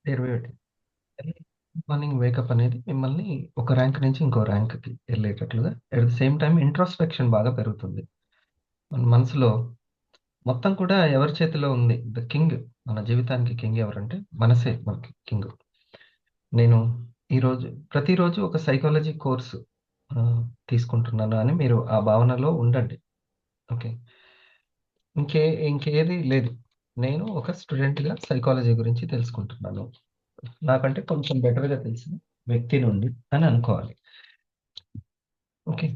21. Early morning wake up అనేది మిమ్మల్ని ఒక ర్యాంక్ నుంచి ఇంకో ర్యాంక్‌కి ఎళ్ళేటట్లుగా at the same time introspection బాగా పెరుగుతుంది. మన మనసులో మొత్తం కూడా ఎవరి చేతిలో ఉంది? The king. మన జీవితానికి కింగ్ ఎవరంటే మనసే మనకి కింగు. నేను ఈరోజు ప్రతిరోజు ఒక సైకాలజీ కోర్స్ ఆహ్, తీసుకుంటున్నాను అని మీరు ఆ భావనలో ఉండండి. ఓకే. ఇంకే ఇంకేది లేదు. నేను ఒక స్టూడెంట్‌గా సైకాలజీ గురించి తెలుసుకుంటున్నాను. నాకంటే కొంచెం బెటర్‌గా తెలిసిన వ్యక్తి నుండి అని అనుకోవాలి. ఓకే.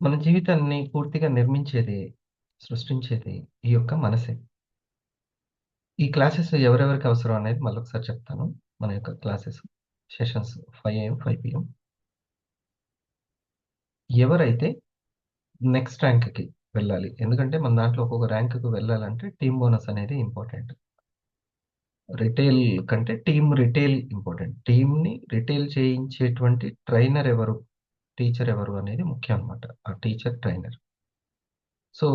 మన జీవితాన్ని పూర్తిగా నిర్మించేది, సృష్టించేది ఈ యొక్క మనసే. ఈ క్లాసెస్ ఎవరెవరికి అవసరం అనేది మళ్ళొకసారి చెప్తాను. మన యొక్క క్లాసెస్ సెషన్స్ 5 ఏఎం, 5 పీఎం. ఎవరైతే నెక్స్ట్ ర్యాంక్‌కి వెళ్ళాలి. ఎందుకంటే మన దాంట్లో ఒక్కొక్క ర్యాంక్‌కి వెళ్ళాలంటే టీమ్ బోనస్ అనేది ఇంపార్టెంట్. రిటైల్ కంటే టీమ్ రిటైల్ ఇంపార్టెంట్. టీమ్‌ని రిటైల్ చేయించేటువంటి ట్రైనర్ ఎవరు? టీచర్ ఎవరు? అనేది ముఖ్యం అన్నమాట. ఆ టీచర్, ట్రైనర్. సో,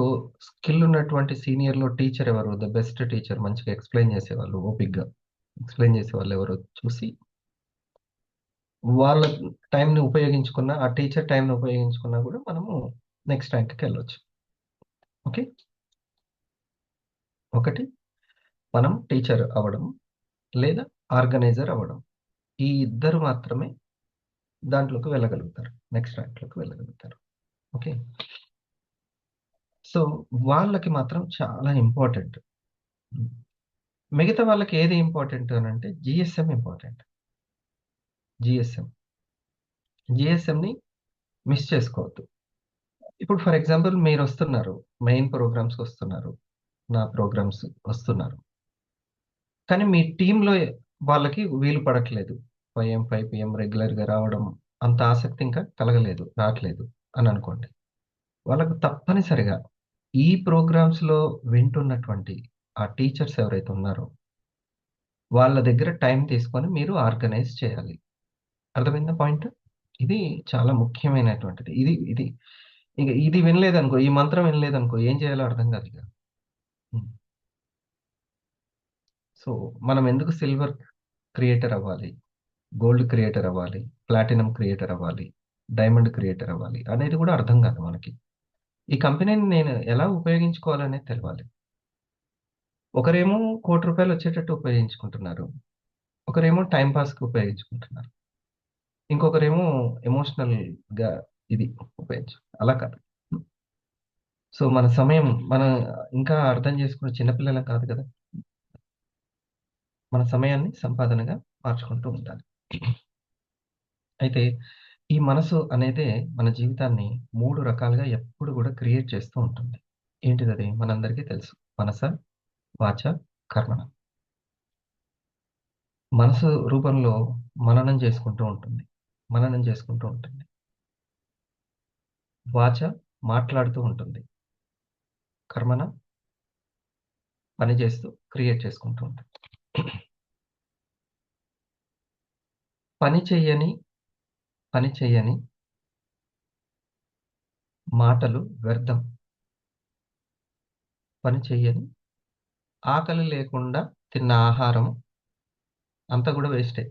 స్కిల్ ఉన్నటువంటి సీనియర్‌లో టీచర్ ఎవరు? ద బెస్ట్ టీచర్ మంచిగా ఎక్స్‌ప్లెయిన్ చేసేవాళ్ళు ఓపికగా. ఎక్స్‌ప్లెయిన్ చేసేవాళ్ళు ఎవరో చూసి, వాళ్ళ టైమ్‌ని ఉపయోగించుకున్న, ఆ టీచర్ టైమ్‌ని ఉపయోగించుకున్నా కూడా మనము నెక్స్ట్ ర్యాంక్‌కెళ్ళొచ్చు. ఓకే. ఒకటి మనం టీచర్ అవ్వడం, లేదా ఆర్గనైజర్ అవ్వడం. ఈ ఇద్దరు మాత్రమే దాంట్లోకి వెళ్ళగలుగుతారు. నెక్స్ట్ ర్యాంక్‌లోకి వెళ్ళగలుగుతారు. ఓకే. సో, వాళ్ళకి మాత్రం చాలా ఇంపార్టెంట్. హ్మ్. మిగతా వాళ్ళకి ఏది ఇంపార్టెంట్ అనంటే జీఎస్ఎం ఇంపార్టెంట్. జీఎస్ఎం. జీఎస్ఎంని మిస్ చేసుకోవద్దు. ఇప్పుడు ఫర్ ఎగ్జాంపుల్ మీరొస్తున్నారు. మెయిన్ ప్రోగ్రామ్స్‌కొస్తున్నారు. నా ప్రోగ్రామ్స్ వస్తున్నారు. కానీ మీ టీమ్‌లో వాళ్ళకి వీలు పడట్లేదు. 5 ఏఎం, 5 పీఎం రెగ్యులర్‌గా రావడం అంత ఆసక్తి ఇంకా కలగలేదు, రాట్లేదు అని అనుకోండి. వాళ్ళకు తప్పనిసరిగా ఈ ప్రోగ్రామ్స్‌లో వింటున్నటువంటి ఆ టీచర్స్ ఎవరైతే ఉన్నారో, వాళ్ళ దగ్గర టైం తీసుకొని మీరు ఆర్గనైజ్ చేయాలి. అర్థమైందా పాయింట్? ఇది చాలా ముఖ్యమైనటువంటిది. ఇది ఇగ ఇది వినలేదనుకో, ఈ మంత్రం వినలేదనుకో ఏం చేయాలో అర్థం కాదిక. హ్మ్. సో, మనం ఎందుకు సిల్వర్ క్రియేటర్ అవ్వాలి? గోల్డ్ క్రియేటర్ అవ్వాలి? ప్లాటినం క్రియేటర్ అవ్వాలి? డైమండ్ క్రియేటర్ అవ్వాలి? అనేది కూడా అర్థం కాదు మనకి. ఈ కంపెనీని నేను ఎలా ఉపయోగించుకోవాలనేది తెలవాలి. ఒకరేమో రూ. 1,00,00,000 వచ్చేటట్టు ఉపయోగించుకుంటున్నారు. ఒకరేమో టైమ్ పాస్‌కి ఉపయోగించుకుంటున్నారు. ఇంకొకరేమో ఎమోషనల్‌గా ఇది అలా కాదు. సో, మన సమయం మనం ఇంకా అర్థం చేసుకున్న చిన్న పిల్లలం కాదు కదా! మన సమయాన్ని సంపాదనగా మార్చుకుంటూ ఉండాలి. అయితే ఈ మనసు అనేదే మన జీవితాన్ని 3 రకాలుగా ఎప్పుడు గూడా క్రియేట్ చేస్తూ ఉంటుంది. ఏంటిదది? మనందరికీ తెలుసు. మనస, వాచ, కర్మణ. మనసు రూపంలో మననం చేసుకుంటూ ఉంటుంది. మననం చేసుకుంటూ ఉంటుంది. వాచ మాట్లాడుతూ ఉంటుంది. కర్మణ పని చేస్తూ క్రియేట్ చేసుకుంటూ ఉంటుంది. పని చెయ్యని, పని చెయ్యని మాటలు వ్యర్థం. పని చెయ్యని, ఆకలి లేకుండా తిన్న ఆహారం అంతా గూడా వేస్టే.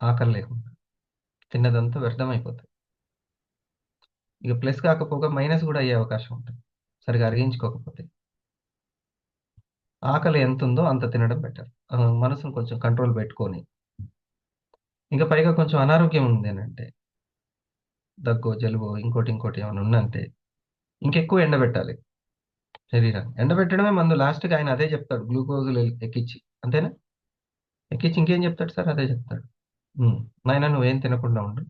ఆకలి లేకుండా. తిన్నదంతా వ్యర్థమైపోతది. ఇక ప్లస్ కాకపోగా మైనస్ గూడా అయ్యే అవకాశం ఉంటది. సరిగ్గా అరిగించుకోకపోతే. ఆకలి ఎంతుందో అంత తినడం బెటర్. మనసుని కొంచెం కంట్రోల్ పెట్టుకొని. ఇంకా పైగా కొంచెం అనారోగ్యం ఉంది అనంటే, దగ్గో, జలుబో ఇంకోటి ఏమైనా ఉందంటే, ఇంకెక్కువ ఎండబెట్టాలి శరీరాన్ని. ఎండబెట్టడమే మందు లాస్ట్‌కి ఆయన అదే చెప్తాడు. గ్లూకోజులు ఎక్కిచ్చి. అంతేనా? ఎక్కిచ్చి ఇంకేం చెప్తాడు సార్? అదే చెప్తాడు. హ్మ్. నాయనా నువ్వేం తినకుండా ఉండు.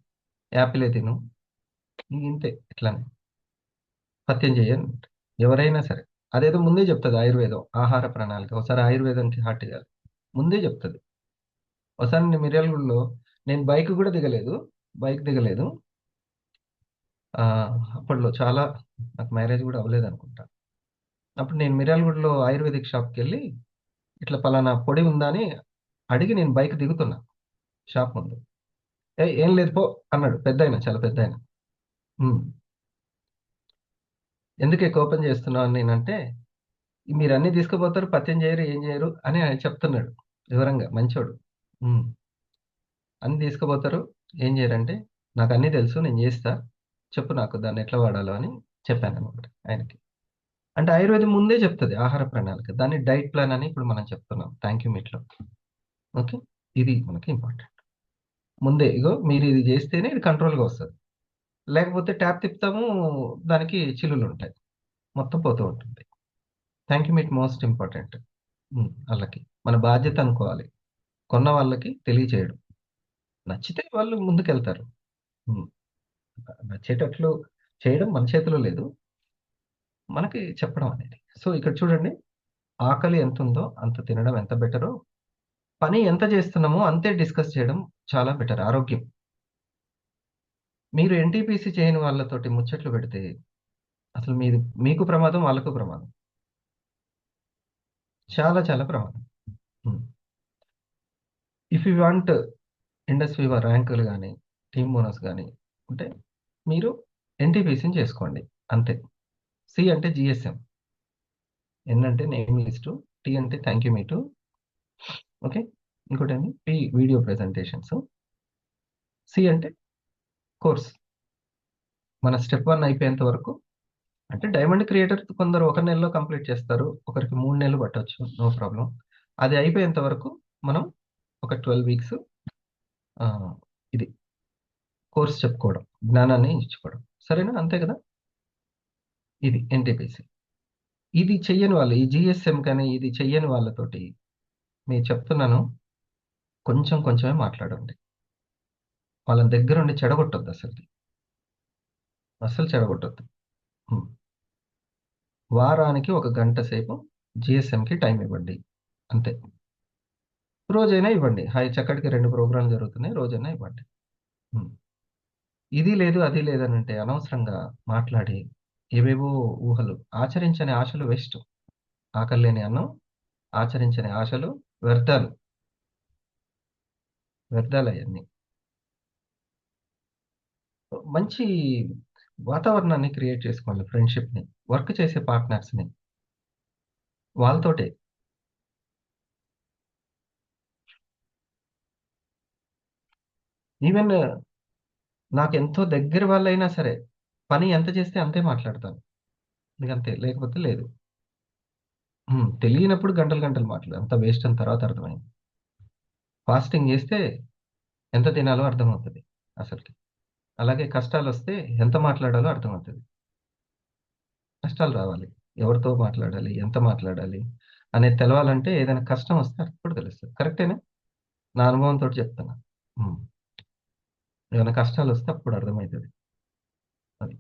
యాపిలే తిను. ఇంతే ఇట్లానే. పత్యం చెయ్యను. ఎవరైనా సరే. అదేదో ముందే చెప్తది ఆయుర్వేదం. ఆహార ప్రణాళిక. ఒకసారి ఆయుర్వేదంకి హార్ట్ చేయాలి. ముందే చెప్తది. ఒకసారి నేను మిర్యాలగూడలో నేను బైక్ గూడా దిగలేదు. బైక్ దిగలేదు. అప్పట్లో చాలా నాకు మ్యారేజ్ గూడా అవ్వలేదనుకుంటా. అప్పుడు నేను మిర్యాలగూడలో ఆయుర్వేదిక్ షాప్‌కెళ్ళి ఇట్లా పలానా పొడి ఉందా అని అడిగి నేను బైక్ దిగుతున్నా షాప్ ముందు. "ఏయ్! ఏం లేదు పో" అన్నాడు. పెద్దాయన చాలా పెద్దాయన. హ్మ్. "ఎందుకే కోపం చేస్తున్నావు" అని నేనంటే మీరు అన్ని తీసుకుపోతారు, పత్యం చేయరు, ఏం చేయరు అని ఆయన చెప్తున్నాడు వివరంగా. మంచోడు. ఉమ్. అన్ని తీసుకుపోతారు, ఏం చేయరంటే, నాకు అన్ని తెలుసు, నేను చేస్తా, చెప్పు నాకు దాన్ని ఎట్లా వాడాలో అని చెప్పాను అనమాట ఆయనకి. అంటే ఆయుర్వేదం ముందే చెప్తుంది ఆహార ప్రణాళిక, దాన్ని డైట్ ప్లాన్ అని ఇప్పుడు మనం చెప్తున్నాం థ్యాంక్ యూ మీట్లో. ఓకే. ఇది మనకి ఇంపార్టెంట్. ముందే ఇగో మీరు ఇది చేస్తేనే ఇది కంట్రోల్గా వస్తుంది, లేకపోతే ట్యాప్ తిప్పుతాము, దానికి చిల్లులు ఉంటాయి, మొత్తం పోతూ ఉంటుంది. Thank you meet most important. వాళ్ళకి మన బాధ్యత అనుకోవాలి, కొన్న వాళ్ళకి తెలియచేయడం. నచ్చితే వాళ్ళు ముందుకెళ్తారు. ఉమ్, నచ్చేటట్లు చేయడం మన చేతిలో లేదు, మనకి చెప్పడం అనేది. సో ఇక్కడ చూడండి, ఆకలి ఎంత ఉందో అంత తినడం ఎంత బెటరో, పని ఎంత చేస్తున్నామో అంతే డిస్కస్ చేయడం చాలా బెటర్. ఆరోగ్యం. మీరు ఎన్టీపీసీ చేయని వాళ్ళతోటి ముచ్చట్లు పెడితే అసలు మీది మీకు ప్రమాదం, వాళ్ళకు ప్రమాదం. చాలా చాలా ప్రమాదం. If you want Indus fever ర్యాంకులు కానీ, టీమ్ బోనస్ కానీ ఉంటే మీరు ఎన్టీపీసీని చేసుకోండి, అంతే. సి అంటే జిఎస్ఎం, ఎన్ అంటే నేమ్ లిస్టు, టీ అంటే థ్యాంక్ యూ మీటు. ఓకే. ఇంకోటి ఏంటి, పి వీడియో ప్రెజెంటేషన్స్, సి అంటే కోర్స్. మన స్టెప్ 1 అయిపోయేంత వరకు, అంటే డైమండ్ క్రియేటర్ కొందరు ఒక నెలలో కంప్లీట్ చేస్తారు, ఒకరికి 3 నెలలు పట్టొచ్చు, నో ప్రాబ్లం. అది అయిపోయేంత వరకు మనం ఒక 12 వీక్స్ ఇది కోర్స్ చెప్పుకోవడం, జ్ఞానాన్ని ఇచ్చుకోవడం, సరేనా? అంతే కదా. ఇది ఎన్టీపీసీ. ఇది చెయ్యని వాళ్ళు, ఈ జిఎస్ఎం కానీ ఇది చెయ్యని వాళ్ళతోటి మీరు చెప్తున్నాను, కొంచెం కొంచెమే మాట్లాడండి. వాళ్ళని దగ్గరుండి చెడగొట్టొద్దు, అసలు చెడగొట్టొద్దు. హ్మ్. వారానికి ఒక గంట సేపు జిఎస్ఎంకి టైం ఇవ్వండి, అంతే. రోజైనా ఇవ్వండి, హాయ్ చక్కటికి 2 ప్రోగ్రాంలు జరుగుతున్నాయి, రోజైనా ఇవ్వండి. హ్మ్. ఇది లేదు, అది లేదని అంటే అనవసరంగా మాట్లాడి ఏవేవో ఊహలు, ఆచరించని ఆశలు వేస్ట్. ఆకలి లేని అన్నం, ఆచరించని ఆశలు వ్యర్థాలు, వ్యర్థాలు అవన్నీ. మంచి వాతావరణాన్ని క్రియేట్ చేసుకోండి, ఫ్రెండ్షిప్‌ని, వర్క్ చేసే పార్ట్నర్స్‌ని, వాళ్ళతోటే. ఈవెన్ నాకెంతో దగ్గర వాళ్ళైనా సరే, పని ఎంత చేస్తే అంతే మాట్లాడతాను. ఇంకంతే, లేకపోతే లేదు. తెలియనప్పుడు గంటలు గంటలు మాట్లాడు, అంత వేస్ట్ అని తర్వాత అర్థమైంది. ఫాస్టింగ్ చేస్తే ఎంత తినాలో అర్థమవుతది అసలకి. అలాగే కష్టాలొస్తే ఎంత మాట్లాడాలో అర్థమవుతది. కష్టాలు రావాలి, ఎవరితో మాట్లాడాలి, ఎంత మాట్లాడాలి అనేది తెలవాలంటే ఏదైనా కష్టం వస్తే అప్పుడు తెలుస్తది. కరెక్టేనా? నా అనుభవంతోటి చెప్తున్నా. హ్మ్. ఏమైనా కష్టాలొస్తే అప్పుడు అర్థమైతది. అది.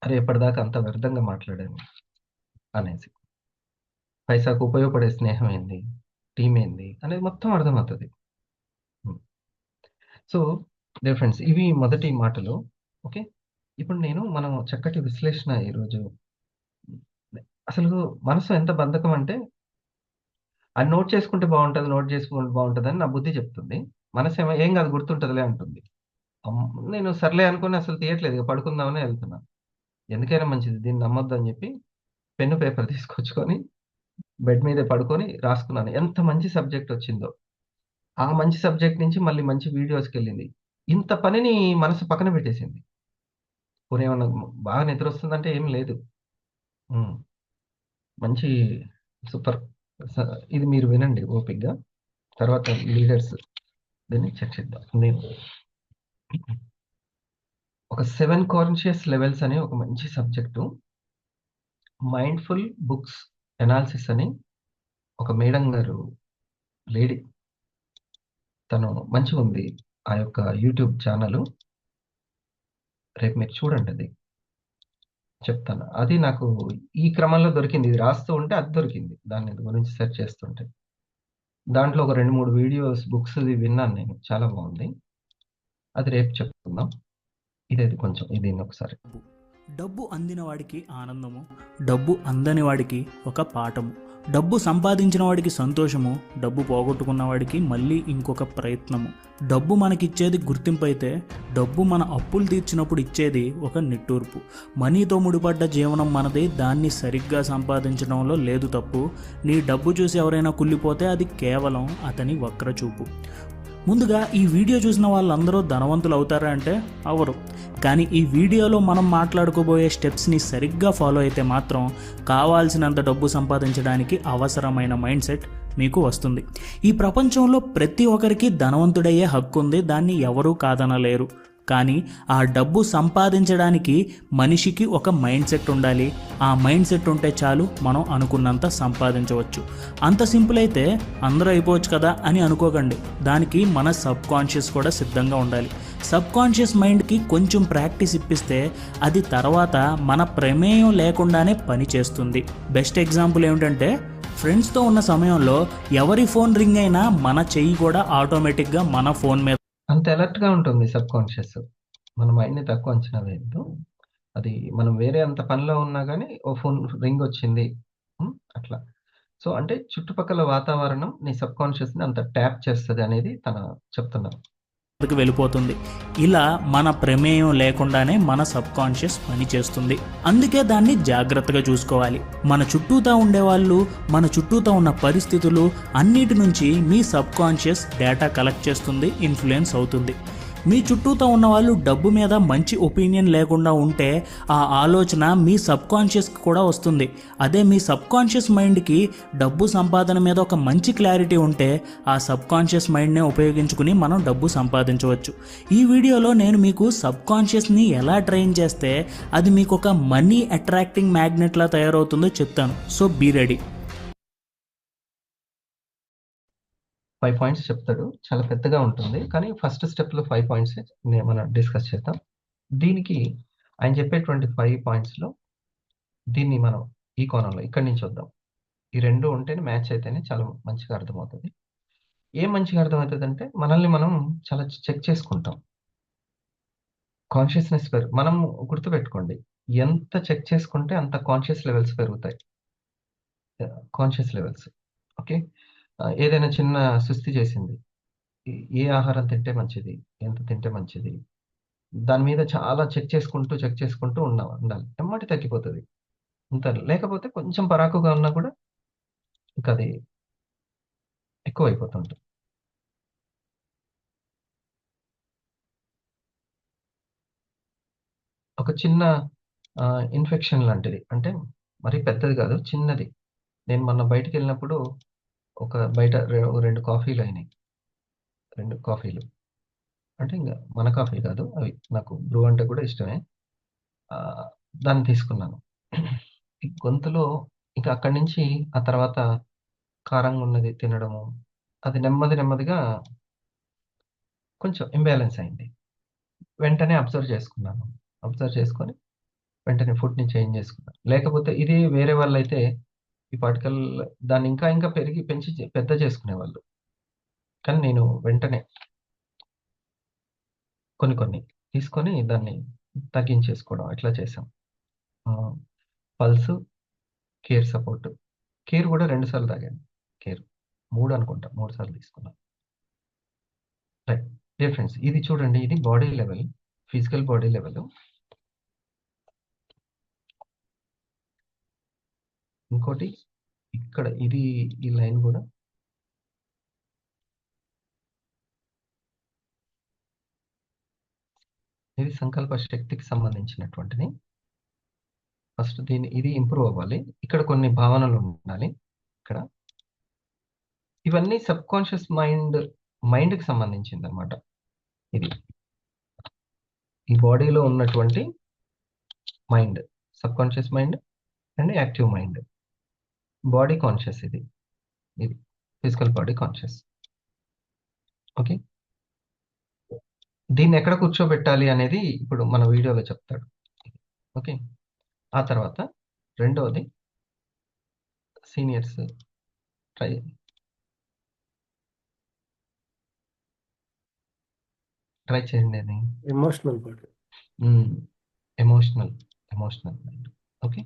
అరే! ఇప్పటిదాకా అంత వ్యర్థంగా మాట్లాడాను అనేసి. పైసాకు ఉపయోగపడే స్నేహం ఏంది? టీమ్ ఏంది? అనేది మొత్తం అర్థమవుతది. హ్మ్. సో, డియర్ ఫ్రెండ్స్, ఇవి మొదటి మాటలు. ఓకే. ఇప్పుడు మనం చక్కటి విశ్లేషణ ఈరోజు, అసలు మనసు ఎంత బద్ధకం అంటే, అది నోట్ చేసుకుంటే బావుంటది, నోట్ చేసుకుంటే బావుంటదని నా బుద్ధి చెప్తుంది. మనసేమో ఏం కాదు గుర్తుంటదిలే అంటుంది. నేను సర్లే అనుకోని అసలు తీయట్లేదు. ఇక పడుకుందామనే ఎళ్తున్నా. ఎందుకైనా మంచిది దీన్ని నమ్మొద్దని చెప్పి పెన్ను, పేపర్ తీసుకొచ్చుకొని బెడ్ మీదే పడుకొని రాసుకున్నాను. ఎంత మంచి సబ్జెక్ట్ వచ్చిందో. ఆ మంచి సబ్జెక్ట్ నుంచి మళ్ళీ మంచి వీడియోస్‌కెళ్ళింది. ఇంత పనిని మనసు పక్కన పెట్టేసింది. పోనీ ఏమన్నా బాగా నిద్రొస్తుందంటే ఏం లేదు. హ్మ్. మంచి సూపర్. స ఇది మీరు వినండి ఓపికగా. తర్వాత లీడర్స్ దీన్ని చర్చిద్దాం. నేను ఒక 7 కాన్షియస్ లెవెల్స్ అని ఒక మంచి సబ్జెక్టు. మైండ్‌ఫుల్ బుక్స్ అనాలిసిస్ అని ఒక మేడం గారు, లేడీ, తను మంచిగుంది. ఆ యొక్క యూట్యూబ్ ఛానలు. రేపు మీరు చూడండది. చెప్తాను. అది నాకు ఈ క్రమంలో దొరికింది. ఇది రాస్తూ ఉంటే అది దొరికింది. దాని గురించి సెర్చ్ చేస్తుంటే. దాంట్లో ఒక 2, 3 వీడియోస్, బుక్స్‌ది విన్నాను నేను. చాలా బావుంది. అది రేపు చెప్పుకుందాం. ఇదైతే కొంచెం దీన్నొకసారి. డబ్బు అందిన వాడికి ఆనందము, డబ్బు అందని వాడికి ఒక పాఠము. డబ్బు సంపాదించిన వాడికి సంతోషము, డబ్బు పోగొట్టుకున్న వాడికి మళ్ళీ ఇంకొక ప్రయత్నము. డబ్బు మనకిచ్చేది గుర్తింపు అయితే, డబ్బు మన అప్పులు తీర్చినప్పుడు ఇచ్చేది ఒక నిట్టూర్పు. మనీతో ముడిపడ్డ జీవనం మనది, దాన్ని సరిగ్గా సంపాదించడంలో లేదు తప్పు. నీ డబ్బు చూసి ఎవరైనా కుళ్ళిపోతే అది కేవలం అతని వక్రచూపు. ముందుగా ఈ వీడియో చూసిన వాళ్ళందరూ ధనవంతులు అవుతారా అంటే అవరు. కానీ ఈ వీడియోలో మనం మాట్లాడుకోబోయే స్టెప్స్ని సరిగ్గా ఫాలో అయితే మాత్రం కావాల్సినంత డబ్బు సంపాదించడానికి అవసరమైన మైండ్ సెట్ మీకు వస్తుంది. ఈ ప్రపంచంలో ప్రతి ఒక్కరికి ధనవంతుడయ్యే హక్కు ఉంది, దాన్ని ఎవరూ కాదనలేరు. కానీ ఆ డబ్బు సంపాదించడానికి మనిషికి ఒక మైండ్ సెట్ ఉండాలి. ఆ మైండ్ సెట్ ఉంటే చాలు, మనం అనుకున్నంత సంపాదించవచ్చు. అంత సింపుల్ అయితే అందరూ అయిపోవచ్చు కదా అని అనుకోకండి. దానికి మన సబ్ కాన్షియస్ కూడా సిద్ధంగా ఉండాలి. సబ్ కాన్షియస్ మైండ్కి కొంచెం ప్రాక్టీస్ ఇప్పిస్తే అది తర్వాత మన ప్రమేయం లేకుండానే పని చేస్తుంది. బెస్ట్ ఎగ్జాంపుల్ ఏమిటంటే, ఫ్రెండ్స్తో ఉన్న సమయంలో ఎవరి ఫోన్ రింగ్ అయినా మన చెయ్యి కూడా ఆటోమేటిక్గా మన ఫోన్ మీద అంత అలర్ట్‌గా ఉంటుంది సబ్ కాన్షియస్. మన మైండ్‌ని తక్కువ అంచనా వేయొద్దు. అది మనం వేరే అంత పనిలో ఉన్నా గానీ, ఓ ఫోన్ రింగ్ వచ్చింది. అట్లా. సో, అంటే చుట్టుపక్కల వాతావరణం నీ సబ్ కాన్షియస్‌ని అంత ట్యాప్ చేస్తదనేది చెప్తున్నారు. వెళ్ళిపోతుంది. ఇలా మన ప్రమేయం లేకుండానే మన సబ్ కాన్షియస్ పనిచేస్తుంది. అందుకే దాన్ని జాగ్రత్తగా చూసుకోవాలి. మన చుట్టూతా ఉండేవాళ్ళు, మన చుట్టూతా ఉన్న పరిస్థితులు అన్నిటి నుంచి మీ సబ్ కాన్షియస్ డేటా కలెక్ట్ చేస్తుంది, ఇన్ఫ్లుయెన్స్ అవుతుంది. మీ చుట్టూతో ఉన్న వాళ్ళు డబ్బు మీద మంచి ఒపీనియన్ లేకుండా ఉంటే ఆ ఆలోచన మీ సబ్ కాన్షియస్కి కూడా వస్తుంది. అదే మీ సబ్ కాన్షియస్ మైండ్కి డబ్బు సంపాదన మీద ఒక మంచి క్లారిటీ ఉంటే ఆ సబ్ కాన్షియస్ మైండ్నే ఉపయోగించుకుని మనం డబ్బు సంపాదించవచ్చు. ఈ వీడియోలో నేను మీకు సబ్ కాన్షియస్ని ఎలా ట్రైన్ చేస్తే అది మీకు ఒక మనీ అట్రాక్టింగ్ మ్యాగ్నెట్లా తయారవుతుందో చెప్తాను. So be ready. 5 పాయింట్స్ చెప్తాడు. చాలా పెద్దగా ఉంటుంది. కానీ ఫస్ట్ స్టెప్‌లో 5 పాయింట్సే మనం డిస్కస్ చేద్దాం. దీనికి ఆయన చెప్పేటువంటి 5 పాయింట్స్‌లో దీన్ని మనం ఈ కోణంలో ఇక్కడి నుంచి చూద్దాం. ఈ 2 ఉంటేనే మ్యాచ్ అయితేనే చాలా మంచిగా అర్థమవుతది. ఏం మంచిగా అర్థమవుతదంటే, మనల్ని మనం చాలా చెక్ చేసుకుంటాం. కాన్షియస్‌నెస్ మనం గుర్తుపెట్టుకోండి. ఎంత చెక్ చేసుకుంటే అంత కాన్షియస్ లెవెల్స్ పెరుగుతాయి. Conscious levels. ఓకే. ఏదైనా చిన్న సుస్థి చేసింది. ఏ ఆహారం తింటే మంచిది? ఎంత తింటే మంచిది? దాని మీద చాలా చెక్ చేసుకుంటూ ఉండాలి. ఎమ్మటే తగ్గిపోతది. లేకపోతే కొంచెం పరాకుగా ఉన్నా కూడా ఇంకది ఎక్కువైపోతుంటది. ఒక చిన్న ఇన్ఫెక్షన్ లాంటిది. అంటే మరీ పెద్దది కాదు. చిన్నది. నేను మొన్న బయటికెళ్ళినప్పుడు బయట 2 కాఫీలయినాయి. 2 కాఫీలు. అంటే ఇంగ మన కాఫీ కాదు. అవి నాకు బ్రూ అంటే కూడా ఇష్టమే. ఆహ్, దాన్ని తీసుకున్నాను. ఈ గొంతులో ఇక అక్కడి నుంచి ఆ తర్వాత కారంగున్నది తినడము, అది నెమ్మదిగా కొంచెం ఇంబాలెన్స్ అయింది. వెంటనే అబ్జర్వ్ చేసుకున్నాను. అబ్జర్వ్ చేసుకొని వెంటనే ఫుడ్‌ని చేంజ్ చేసుకున్నాను. లేకపోతే ఇదే వేరే వాళ్ళైతే ఈ పాటికల్లా దాన్ని ఇంకా పెంచి పెద్ద చేసుకునేవాళ్ళు. కానీ నేను వెంటనే కొన్ని తీసుకొని దాన్ని తగ్గించేసుకోవడం ఇట్లా చేశాం. ఆహ్, పల్సు, కేర్ సపోర్ట్. కేర్ గూడా 2 సార్లు తాగాను. కేర్ 3 అనుకుంటా. 3 సార్లు తీసుకున్నా. రైట్. డియర్ ఫ్రెండ్స్, ఇది చూడండి, ఇది body level. Physical body level. ఇంకోటి ఇక్కడ ఈ లైన్ గూడా ఇది సంకల్ప శక్తికి సంబంధించినటువంటిది. ఫస్ట్ ఇది ఇంప్రూవ్ అవ్వాలి. ఇక్కడ కొన్ని భావనలు ఉండాలి. ఇక్కడ ఇవన్నీ సబ్‌కాన్షియస్ మైండ్‌కి సంబంధించిందనమాట. ఇది. ఈ బాడీలో ఉన్నటువంటి mind. Subconscious mind and active mind. Body conscious ఇది. ఇది. Physical body conscious. ఓకే. దీన్నెక్కడ కూర్చోబెట్టాలి అనేది ఇప్పుడు మన వీడియోలో చెప్తాడు. ఓకే. ఆ తర్వాత రెండోది సీనియర్స్ ట్రై ట్రై చేయండి అది. Emotional body. Hmm. Emotional, emotional mind. Okay.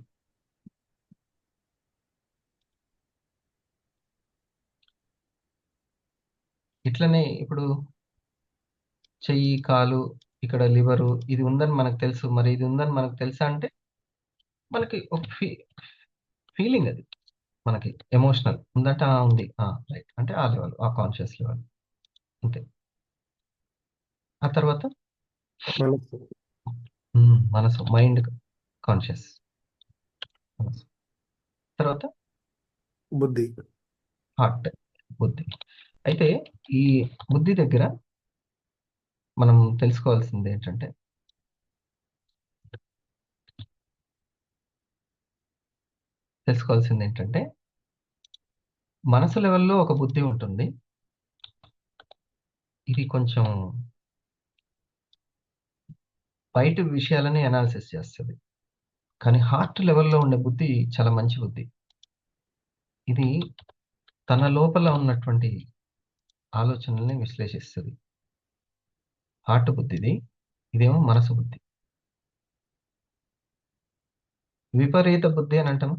ఇట్లనే ఇప్పుడు చెయ్యి, కాలు, ఇక్కడ లివరు ఇది ఉందని మనకు తెలుసు. మరి ఇది ఉందని మనకు తెలుసా అంటే మనకి ఒక ఫీలింగ్ అది. మనకి ఎమోషనల్ ఉందంటే ఉంది, రైట్ అంటే ఆ లెవెల్, ఆ కాన్షియస్ లెవెల్ అంతే. ఆ తర్వాత మనసు. మనసు, మైండ్ కాన్షియస్, మనసు. తర్వాత బుద్ధి. హార్ట్, బుద్ధి. అయితే ఈ బుద్ధి దగ్గర మనం తెలుసుకోవాల్సింది ఏంటంటే మనసు లెవెల్లో ఒక బుద్ధి ఉంటుంది. ఇది కొంచెం బయట విషయాలని అనాలిసిస్ చేస్తుంది. కానీ హార్ట్ లెవెల్లో ఉండే బుద్ధి చాలా మంచి బుద్ధి. ఇది తన లోపల ఉన్నటువంటి ఆలోచనల్ని విశ్లేషిస్తుంది. హార్ట్ బుద్ధిది, ఇదేమో మనసు బుద్ధి. విపరీత బుద్ధి అని అంటాము.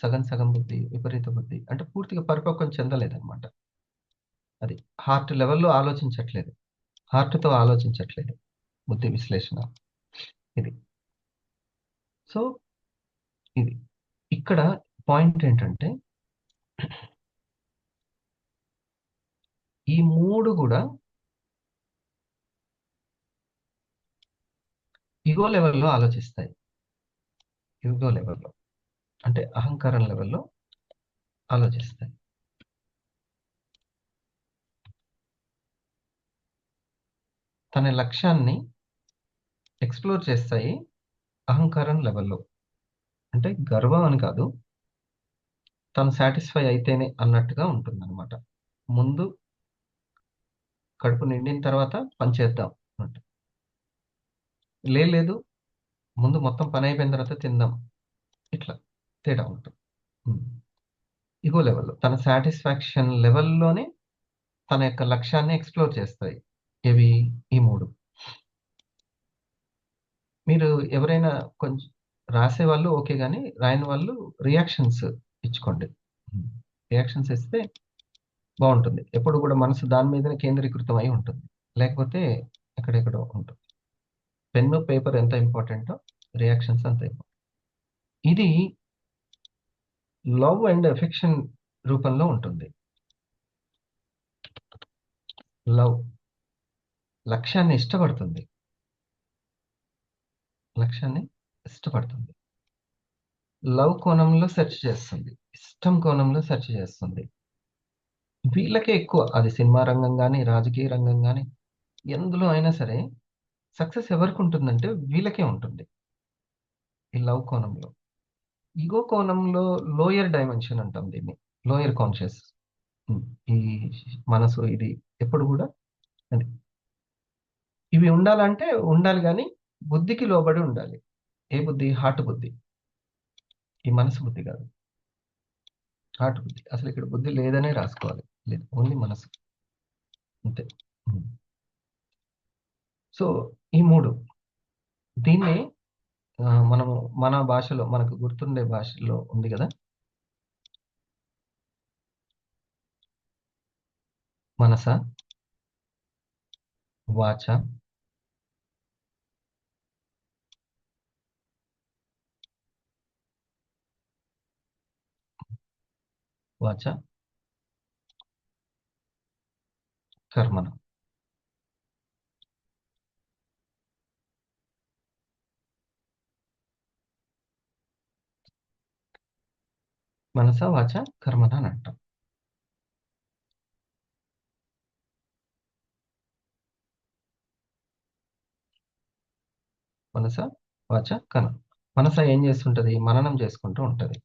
సగం సగం బుద్ధి, విపరీత బుద్ధి అంటే పూర్తిగా పరిపక్వం చెందలేదన్నమాట. అది హార్ట్ లెవెల్లో ఆలోచించట్లేదు, హార్ట్తో ఆలోచించట్లేదు బుద్ధి విశ్లేషణ. ఇది సో ఇది ఇక్కడ పాయింట్ ఏంటంటే ఈ మూడు కూడా ఈగో లెవెల్లో ఆలోచిస్తాయి. ఈగో లెవెల్లో అంటే అహంకారం లెవెల్లో ఆలోచిస్తాయి. తన లక్ష్యాన్ని ఎక్స్ప్లోర్ చేస్తాయి అహంకారం లెవెల్లో. అంటే గర్వం అని కాదు, తను సాటిస్ఫై అయితేనే అన్నట్టుగా ఉంటుంది అనమాట. ముందు కడుపు నిండిన తర్వాత పని చేద్దాం అన్నట్టు. లేదు, ముందు మొత్తం పని అయిపోయిన తర్వాత తిందాం, ఇట్లా తేడా ఉంటుంది. ఇగో లెవెల్లో తన సాటిస్ఫాక్షన్ లెవెల్లోనే తన యొక్క లక్ష్యాన్ని ఎక్స్ప్లోర్ చేస్తాయి. ఇవి ఈ మూడు. మీరు ఎవరైనా కొంచెం రాసే వాళ్ళు ఓకే, కానీ రాయని వాళ్ళు రియాక్షన్స్ ఇచ్చుకోండి. రియాక్షన్స్ ఇస్తే బాగుంటుంది. ఎప్పుడు కూడా మనసు దాని మీదనే కేంద్రీకృతం అయి ఉంటుంది, లేకపోతే ఎక్కడెక్కడో ఉంటుంది. పెన్ను పేపర్ ఎంత ఇంపార్టెంటో రియాక్షన్స్ అంత ఇంపార్టెంట్. ఇది లవ్ అండ్ ఎఫెక్షన్ రూపంలో ఉంటుంది. లవ్ లక్ష్యాన్ని ఇష్టపడుతుంది, లక్ష్యాన్ని ఇష్టపడుతుంది. లవ్ కోణంలో సెర్చ్ చేస్తుంది, ఇష్టం కోణంలో సెర్చ్ చేస్తుంది. వీళ్ళకే ఎక్కువ, అది సినిమా రంగం కానీ రాజకీయ రంగం కానీ ఎందులో అయినా సరే సక్సెస్ ఎవరికి ఉంటుందంటే వీళ్ళకే ఉంటుంది ఈ లవ్ కోణంలో. ఈగో కోణంలో లోయర్ డైమెన్షన్ అంటాం దీన్ని, లోయర్ కాన్షియస్. ఈ మనసు ఇది ఎప్పుడు కూడా అది ఇవి ఉండాలంటే ఉండాలి, కానీ బుద్ధికి లోబడి ఉండాలి. ఏ బుద్ధి? హార్ట్ బుద్ధి, ఈ మనసు బుద్ధి కాదు, హార్ట్ బుద్ధి. అసలు ఇక్కడ బుద్ధి లేదనే రాసుకోవాలి, లేదు, ఓన్లీ మనసు అంతే. సో ఈ మూడు, దీన్ని మనము మన భాషలో మనకు గుర్తుండే భాషలో ఉంది కదా, మనస, వాచ, వాచ, కర్మణ. మనస, వాచ, కర్మణ అని అంటాం. మనస, వాచ, కర్మ. మనస ఏం చేస్తుంటది? మననం చేసుకుంటూ ఉంటది.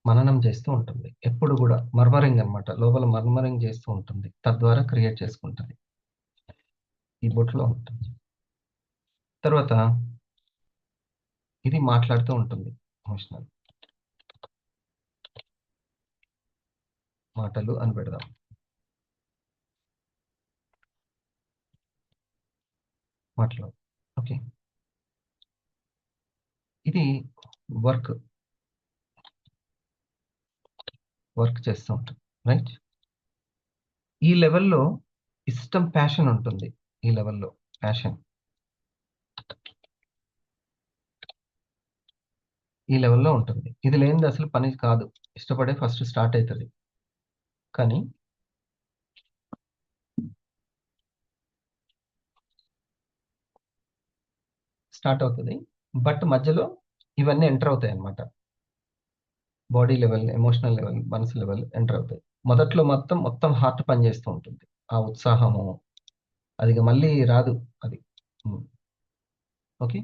మననం చేస్తూ ఉంటుంది, ఎప్పుడు కూడా మర్మరింగ్ అన్నమాట. లోపల మర్మరింగ్ చేస్తూ ఉంటుంది, తద్వారా క్రియేట్ చేసుకుంటుంది, ఈ బొట్టులో ఉంటుంది. తర్వాత ఇది మాట్లాడుతూ ఉంటుంది, ఎమోషనల్ మాటలు అని పెడదాం. మాటలు ఓకే. ఇది వర్క్ చేస్తూ ఉంటుంది, రైట్? ఈ లెవెల్లో ఇష్టం, ప్యాషన్ ఉంటుంది. ఈ లెవెల్లో ప్యాషన్ ఈ లెవెల్లో ఉంటుంది. ఇది లేనిది అసలు పని కాదు. ఇష్టపడే ఫస్ట్ స్టార్ట్ అవుతుంది, కానీ స్టార్ట్ అవుతుంది, బట్ మధ్యలో ఇవన్నీ ఎంటర్ అవుతాయి అన్నమాట. బాడీ లెవెల్, ఎమోషనల్ లెవెల్, మనసు లెవెల్ ఎంటర్ అవుతాయి. మొదట్లో మొత్తం హార్ట్ పనిచేస్తూ ఉంటుంది. ఆ ఉత్సాహము అది ఇక మళ్ళీ రాదు. అది ఓకే.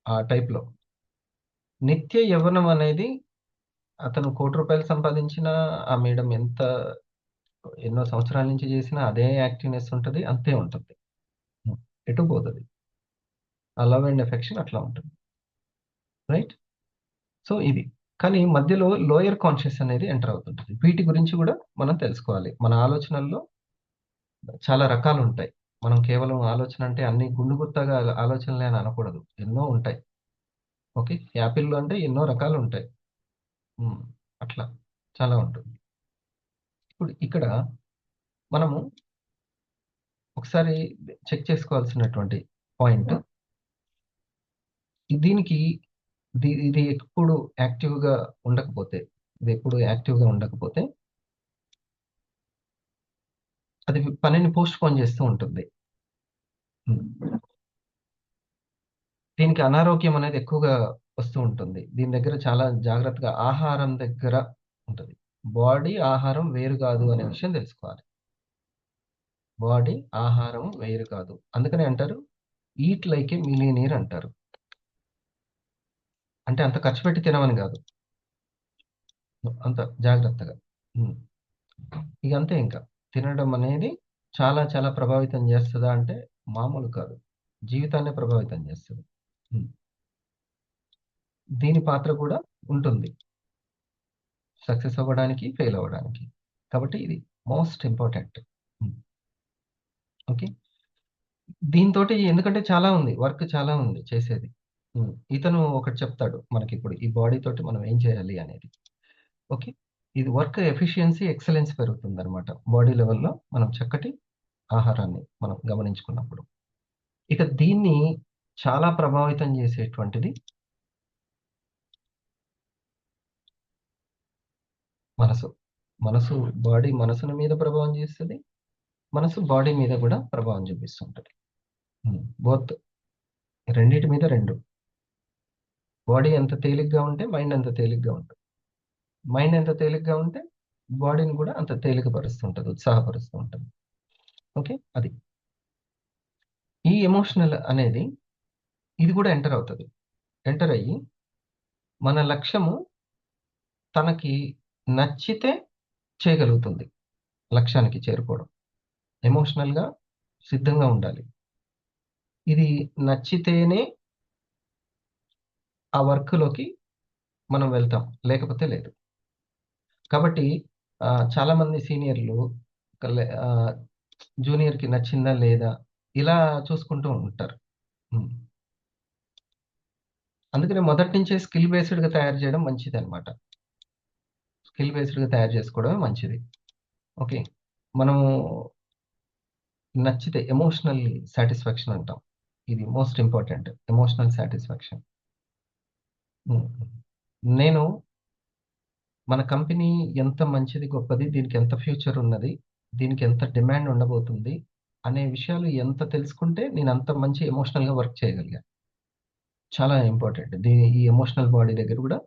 ఆ టైప్లో నిత్య యవ్వనం అనేది, అతను ₹1,00,00,000 సంపాదించినా, ఆ మేడం ఎన్నో సంవత్సరాల నుంచి చేసినా అదే యాక్టివ్నెస్ ఉంటుంది, అంతే ఉంటుంది. ఎటు పోతుంది. ఆ లవ్ అండ్ ఎఫెక్షన్ అట్లా ఉంటుంది, రైట్? సో ఇది, కానీ మధ్యలో లోయర్ కాన్షియస్ అనేది ఎంటర్ అవుతుంటుంది. వీటి గురించి కూడా మనం తెలుసుకోవాలి. మన ఆలోచనల్లో చాలా రకాలు ఉంటాయి. మనం కేవలం ఆలోచన అంటే అన్ని గుండు గుత్తగా ఆలోచనలే అని అనకూడదు. ఎన్నో ఉంటాయి. ఓకే. యాపిల్‌లో అంటే ఎన్నో రకాలు ఉంటాయి. హ్మ్. అట్లా చాలా ఉంటుంది. ఇప్పుడు ఇక్కడ మనము ఒకసారి చెక్ చేసుకోవాల్సినటువంటి పాయింట్, దీనికి ఇది ఎప్పుడు యాక్టివ్‌గా ఉండకపోతే, అది పనిని పోస్ట్‌పోన్ చేస్తూ ఉంటుంది. హ్మ్. దీనికి అనారోగ్యం అనేది ఎక్కువగా వస్తూ ఉంటుంది. దీని దగ్గర చాలా జాగ్రత్తగా ఆహారం దగ్గర ఉంటది. బాడీ, ఆహారం వేరు కాదు అనే విషయం తెలుసుకోవాలి. బాడీ, ఆహారం వేరు కాదు. అందుకనే అంటారు ఈట్ లైక్ ఏ మిలియనీర్ అంటారు. అంటే అంత ఖర్చు పెట్టి తినమని కాదు. అంత జాగ్రత్తగా. హ్మ్. ఇక అంతే ఇంకా. తినడం అనేది చాలా చాలా ప్రభావితం చేస్తదా అంటే మామూలు కాదు. జీవితాన్నే ప్రభావితం చేస్తది. హ్మ్. దీని పాత్ర కూడా ఉంటుంది సక్సెస్ అవ్వడానికి, ఫెయిల్ అవ్వడానికి. కాబట్టి ఇది మోస్ట్ ఇంపార్టెంట్. హ్మ్. ఓకే. దీనితోటి ఎందుకంటే చాలా ఉంది. వర్క్ చాలా ఉంది చేసేది. ఇతను ఒకటి చెప్తాడు మనకిప్పుడు ఈ బాడీ తోటి మనం ఏం చేయాలి అనేది. ఓకే. ఇది వర్క్ ఎఫిషియన్సీ, ఎక్సలెన్స్ పెరుగుతుందనమాట. బాడీ లెవెల్‌లో మనం చక్కటి ఆహారాన్ని మనం గమనించుకున్నప్పుడు. ఇక దీన్ని చాలా ప్రభావితం చేసేటువంటిది మనసు. మనసు, బాడీ మనసుని మీద ప్రభావం చేస్తది. మనసు బాడీ మీద కూడా ప్రభావం చూపిస్తుంటది. బోత్, రెండిటి మీద 2. బాడీ ఎంత తేలిగ్గా ఉంటే మైండ్ అంత తేలిగ్గా ఉంటుంది. మైండ్ ఎంత తేలిగ్గా ఉంటే బాడీని కూడా అంత తేలిక పరుస్తుంటది, ఉత్సాహపరుస్తూ ఉంటుంది. ఓకే. అది. ఈ ఎమోషనల్ అనేది ఇది కూడా ఎంటర్ అవుతది. ఎంటర్ అయ్యి మన లక్ష్యము తనకి నచ్చితే చేయగలుగుతుంది. లక్ష్యానికి చేరుకోవడం. ఎమోషనల్‌గా సిద్ధంగా ఉండాలి. ఇది నచ్చితేనే ఆ వర్క్‌లోకి మనం వెళ్తాం. లేకపోతే లేదు. కాబట్టి చాలామంది సీనియర్‌లు ఆహ్, జూనియర్‌కి నచ్చిందా లేదా ఇలా చూసుకుంటూ ఉంటారు. హ్మ్. అందుకనే మొదటి నుంచే స్కిల్ బేస్డ్‌గా తయారు చేయడం మంచిదనమాట. స్కిల్ బేస్డ్‌గా తయారు చేసుకోవడమే మంచిది. ఓకే. మనము నచ్చితే ఎమోషనల్ సాటిస్ఫాక్షన్ అంటాం. ఇది మోస్ట్ ఇంపార్టెంట్. Emotional satisfaction. హ్మ్. నేను మన కంపెనీ ఎంత మంచిది, గొప్పది, దీనికి ఎంత ఫ్యూచర్ ఉన్నది, దీనికి ఎంత డిమాండ్ ఉండబోతుంది అనే విషయాలు ఎంత తెలుసుకుంటే నేను అంత మంచి ఎమోషనల్‌గా వర్క్ చేయగలిగా. చాలా ఇంపార్టెంట్. ఈ ఎమోషనల్ బాడీ దగ్గర కూడా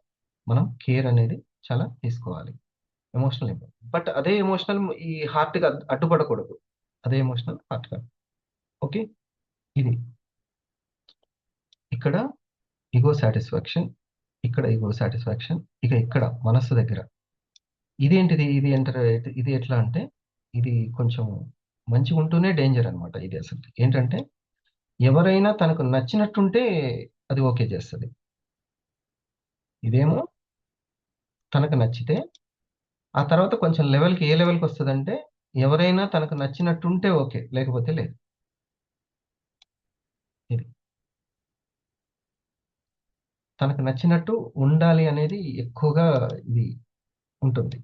మనం కేర్ అనేది చాలా తీసుకోవాలి. Emotional important. బట్ అదే ఎమోషనల్ ఈ హార్ట్‌కి అడ్డుపడకూడదు. అదే ఎమోషనల్ హార్ట్‌కి ఓకే. ఇది. ఇక్కడ ఇగో సాటిస్ఫాక్షన్, ఇక్కడ ఇగో సాటిస్ఫాక్షన్, ఇక ఇక్కడ మనస్సు దగ్గర. ఇదేంటిది? ఇది ఎట్లా అంటే, ఇది కొంచెం మంచిగుంటూనే డేంజర్ అనమాట ఇది అసలు. ఏంటంటే, ఎవరైనా తనకు నచ్చినట్టుంటే అది ఓకే చేస్తది. ఇదేమో తనకు నచ్చితే, ఆ తర్వాత కొంచెం లెవెల్‌కి ఏ లెవెల్‌కొస్తదంటే, ఎవరైనా తనకు నచ్చినట్టుంటే ఓకే. లేకపోతే లేదు. ఇది. తనకు నచ్చినట్టు ఉండాలి అనేది ఎక్కువగా ఇది ఉంటుంది.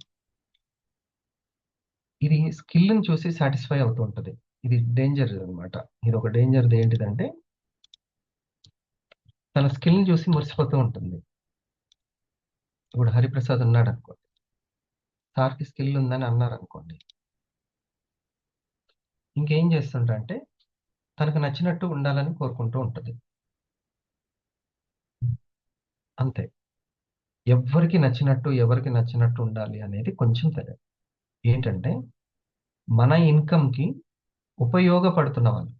ఇది స్కిల్‌ని చూసి సాటిస్ఫై అవుతూ ఉంటది. ఇది డేంజర్ అన్నమాట. ఇదొక డేంజర్‌ది ఏంటిదంటే, తన స్కిల్‌ని చూసి మురిసిపోతూ ఉంటుంది. ఇప్పుడు హరిప్రసాద్ ఉన్నాడనుకోండి. సార్‌కి స్కిల్ ఉందని అన్నారనుకోండి. ఇంకేం చేస్తుంటదంటే, తనకు నచ్చినట్టు ఉండాలని కోరుకుంటూ ఉంటది. అంతే. ఎవరికి నచ్చినట్టు ఉండాలి అనేది కొంచెం ఏంటంటే, మన ఇన్‌కమ్‌కి ఉపయోగపడుతున్న వాళ్ళు,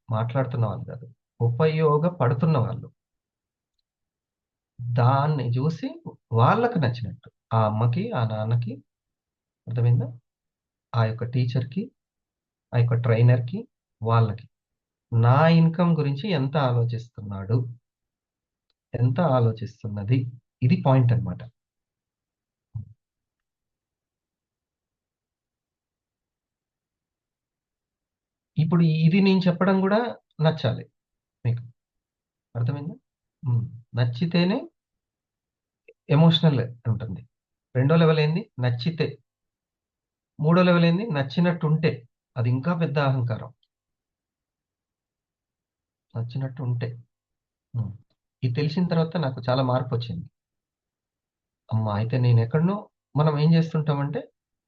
మాట్లాడుతున్న వాళ్ళు కాదు. ఉపయోగపడుతున్న వాళ్ళు. దాన్ని జూసి వాళ్ళకి నచ్చినట్టు. ఆ అమ్మకి, ఆ నాన్నకి అర్థమైందా? ఆ యొక్క టీచర్‌కి, ఆ యొక్క ట్రైనర్‌కి, వాళ్ళకి. నా ఇన్‌కమ్ గురించి ఎంత ఆలోచిస్తున్నాడు? ఎంత ఆలోచిస్తున్నది? ఇది పాయింట్ అన్నమాట. ఇప్పుడు ఇది నేను చెప్పడం గూడా నచ్చాలి మీకు. అర్థమైందా? హ్మ్. నచ్చితేనే ఎమోషనల్ ఉంటుంది. రెండో లెవెల్ ఏంది? నచ్చితే. మూడో లెవెల్ ఏంది? నచ్చినట్టుంటే. అది ఇంకా పెద్ద అహంకారం. నచ్చినట్టుంటే. హ్మ్. ఇది తెలిసిన తర్వాత నాకు చాలా మార్పొచ్చింది. అమ్మా! అయితే నేనెక్కడనో మనం ఏం జేస్తుంటామంటే,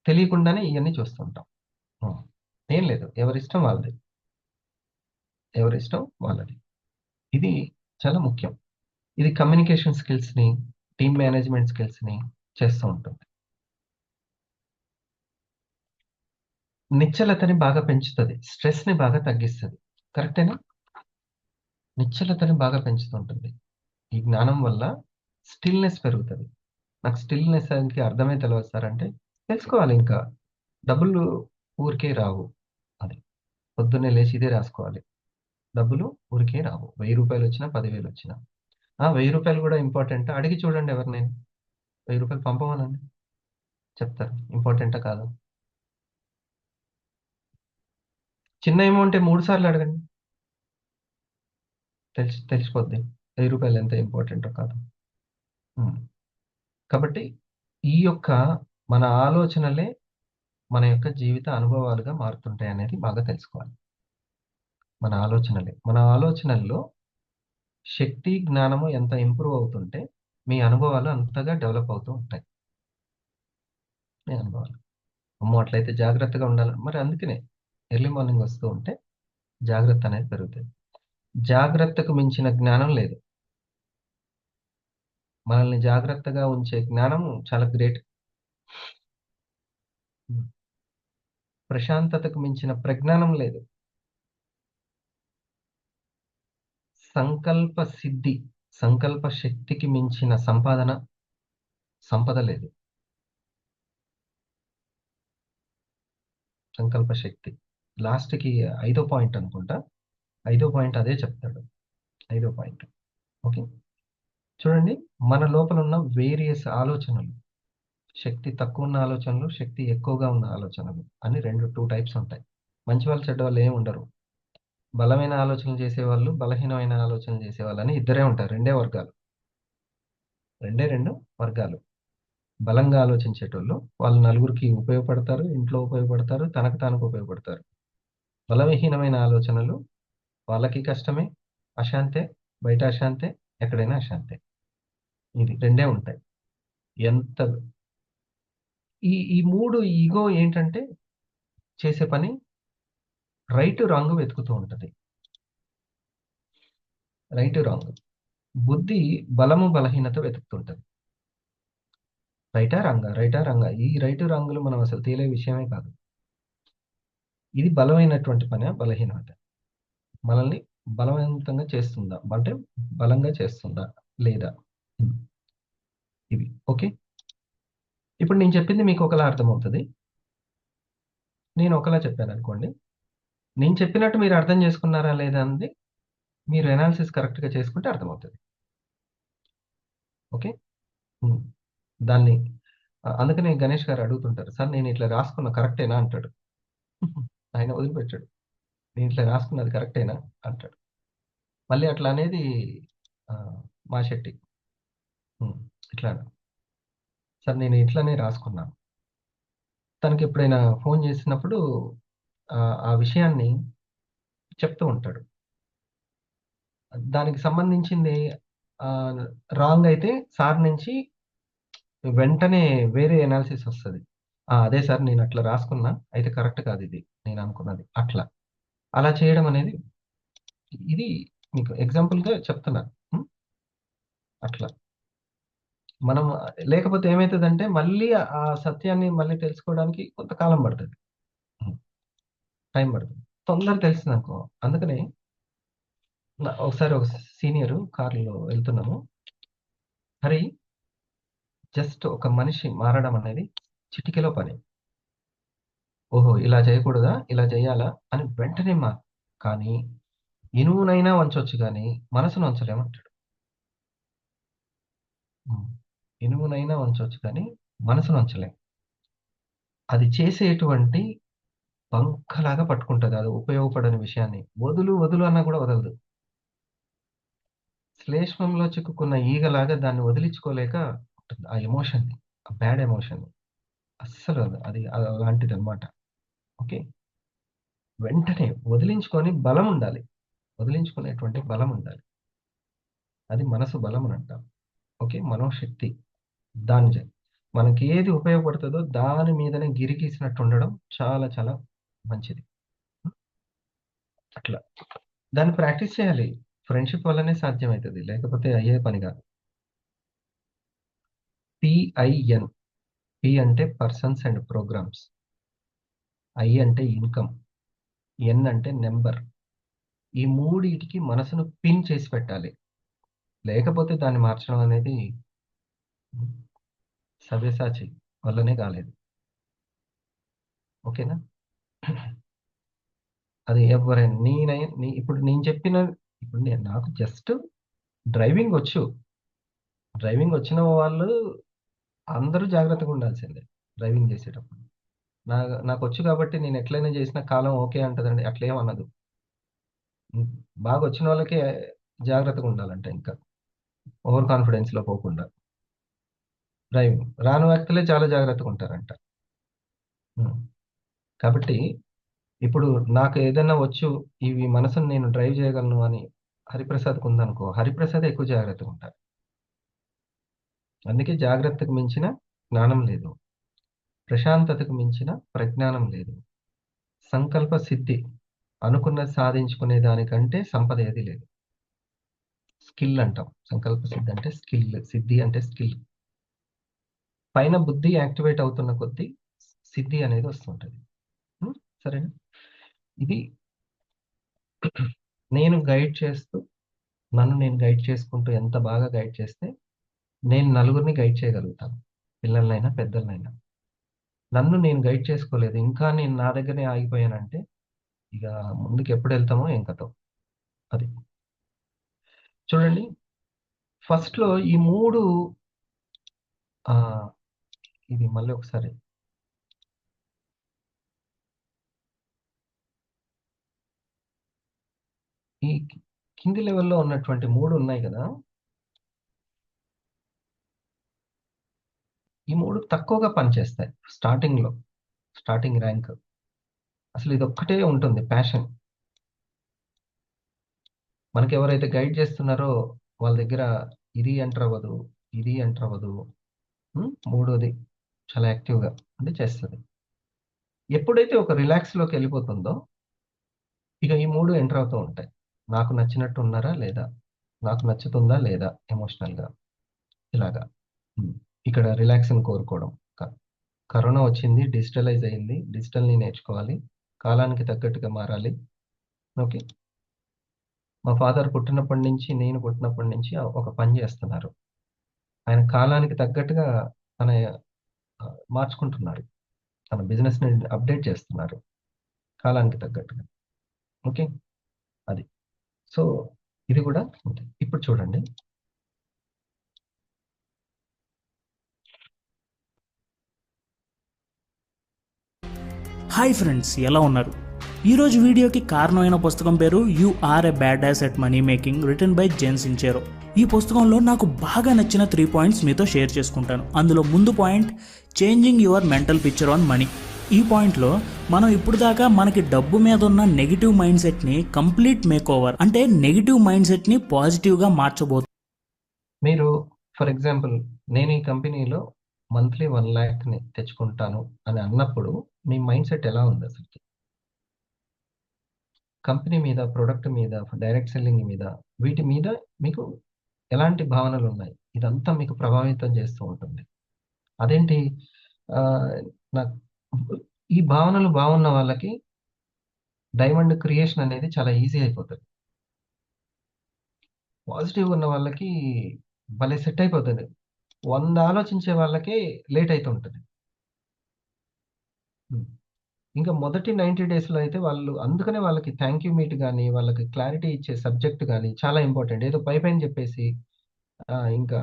తెలియకుండానే ఇయన్నీ చూస్తుంటాం. హ్మ్. ఏం లేదు. ఎవరిష్టం వాళ్ళది. ఎవరిష్టం వాళ్ళది. ఇది చాలా ముఖ్యం. ఇది కమ్యూనికేషన్ స్కిల్స్‌ని, టీమ్ మేనేజ్‌మెంట్ స్కిల్స్‌ని చేస్తూ ఉంటుంది. నిశ్చలతని బాగా పెంచుతది. స్ట్రెస్‌ని బాగా తగ్గిస్తది. కరెక్టేనా? నిశ్చలతని బాగా పెంచుతుంటుంది. ఈ జ్ఞానం వల్ల స్టిల్‌నెస్ పెరుగుతది. నాకు స్టిల్‌నెస్ అంటే అర్థమే తెలవదు సార్ అంటే, తెలుసుకోవాలింకా. డబ్బులు ఊరికే రావు. అది. పొద్దున్నే లేచి ఇదే రాసుకోవాలి. డబ్బులు ఊరికే రావు. రూ. 1000 వచ్చినా, 10,000 వచ్చినా. ఆ! రూ. 1000 కూడా ఇంపార్టెంటా? అడిగి చూడండి ఎవరినైనా. రూ. 1000 పంపమనండి. చెప్తారు. ఇంపార్టెంటా కాదా? చిన్న అమౌంటే 3 సార్లు అడగండి. తెలిసిపోద్ది. రూ. 1000 ఎంత ఇంపార్టెంటో కాదో. హ్మ్. కాబట్టి ఈ యొక్క మన ఆలోచనలే మన యొక్క జీవిత అనుభవాలుగా మారుతుంటాయనేది బాగా తెలుసుకోవాలి. మన ఆలోచనలే. మన ఆలోచనల్లో శక్తి, జ్ఞానము ఎంత ఇంప్రూవ్ అవుతుంటే, మీ అనుభవాలు అంతగా డెవలప్ అవుతూ ఉంటాయి. మీ అనుభవాలు. అమ్మో! అట్లయితే జాగ్రత్తగా ఉండాలి. మరి అందుకనే ఎర్లీ మార్నింగ్ వస్తూ ఉంటే జాగ్రత్త అనేది పెరుగుతది. జాగ్రత్తకు మించిన జ్ఞానం లేదు. మనల్ని జాగ్రత్తగా ఉంచే జ్ఞానం చాలా గ్రేట్. హ్మ్. ప్రశాంతతకు మించిన ప్రజ్ఞానం లేదు. సంకల్ప సిద్ధి, సంకల్ప శక్తికి మించిన సంపద లేదు. సంకల్ప శక్తి. లాస్ట్‌కి ఐదో పాయింట్ అనుకుంటా. ఐదో పాయింట్ అదే చెప్తాడు. ఐదో పాయింట్. ఓకే. చూడండి, మన లోపల ఉన్న వేరియస్ ఆలోచనలు, శక్తి తక్కువున్న ఆలోచనలు, శక్తి ఎక్కువగా ఉన్న ఆలోచనలు అని 2 టైప్స్ ఉంటాయి. మంచివాళ్ళు, చెడ్డవాళ్ళు ఏమి ఉండరు. బలమైన ఆలోచనలు చేసేవాళ్ళు, బలహీనమైన ఆలోచనలు చేసేవాళ్ళని ఇద్దరే ఉంటారు. 2 వర్గాలు. 2 వర్గాలు. బలంగా ఆలోచించేటోళ్ళు, వాళ్ళు నలుగురికి ఉపయోగపడతారు, ఇంట్లో ఉపయోగపడతారు, తనకు ఉపయోగపడతారు. బలహీనమైన ఆలోచనలు వాళ్ళకి కష్టమే, అశాంతే, బయట అశాంతే, ఎక్కడైనా అశాంతే. ఇది 2 ఉంటాయి. ఎంత ఈ 3 ఈగో ఏంటంటే చేసే పని రైట్, రాంగ్ వెతుకుతూ ఉంటది. Right, wrong. బుద్ధి బలము, బలహీనత వెతుకుతుంటది. రైటా? రాంగా? రైటా? రాంగా? ఈ రైట్, రాంగ్‌లు మనం అసలు తేలే విషయమే కాదు. ఇది బలమైనటువంటి పనా? బలహీనత? మనల్ని బలవంతంగా చేస్తుందా? అంటే బలంగా చేస్తుందా? లేదా? హ్మ్. ఇవి. ఓకే. ఇప్పుడు నేను చెప్పింది మీకు ఒకలా అర్థమవుతది. నేను ఒకలా చెప్పాననుకోండి. నేను చెప్పినట్టు మీరు అర్థం చేసుకున్నారా లేదా అన్నది మీరు అనాలిసిస్ కరెక్ట్‌గా చేసుకుంటే అర్థమవుతది. ఓకే. హ్మ్. దాన్ని అందుకనే గణేష్ గారు అడుగుతుంటారు. "సార్ నేను ఇట్లా రాసుకున్నా కరెక్టేనా?" అంటాడు. ఆయన వదిలిపెట్టడు. "నేను ఇట్లా రాసుకున్నది కరెక్టేనా?" అంటాడు. మళ్ళీ అట్లా అనేది ఆహ్, మా శెట్టి. ఇట్లా సార్ నేను ఇట్లనే రాసుకున్నాను. తనకి ఎప్పుడైనా ఫోన్ చేసినప్పుడు ఆ విషయాన్ని చెప్తూ ఉంటాడు. దానికి సంబంధించింది రాంగ్ అయితే సార్ నుంచి వెంటనే వేరే ఎనాలిసిస్ వస్తది. అదే సార్ నేను అట్లా రాసుకున్నా. అయితే కరెక్ట్ కాదు ఇది. నేను అనుకున్నది. అట్లా. అలా చేయడం అనేది ఇది మీకు ఎగ్జాంపుల్‌గా చెప్తున్నాను. అట్లా. మనం లేకపోతే ఏమైతదంటే మళ్ళీ ఆ సత్యాన్ని మళ్ళీ తెలుసుకోవడానికి కొంతకాలం పడతది. హ్మ్. టైం పడతది. తొందరగా తెలిసిందనుకో అందుకనే ఒకసారి ఒక సీనియరు కార్‌లో వెళ్తున్నాము. హరి జస్ట్ ఒక మనిషి మారడం అనేది చిటికెలో పని. ఓహో! ఇలా చేయకూడదా? ఇలా చేయాలా? అని వెంటనే కానీ ఇనుమునైనా వంచొచ్చు గానీ మనసును వంచలేమంటాడు. హ్మ్. ఇనుమునైనా వంచొచ్చు కానీ మనసును వంచలేం. అది చేసేటువంటి బంకలాగా పట్టుకుంటది. అది ఉపయోగపడని విషయాన్ని. వదులు, వదులు అన్నా కూడా వదలదు. శ్లేష్మంలో చిక్కుకున్న ఈగలాగా దాన్ని వదిలించుకోలేక ఉంటుంది. ఆ ఎమోషన్‌ని. ఆ బ్యాడ్ ఎమోషన్‌ని. అస్సలు అది అలాంటిదనమాట. ఓకే. వెంటనే వదిలించుకొని బలముండాలి. వదిలించుకునేటువంటి బలముండాలి. అది మనసు బలమనంటాం. ఓకే. మనోశక్తి. దాన్ని మనకి ఏది ఉపయోగపడుతదో దాని మీదనే గిరిగీసినట్టు ఉండడం చాలా చాలా మంచిది. అట్లా. దాన్ని ప్రాక్టీస్ చేయాలి. ఫ్రెండ్‌షిప్ వల్లనే సాధ్యమైతది. లేకపోతే అయ్యే పని గాదు. పిఐఎన్. పి అంటే పర్సన్స్ అండ్ ప్రోగ్రామ్స్. ఐ అంటే ఇన్‌కమ్. ఎన్ అంటే నంబర్. ఈ మూడిటికి మనసును పిన్ చేసి పెట్టాలి. లేకపోతే దాన్ని మార్చడం అనేది హ్మ్. సవ్యసాచి వల్లనే కాలేదు. ఓకేనా? అది ఎవ్వరైనా ఇప్పుడు నేను చెప్పిన ఇప్పుడు నాకు జస్ట్ డ్రైవింగొచ్చు. డ్రైవింగొచ్చిన వాళ్ళు అందరూ జాగ్రత్తగా ఉండాల్సిందే డ్రైవింగ్ చేసేటప్పుడు. నా నాకొచ్చు కాబట్టి నేను ఎట్లైనా చేసినా కాలం ఓకే అంటదండి. అట్లేం అనదు. హ్మ్. బాగొచ్చినోళ్ళకే జాగ్రత్తగా ఉండాలంట ఇంకా. ఓవర్ కాన్ఫిడెన్స్‌లో పోకుండా. డ్రైవింగ్. రాని వ్యక్తులే చాలా జాగ్రత్తగా ఉంటారంట. హ్మ్. కాబట్టి ఇప్పుడు నాకు ఏదైనా వచ్చు, ఇవి మనసుని నేను డ్రైవ్ చేయగలను అని హరిప్రసాద్‌కుందనుకో, హరిప్రసాదే ఎక్కువ జాగ్రత్తగా ఉంటారు. అందుకే జాగ్రత్తకు మించిన జ్ఞానం లేదు. ప్రశాంతతకు మించిన ప్రజ్ఞానం లేదు. సంకల్ప సిద్ధి. అనుకున్నది సాధించుకునే దానికంటే సంపద ఏది లేదు. స్కిల్ అంటాం. సంకల్ప సిద్ధి అంటే స్కిల్. సిద్ధి అంటే స్కిల్. పైన బుద్ధి యాక్టివేట్ అవుతున్న కొద్దీ సిద్ధి అనేది వస్తుంటది. హ్మ్. సరేనా? ఇది నేను గైడ్ చేస్తూ, నన్ను నేను గైడ్ చేసుకుంటూ ఎంత బాగా గైడ్ చేస్తే, నేను నలుగురిని గైడ్ చేయగలుగుతాను. పిల్లలనైనా, పెద్దలనైనా. నన్ను నేను గైడ్ చేసుకోలేదు. ఇంకా నేను నా దగ్గరనే ఆగిపోయానంటే, ఇక ముందుకెప్పుడెళ్తామో ఏం కథో. అది. చూడండి ఫస్ట్‌లో ఈ 3 ఆహ్, ఇది మళ్ళీ ఒకసారి ఈ కింది లెవెల్‌లో ఉన్నటువంటి 3 ఉన్నాయి గదా! ఈ 3 తక్కువగా పనిచేస్తాయి. Starting rank. అసలు ఇదొక్కటే ఉంటుంది ప్యాషన్. మనకెవరైతే గైడ్ చేస్తున్నారో వాళ్ళ దగ్గర ఇది ఎంటర్ అవ్వదు. ఇది ఎంటర్ అవ్వదు. మూడోది చాలా యాక్టివ్‌గా అంటే చేస్తది. ఎప్పుడైతే ఒక రిలాక్స్‌లోకెళ్ళిపోతుందో, ఇక ఈ 3 ఎంటర్ అవుతూ ఉంటాయి. నాకు నచ్చినట్టు ఉన్నారా? లేదా? నాకు నచ్చుతుందా? లేదా? ఎమోషనల్‌గా ఇలాగా. హ్మ్. ఇక్కడ రిలాక్స్‌ని కోరుకోవడం. క కరోనా వచ్చింది. డిజిటలైజ్ అయింది. డిజిటల్‌ని నేర్చుకోవాలి. కాలానికి తగ్గట్టుగా మారాలి. ఓకే. మా ఫాదర్ పుట్టినప్పటి నుంచి, నేను పుట్టినప్పటి నుంచి ఒక పని జేస్తున్నారు. ఆయన కాలానికి తగ్గట్టుగా తన మార్చుకుంటున్నారు. తన బిజినెస్‌ని అప్‌డేట్ చేస్తున్నారు. కాలానికి తగ్గట్టుగా. ఓకే. అది. సో, ఇది గూడా ఉంది. ఇప్పుడు చూడండి. హాయ్ ఫ్రెండ్స్, ఎలా ఉన్నారు? ఈరోజు వీడియోకి కారణమైన పుస్తకం పేరు you are a badass at money making written by Jen Sincero. ఈ పుస్తకంలో నాకు బాగా నచ్చిన 3 పాయింట్స్ మీతో షేర్ చేసుకుంటాను. అందులో ముందు point changing your mental picture on money. ఈ పాయింట్లో మనం ఇప్పుడు దాకా మనకి డబ్బు మీద ఉన్న నెగిటివ్ మైండ్ సెట్ని కంప్లీట్ మేక్ ఓవర్, అంటే నెగిటివ్ మైండ్ సెట్ని పాజిటివ్గా మార్చబోతున్నాం. మీరు ఫర్ ఎగ్జాంపుల్ నేను ఈ కంపెనీలో మంత్లీ 1 lakh తెచ్చుకుంటాను అని అన్నప్పుడు మీ మైండ్ సెట్ ఎలా ఉంది అసలు? కంపెనీ మీద, ప్రొడక్ట్ మీద, డైరెక్ట్ సెల్లింగ్ మీద, వీటి మీద మీకు ఎలాంటి భావనలు ఉన్నాయి? ఇదంతా మీకు ప్రభావితం చేస్తూ ఉంటుంది. అదేంటి నాకు ఈ భావనలు బాగున్న వాళ్ళకి డైమండ్ క్రియేషన్ అనేది చాలా ఈజీ అయిపోతుంది. పాజిటివ్ ఉన్న వాళ్ళకి భలే సెట్ అయిపోతుంది. 100 ఆలోచించే వాళ్ళకి లేట్ అవుతుంటుంది. ఇంకా మొదటి 90 డేస్‌లో అయితే వాళ్ళు అందుకనే వాళ్ళకి థ్యాంక్ యూ మీట్ గాని, వాళ్ళకి క్లారిటీ ఇచ్చే సబ్జెక్ట్ గాని చాలా ఇంపార్టెంట్. ఏదో పైపైన చెప్పేసి ఇంకా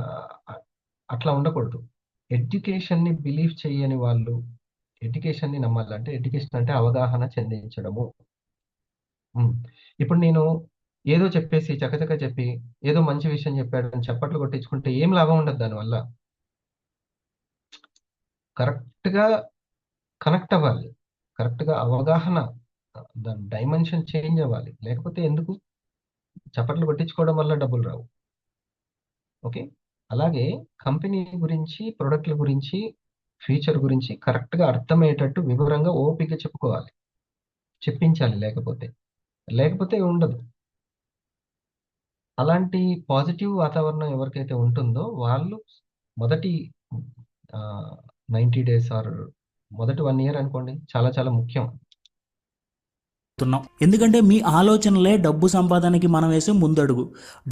అట్లా ఉండకూడదు. ఎడ్యుకేషన్‌ని బిలీవ్ చేయని వాళ్ళు ఎడ్యుకేషన్‌ని నమ్మాలి. అంటే ఎడ్యుకేషన్ అంటే అవగాహన చెందించడము. ఇప్పుడు నేను ఏదో చెప్పేసి చకచక చెప్పి ఏదో మంచి విషయం చెప్పాడని చప్పట్లు కొట్టించుకుంటే ఏం లాభం ఉండదు దానివల్ల. కరెక్ట్‌గా కనెక్ట్ అవ్వాలి. కరెక్ట్‌గా అవగాహన దాని డైమెన్షన్ చేంజ్ అవ్వాలి. లేకపోతే ఎందుకు? చప్పట్లు కొట్టించుకోవడం వల్ల డబ్బులు రావు. ఓకే. అలాగే కంపెనీ గురించి, ప్రొడక్ట్‌ల గురించి, ఫ్యూచర్ గురించి కరెక్ట్‌గా అర్థమయ్యేటట్టు వివరంగా ఓపికగా చెప్పుకోవాలి. చెప్పించాలి లేకపోతే ఉండదు. అలాంటి పాజిటివ్ వాతావరణం ఎవరికైతే ఉంటుందో వాళ్ళు మొదటి 90 డేస్ ఆర్ మొదటి 1 ఇయర్ అనుకోండి చాలా చాలా ముఖ్యం. ఎందుకంటే మీ ఆలోచనలే డబ్బు సంపాదనకి మనం వేసే ముందడుగు.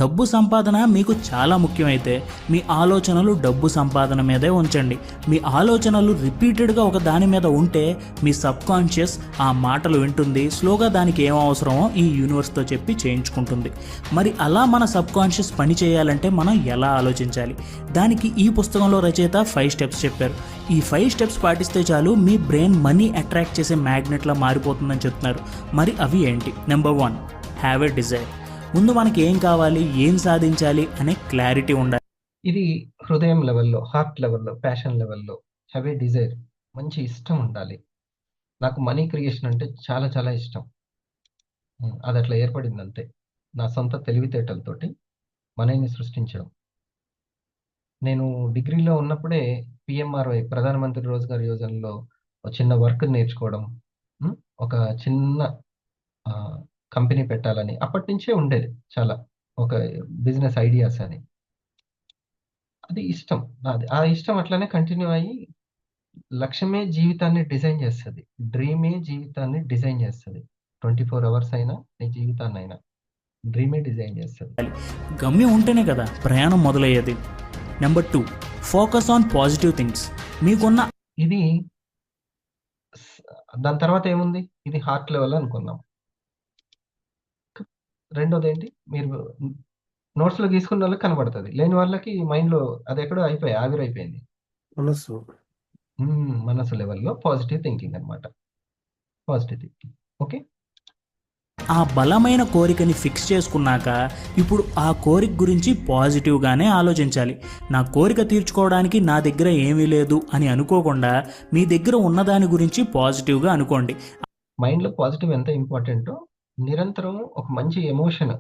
డబ్బు సంపాదన మీకు చాలా ముఖ్యమైతే మీ ఆలోచనలు డబ్బు సంపాదన మీదే ఉంచండి. మీ ఆలోచనలు రిపీటెడ్గా ఒక దాని మీద ఉంటే మీ సబ్ కాన్షియస్ ఆ మాటలు వింటుంది, స్లోగా దానికి ఏం అవసరమో ఈ యూనివర్స్తో చెప్పి చేయించుకుంటుంది. మరి అలా మన సబ్ కాన్షియస్ పని చేయాలంటే మనం ఎలా ఆలోచించాలి? దానికి ఈ పుస్తకంలో రచయిత 5 స్టెప్స్ చెప్పారు. ఈ 5 స్టెప్స్ పాటిస్తే చాలు మీ బ్రెయిన్ మనీ అట్రాక్ట్ చేసే మ్యాగ్నెట్లా మారిపోతుందని చెప్తున్నారు. మరి అవి ఏంటి? Number 1, have a desire. ముందు మనకి ఏం కావాలి, ఏం సాధించాలి అనే క్లారిటీ ఉండాలి. ఇది హృదయం లెవెల్లో, హార్ట్ లెవెల్లో, ప్యాషన్ లెవెల్లో హ్యావ్ ఏ డిజైర్. మంచి ఇష్టం ఉండాలి. నాకు మనీ క్రియేషన్ అంటే చాలా చాలా ఇష్టం. అది అట్లా ఏర్పడింది అంతే. నా సొంత తెలివితేటలతోటి మనీని సృష్టించడం. నేను డిగ్రీలో ఉన్నప్పుడే పిఎంఆర్వై ప్రధానమంత్రి రోజ్గార్ యోజనలో ఒక చిన్న వర్క్ నేర్చుకోవడం, ఒక చిన్న కంపెనీ పెట్టాలని అప్పటి నుంచే ఉండేది చాలా, ఒక బిజినెస్ ఐడియాస్ అని. అది ఇష్టం నాది. ఆ ఇష్టం అట్లనే కంటిన్యూ అయ్యి లక్ష్యమే జీవితాన్ని డిజైన్ చేస్తుంది. డ్రీమే జీవితాన్ని డిజైన్ చేస్తుంది. 24 అవర్స్ అయినా నీ జీవితాన్ని అయినా డ్రీమే డిజైన్ చేస్తుంది. గమ్యం ఉంటేనే కదా ప్రయాణం మొదలయ్యేది. Number 2, focus on positive things. మీకున్న ఇది దాని తర్వాత ఏముంది? ఇది హార్ట్ లెవెల్ అనుకున్నాం. రెండోది ఏంటి? మీరు నోట్స్లో గీసుకున్న వాళ్ళకి కనబడుతుంది, లేని వాళ్ళకి మైండ్లో అది ఎక్కడో ఆవిరైపోయింది. మనసు లెవెల్లో పాజిటివ్ థింకింగ్ అనమాట. Positive thinking. ఓకే. ఆ బలమైన కోరికని ఫిక్స్ చేసుకున్నాక ఇప్పుడు ఆ కోరిక గురించి పాజిటివ్గానే ఆలోచించాలి. నా కోరిక తీర్చుకోవడానికి నా దగ్గర ఏమీ లేదు అని అనుకోకుండా మీ దగ్గర ఉన్నదాని గురించి పాజిటివ్గా అనుకోండి. మైండ్లో పాజిటివ్ ఎంత ఇంపార్టెంటో నిరంతరం ఒక మంచి ఎమోషన్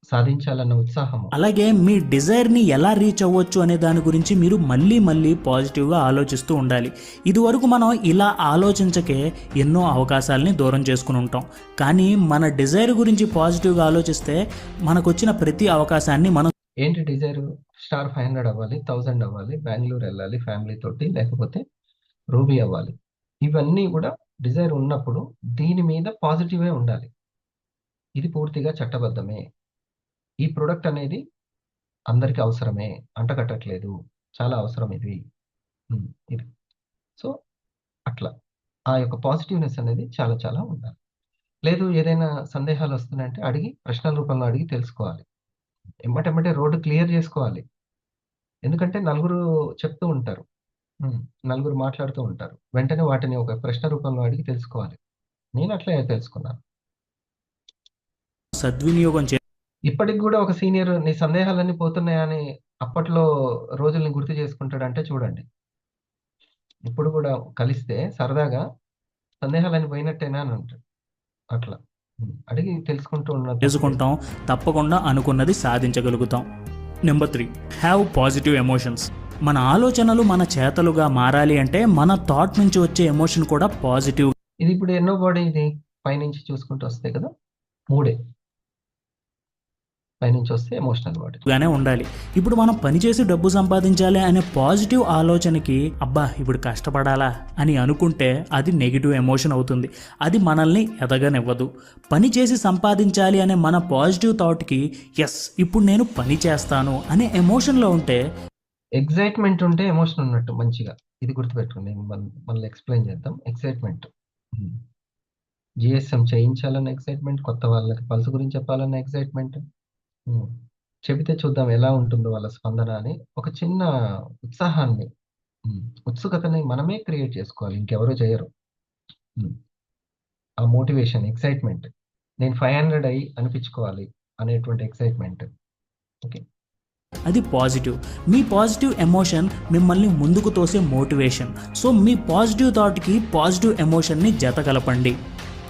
సాధించాలన్న ఉత్సాహం, అలాగే మీ డిజైర్ని ఎలా రీచ్ అవ్వచ్చు అనే దాని గురించి మీరు మళ్ళీ పాజిటివ్గా ఆలోచిస్తూ ఉండాలి. ఇదివరకు మనం ఇలా ఆలోచించకే ఎన్నో అవకాశాలని దూరం చేసుకుని ఉంటాం. కానీ మన డిజైర్ గురించి పాజిటివ్గా ఆలోచిస్తే మనకు వచ్చిన ప్రతి అవకాశాన్ని మనం ఏంటి డిజైర్? స్టార్ 500 అవ్వాలి, 1000 అవ్వాలి, బెంగళూరు వెళ్ళాలి ఫ్యామిలీ తోటి, లేకపోతే రూబీ అవ్వాలి. ఇవన్నీ కూడా డిజైర్ ఉన్నప్పుడు దీని మీద పాజిటివే ఉండాలి. ఇది పూర్తిగా చట్టబద్ధమే. ఈ ప్రొడక్ట్ అనేది అందరికీ అవసరమే, అంటకట్టట్లేదు, చాలా అవసరం ఇది. ఇది సో అట్లా ఆ యొక్క పాజిటివ్నెస్ అనేది చాలా చాలా ఉండాలి. లేదు ఏదైనా సందేహాలు వస్తున్నాయంటే అడిగి, ప్రశ్నల రూపంలో అడిగి తెలుసుకోవాలి. ఎమ్మటెమ్మటే రోడ్డు క్లియర్ చేసుకోవాలి. ఎందుకంటే నలుగురు చెప్తూ ఉంటారు, నలుగురు మాట్లాడుతూ ఉంటారు. వెంటనే వాటిని ఒక ప్రశ్న రూపంలో అడిగి తెలుసుకోవాలి. నేను అట్లే తెలుసుకున్నాను. సద్వినియోగం ఇప్పటికి కూడా ఒక సీనియర్ నీ సందేహాలన్నీ పోతున్నాయని అప్పట్లో రోజుల్ని గుర్తు చేసుకుంటాడంటే చూడండి. ఇప్పుడు కూడా కలిస్తే సరదాగా సందేహాలన్నీ పోయినట్టేనా అని అంటాడు. అట్లా అడిగి తెలుసుకుంటూ ఉన్న తప్పు లేదు. చేసుకుంటాం, తప్పకుండా అనుకున్నది సాధించగలుగుతాం. Number 3, have positive emotions. మన ఆలోచనలు మన చేతలుగా మారాలి అంటే మన థాట్ నుంచి వచ్చే ఎమోషన్ కూడా పాజిటివ్ ఇది ఇప్పుడు ఎన్నో బాడీ ఇది పైనుంచి చూసుకుంటూ వస్తాయి కదా, 3 పైనుంచి వస్తే ఎమోషనల్ బాడీ. గానే ఉండాలి. ఇప్పుడు మనం పనిచేసి డబ్బు సంపాదించాలి అనే పాజిటివ్ ఆలోచనకి అబ్బా ఇప్పుడు కష్టపడాలా అని అనుకుంటే అది నెగిటివ్ ఎమోషన్ అవుతుంది. అది మనల్ని ఎదగనివ్వదు. పని చేసి సంపాదించాలి అనే మన పాజిటివ్ థాట్కి ఎస్ ఇప్పుడు నేను పని చేస్తాను అనే ఎమోషన్లో ఉంటే ఎగ్జైట్మెంట్ ఉంటే ఎమోషన్ ఉన్నట్టు మంచిగా. ఇది గుర్తుపెట్టుకోండి. మళ్ళీ ఎక్స్ప్లెయిన్ చేద్దాం. ఎక్సైట్మెంట్, జిఎస్ఎం చేయించాలన్న ఎక్సైట్మెంట్, కొత్త వాళ్ళకి పల్స్ గురించి చెప్పాలన్న ఎక్సైట్మెంట్, చెబితే చూద్దాం ఎలా ఉంటుందో వాళ్ళ స్పందన అని ఒక చిన్న ఉత్సాహాన్ని, ఉత్సుకతని మనమే క్రియేట్ చేసుకోవాలి, ఇంకెవరూ చేయరు. ఆ మోటివేషన్, ఎక్సైట్మెంట్, నేను 500 అయ్యి అనిపించుకోవాలి అనేటువంటి ఎక్సైట్మెంట్. ఓకే, అది పాజిటివ్. మీ పాజిటివ్ ఎమోషన్ మిమ్మల్ని ముందుకు తోసే మోటివేషన్. సో మీ పాజిటివ్ థాట్కి పాజిటివ్ ఎమోషన్ని జత కలపండి.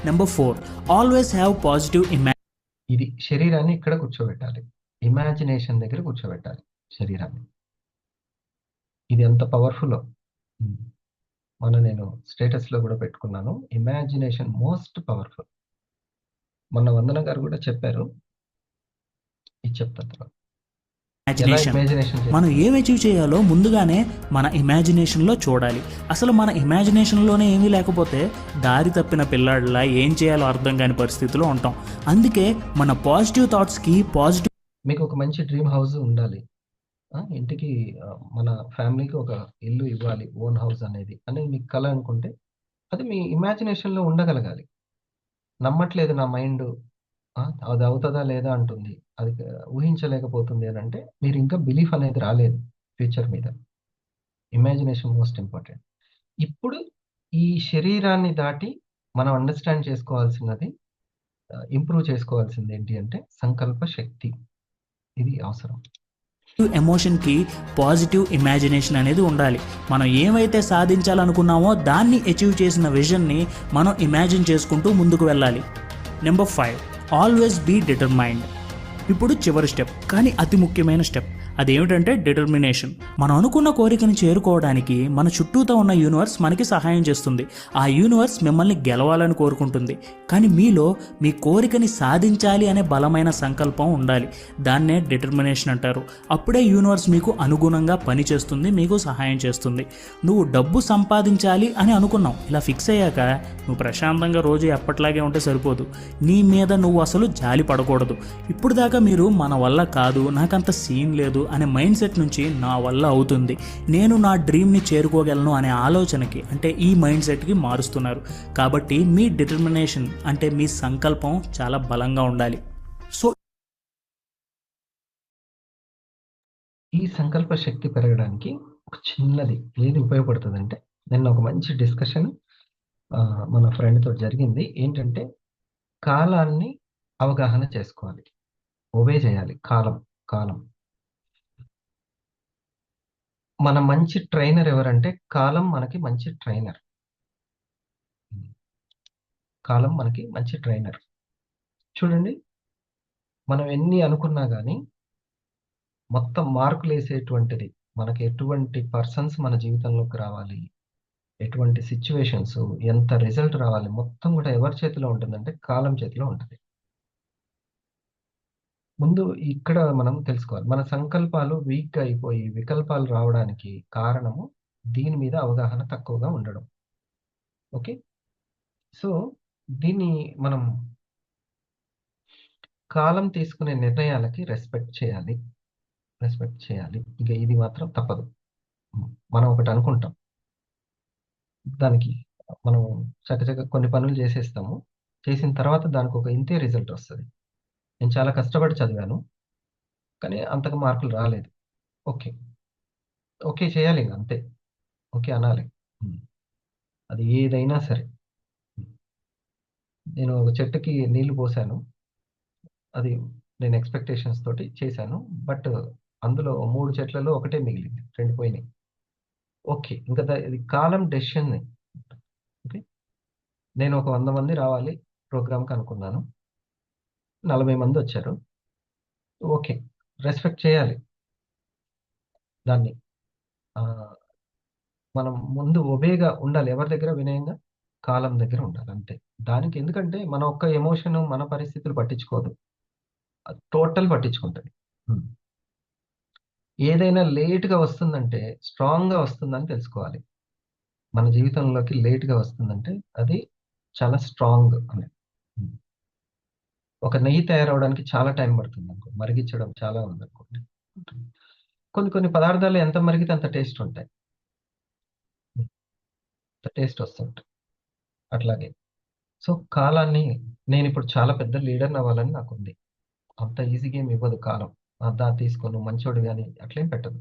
నెంబర్ 4, ఆల్వేస్ హ్యావ్ పాజిటివ్ ఇది శరీరాన్ని ఇక్కడ కూర్చోబెట్టాలి, ఇమాజినేషన్ దగ్గర కూర్చోబెట్టాలి శరీరాన్ని. ఇది ఎంత పవర్ఫుల్. నేను స్టేటస్లో కూడా పెట్టుకున్నాను, ఇమాజినేషన్ మోస్ట్ పవర్ఫుల్. మొన్న వందన గారు కూడా చెప్పారు, ఇది చెప్తాను తర్వాత. ఎలా ఇమాజినేషన్. ఇమాజినేషన్ మనం ఏం అచీవ్ చేయాలో ముందుగానే మన ఇమాజినేషన్లో చూడాలి. అసలు మన ఇమాజినేషన్లోనే ఏమీ లేకపోతే దారి తప్పిన పిల్లాడిలా ఏం చేయాలో అర్థం కాని పరిస్థితిలో ఉంటాం. అందుకే మన పాజిటివ్ థాట్స్కి పాజిటివ్. మీకు ఒక మంచి డ్రీమ్ హౌస్ ఉండాలి, ఇంటికి మన ఫ్యామిలీకి ఒక ఇల్లు ఇవ్వాలి, ఓన్ హౌస్ అనేది మీకు కల అనుకుంటే అది మీ ఇమాజినేషన్లో ఉండగలగాలి. నమ్మట్లేదు నా మైండ్, అది అవుతుందా లేదా అంటుంది, అది ఊహించలేకపోతుంది అని అంటే మీరు ఇంకా బిలీఫ్ అనేది రాలేదు ఫ్యూచర్ మీద. Imagination most important. ఇప్పుడు ఈ శరీరాన్ని దాటి మనం అండర్స్టాండ్ చేసుకోవాల్సినది, ఇంప్రూవ్ చేసుకోవాల్సింది ఏంటి అంటే సంకల్ప శక్తి. ఇది అవసరం. ఎమోషన్కి పాజిటివ్ ఇమాజినేషన్ అనేది ఉండాలి. మనం ఏమైతే సాధించాలనుకున్నామో దాన్ని అచీవ్ చేసిన విజన్ని మనం ఇమాజిన్ చేసుకుంటూ ముందుకు వెళ్ళాలి. Number 5, always be determined. ఇప్పుడు చివరి స్టెప్, కానీ అతి ముఖ్యమైన స్టెప్. అదేమిటంటే డిటర్మినేషన్. మనం అనుకున్న కోరికని చేరుకోవడానికి మన చుట్టూతో ఉన్న యూనివర్స్ మనకి సహాయం చేస్తుంది. ఆ యూనివర్స్ మిమ్మల్ని గెలవాలని కోరుకుంటుంది. కానీ మీలో మీ కోరికని సాధించాలి అనే బలమైన సంకల్పం ఉండాలి. దాన్నే డిటర్మినేషన్ అంటారు. అప్పుడే యూనివర్స్ మీకు అనుగుణంగా పనిచేస్తుంది, మీకు సహాయం చేస్తుంది. నువ్వు డబ్బు సంపాదించాలి అని అనుకున్నావు, ఇలా ఫిక్స్ అయ్యాక నువ్వు ప్రశాంతంగా రోజు ఎప్పట్లాగే ఉంటే సరిపోదు. నీ మీద నువ్వు అసలు జాలి పడకూడదు. ఇప్పుడు దాకా మీరు మన వల్ల కాదు, నాకంత సీన్ లేదు అనే మైండ్ సెట్ నుంచి నా వల్ల అవుతుంది, నేను నా డ్రీమ్ని చేరుకోగలను అనే ఆలోచనకి, అంటే ఈ మైండ్ సెట్కి మారుస్తున్నారు. కాబట్టి మీ డిటర్మినేషన్ అంటే మీ సంకల్పం చాలా బలంగా ఉండాలి. సో ఈ సంకల్ప శక్తి పెరగడానికి ఒక చిన్నది ఏది ఉపయోగపడుతుంది అంటే, నిన్న ఒక మంచి డిస్కషన్ మన ఫ్రెండ్తో జరిగింది. ఏంటంటే కాలాన్ని అవగాహన చేసుకోవాలి, ఒబే చేయాలి. కాలం మన మంచి ట్రైనర్ ఎవరంటే కాలం మనకి మంచి ట్రైనర్. కాలం మనకి మంచి ట్రైనర్. చూడండి, మనం ఎన్ని అనుకున్నా కానీ మొత్తం మార్కులు వేసేటువంటిది, మనకి ఎటువంటి పర్సన్స్ మన జీవితంలోకి రావాలి, ఎటువంటి సిచ్యువేషన్స్, ఎంత రిజల్ట్ రావాలి, మొత్తం కూడా ఎవరి చేతిలో ఉంటుందంటే కాలం చేతిలో ఉంటుంది. ముందు ఇక్కడ మనం తెలుసుకోవాలి, మన సంకల్పాలు వీక్గా అయిపోయి వికల్పాలు రావడానికి కారణము దీని మీద అవగాహన తక్కువగా ఉండడం. ఓకే, సో దీన్ని మనం కాలం తీసుకునే నిర్ణయాలకి రెస్పెక్ట్ చేయాలి. ఇక ఇది మాత్రం తప్పదు. మనం ఒకటి అనుకుంటాం, దానికి మనం చక్కచక్క కొన్ని పనులు చేసేస్తాము. చేసిన తర్వాత దానికి ఒక ఇంతే రిజల్ట్ వస్తుంది. నేను చాలా కష్టపడి చదివాను కానీ అంతకు మార్కులు రాలేదు. ఓకే చేయాలి, ఇంక అంతే. ఓకే అనాలి. అది ఏదైనా సరే. నేను ఒక చెట్టుకి నీళ్లు పోసాను. అది నేను ఎక్స్పెక్టేషన్స్ తోటి చేశాను. బట్ అందులో 3 చెట్లలో ఒకటే మిగిలింది. 2 పోయినాయి. ఓకే. ఇంకా ఇది కాలం డెసిషన్‌ని. ఓకే. నేను ఒక 100 మంది రావాలి ప్రోగ్రామ్‌కి అనుకున్నాను. 40 మందొచ్చారు. ఓకే. రెస్పెక్ట్ చేయాలి దాన్ని. ఆహ్, మనం ముందు ఒబేగా ఉండాలి. ఎవరి దగ్గర వినయంగా? కాలం దగ్గర ఉండాలి అంతే. దానికి ఎందుకంటే మన ఒక్క ఎమోషను, మన పరిస్థితులు పట్టించుకోదు. అది టోటల్ పట్టించుకుంటది. హ్మ్. ఏదైనా లేట్‌గా వస్తుందంటే స్ట్రాంగ్‌గా వస్తుందని తెలుసుకోవాలి. మన జీవితంలోకి లేట్‌గా వస్తుందంటే అది చాలా స్ట్రాంగ్ అని. హ్మ్. ఒక నెయ్యి తయారవ్వడానికి చాలా టైం పడుతుందనుకో. మరిగించడం చాలా ఉందనుకోండి. ఉంటుంది. కొన్ని కొన్ని పదార్థాలు ఎంత మరిగితే అంత టేస్ట్ ఉంటాయి. హ్మ్. అంత టేస్ట్ వస్తుంటాయి. అట్లాగే. సో, కాలాన్ని నేనిప్పుడు చాలా పెద్ద లీడర్‌ని అవ్వాలని నాకుంది. అంత ఈజీగా ఏమి ఇవ్వదు కాలం. దా తీసుకో నువ్వు మంచోడివి అని అట్లేం పెట్టదు.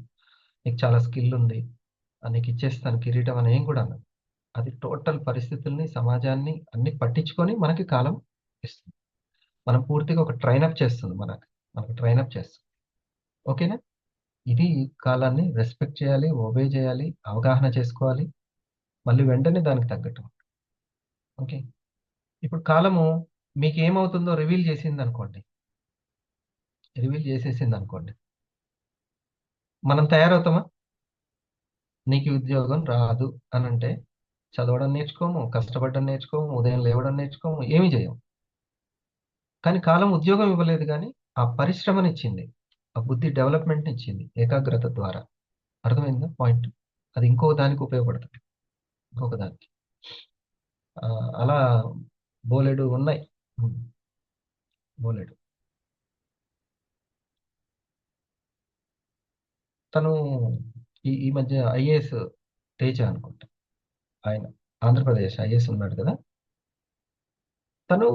నీకు చాలా స్కిల్ ఉంది. నీకిచ్చేస్తాను కిరీటం అని ఏం కూడా అనదు. అది టోటల్ పరిస్థితుల్ని, సమాజాన్ని అన్ని పట్టించుకొని మనకి కాలం ఇస్తుంది. మనం పూర్తిగా ఒక ట్రైనప్ చేస్తుంది మనకు ట్రైనప్ చేస్తుంది. ఓకేనా? ఇది కాలాన్ని రెస్పెక్ట్ చేయాలి, ఒబే చేయాలి, అవగాహన చేసుకోవాలి. మళ్ళీ వెంటనే దానికి తగ్గట్టు. ఓకే. ఇప్పుడు కాలము మీకేమవుతుందో రివీల్ చేసేసిందనుకోండి. మనం తయారవుతామా? నీకు ఉద్యోగం రాదు అనంటే చదవడం నేర్చుకోము, కష్టపడడం నేర్చుకోము, ఉదయం లేవడం నేర్చుకోము, ఏమి జేయం. కానీ కాలం ఉద్యోగం ఇవ్వలేదు గానీ, ఆ పరిశ్రమనిచ్చింది. ఆ బుద్ధి డెవలప్‌మెంట్‌నిచ్చింది ఏకాగ్రత ద్వారా. అర్థమైందా పాయింట్? అది ఇంకో దానికి ఉపయోగపడుతుంది. ఇంకొక దానికి. అలా బోలెడు ఉన్నాయి. హ్మ్. బోలెడు. తను ఈ ఈ మధ్య ఐఏఎస్ తేజ అనుకుంటా. ఆయన ఆంధ్రప్రదేశ్ ఐఏఎస్ ఉన్నాడు కదా! తను